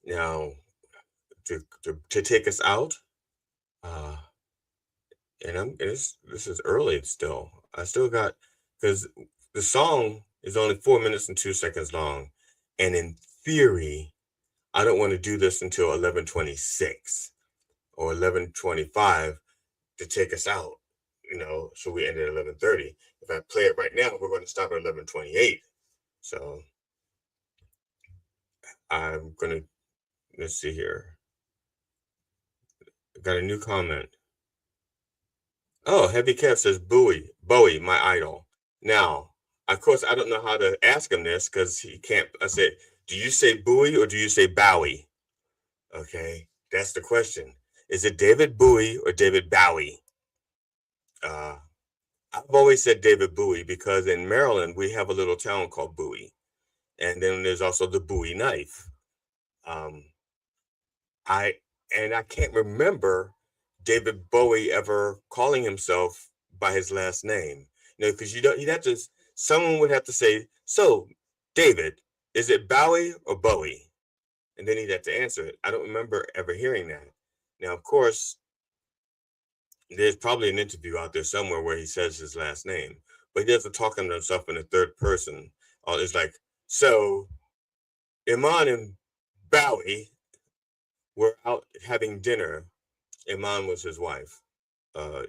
Now, to take us out, and this is early still. I still got, because the song is only 4 minutes and 2 seconds long, and in theory, I don't want to do this until 11:26 or 11:25 to take us out. So we end at 11:30. If I play it right now, we're going to stop at 11:28. So I'm going to, let's see here. I got a new comment. Oh, Heavy Kev says Bowie, my idol. Now, of course, I don't know how to ask him this because he can't. I said, do you say Bowie or do you say Bowie? Okay, that's the question. Is it David Bowie or David Bowie? I've always said David Bowie because in Maryland, we have a little town called Bowie. And then there's also the Bowie knife. I can't remember David Bowie ever calling himself by his last name. Because someone would have to say, so David, is it Bowie or Bowie? And then he'd have to answer it. I don't remember ever hearing that. Now, of course, there's probably an interview out there somewhere where he says his last name, but he doesn't talk to himself in the third person. It's like, so Iman and Bowie were out having dinner. Iman was his wife.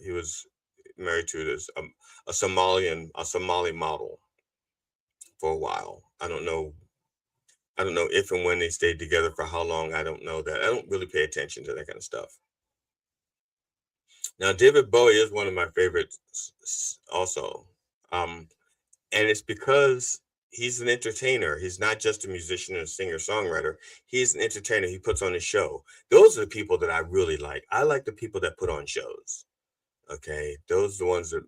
He was married to this a Somali model for a while. I don't know if and when they stayed together, for how long. I don't know that. I don't really pay attention to that kind of stuff. Now, David Bowie is one of my favorites also. And it's because he's an entertainer. He's not just a musician and a singer-songwriter. He's an entertainer. He puts on a show. Those are the people that I really like. I like the people that put on shows. Okay, those are the ones that,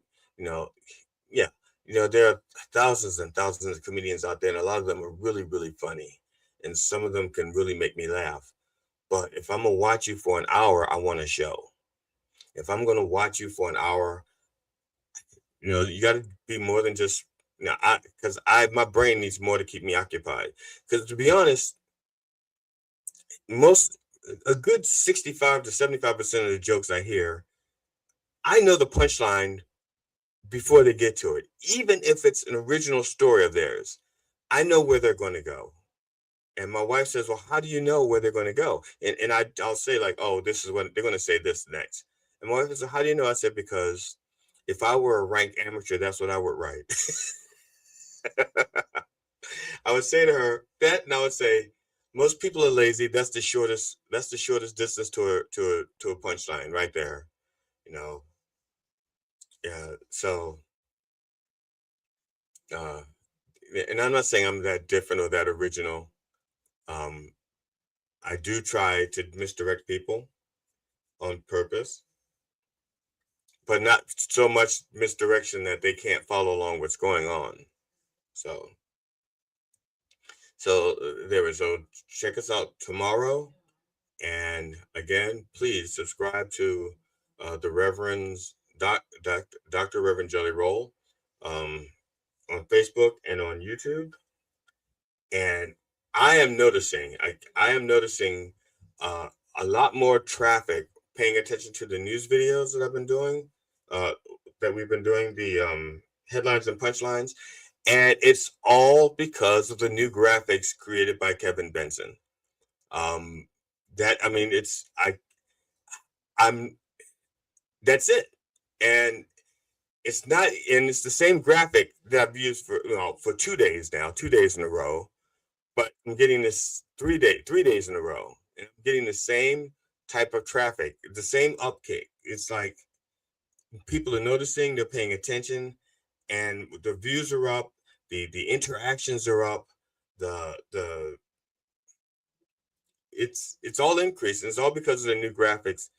yeah, there are thousands and thousands of comedians out there, and a lot of them are really, really funny, and some of them can really make me laugh. But if I'm gonna watch you for an hour, I want a show. If I'm gonna watch you for an hour, you got to be more than just, because my brain needs more to keep me occupied. Because to be honest, a good 65 to 75% of the jokes I hear, I know the punchline before they get to it. Even if it's an original story of theirs, I know where they're going to go. And my wife says, well, how do you know where they're going to go? And I'll say like, oh, this is what they're going to say this next. And my wife says, how do you know? I said, because if I were a ranked amateur, that's what I would write. I would say to her that, and I would say, most people are lazy. That's the shortest distance to a punchline right there. Yeah. So, and I'm not saying I'm that different or that original. I do try to misdirect people on purpose, but not so much misdirection that they can't follow along what's going on. So there is. So check us out tomorrow, and again, please subscribe to the Reverend's Dr. Reverend Jelly Roll on Facebook and on YouTube. And I am noticing a lot more traffic paying attention to the news videos that I've been doing, that we've been doing, the headlines and punchlines. And it's all because of the new graphics created by Kevin Benson. That's it. And it's the same graphic that I've used for 2 days now, 2 days in a row. But I'm getting this 3 days in a row. And I'm getting the same type of traffic, the same upkick. It's like people are noticing, they're paying attention, and the views are up, the interactions are up, it's all increasing. It's all because of the new graphics.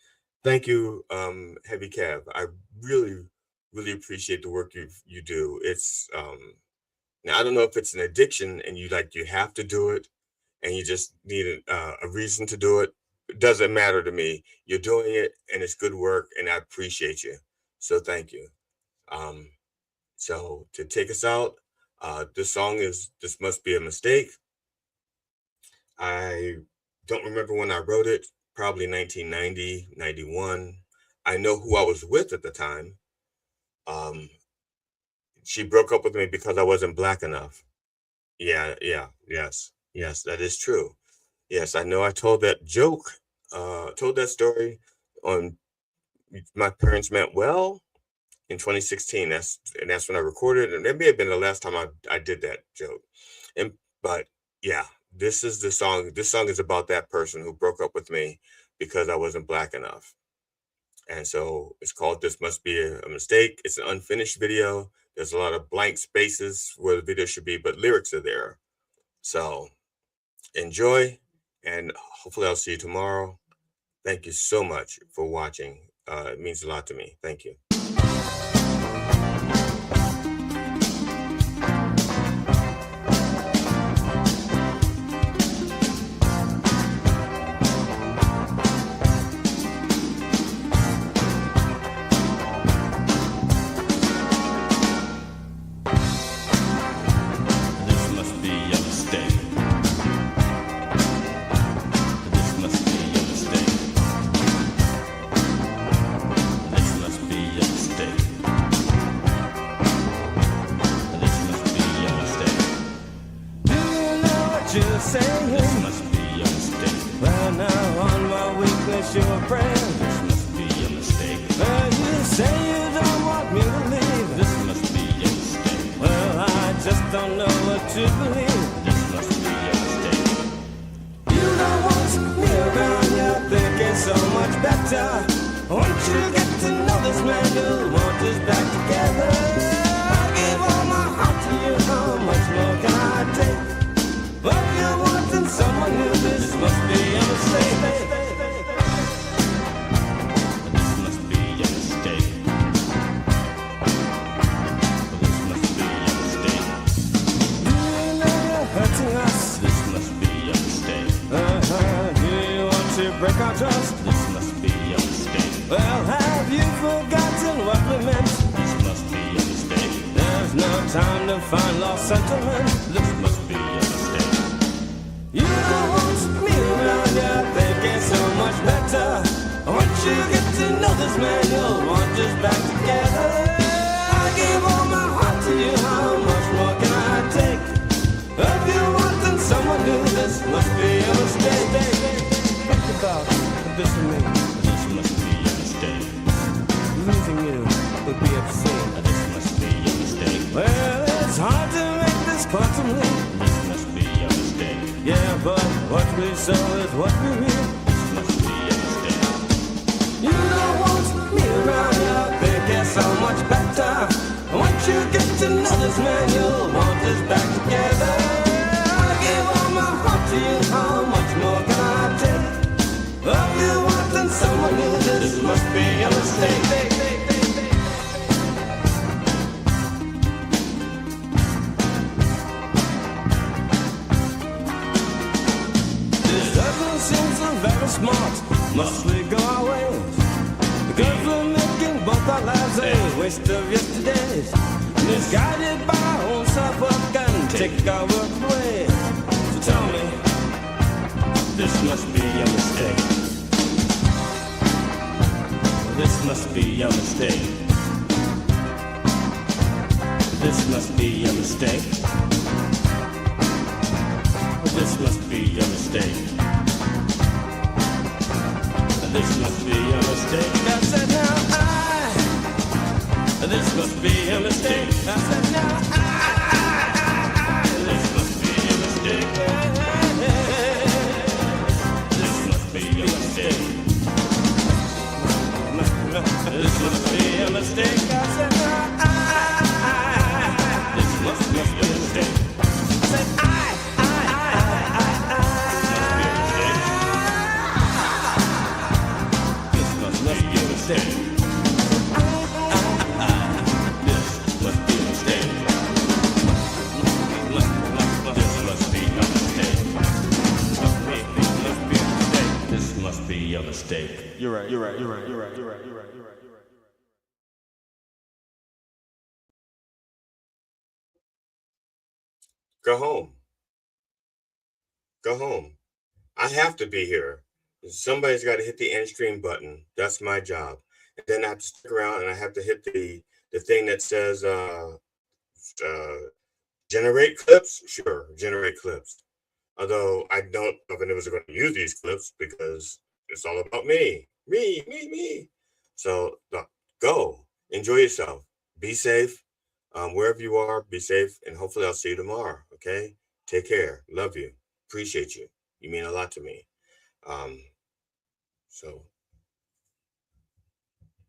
Thank you, Heavy Kev. I really, really appreciate the work you do. It's now I don't know if it's an addiction and you have to do it, and you just need a reason to do it. It doesn't matter to me. You're doing it, and it's good work, and I appreciate you. So thank you. So to take us out, this song is "This Must Be a Mistake." I don't remember when I wrote it. Probably 1990, 91. I know who I was with at the time. She broke up with me because I wasn't black enough. Yes, that is true. Yes, I know I told that joke, told that story on My Parents Meant Well in 2016. That's when I recorded, and that may have been the last time I did that joke. But yeah, this is the song. This song is about that person who broke up with me because I wasn't black enough. And so it's called "This Must Be a Mistake." It's an unfinished video. There's a lot of blank spaces where the video should be, but lyrics are there. So enjoy, and hopefully I'll see you tomorrow. Thank you so much for watching. It means a lot to me. Thank you. This must be a mistake. Well, now on my weakness you're praying. This must be a mistake. Well, you say you don't want me to leave. This must be a mistake. Well, I just don't know what to believe. This must be a mistake. You don't want me around, you're thinking so much better. Once you get to know this man, you'll want us back together. I'll give all my heart to you. How much more can I take? But you're wanting someone new, this must be a mistake. This must be a mistake. our trust. This must be a mistake. Well, have you forgotten what we meant? This must be a mistake. There's no time to find lost sentiment. This must be a mistake. You don't want me around here thinking so much better. Once you get to know this man, you'll want us back together. I gave all my heart to you, how much more can I take? If you want then someone new, this must be a mistake. Think about this and me. This must be a mistake. Losing you would be obscene. This must be a mistake. Well, it's hard to make this quantum leap. This must be a mistake. Yeah, but what we sow is what we reap. This must be a mistake. You don't want me around here thinking so much better. Once you get to know this man, you'll want us back together. I gave all my heart to you, how much more can I take? If you want then someone new, this must be a mistake. This doesn't seem so very smart. Must we go our ways? Because we're making both our lives a waste of yesterdays. Misguided by our own self-work and take our work away. So tell me, this must be a mistake. This must be a mistake. This must be a mistake. This must be a mistake. This must be a mistake. I said now this must be a mistake. I said now this must be a mistake. This must be a mistake. This must be a mistake. I said now this must be a mistake. I said this must be a mistake. Be a mistake. You're right. Go home. Go home. I have to be here. Somebody's got to hit the end stream button. That's my job. And then I have to stick around and I have to hit the thing that says generate clips. Sure, generate clips. Although I don't know if anyone's going to use these clips because it's all about me. Me. So go. Enjoy yourself. Be safe. Wherever you are, be safe. And hopefully I'll see you tomorrow. Okay? Take care. Love you. Appreciate you. You mean a lot to me. So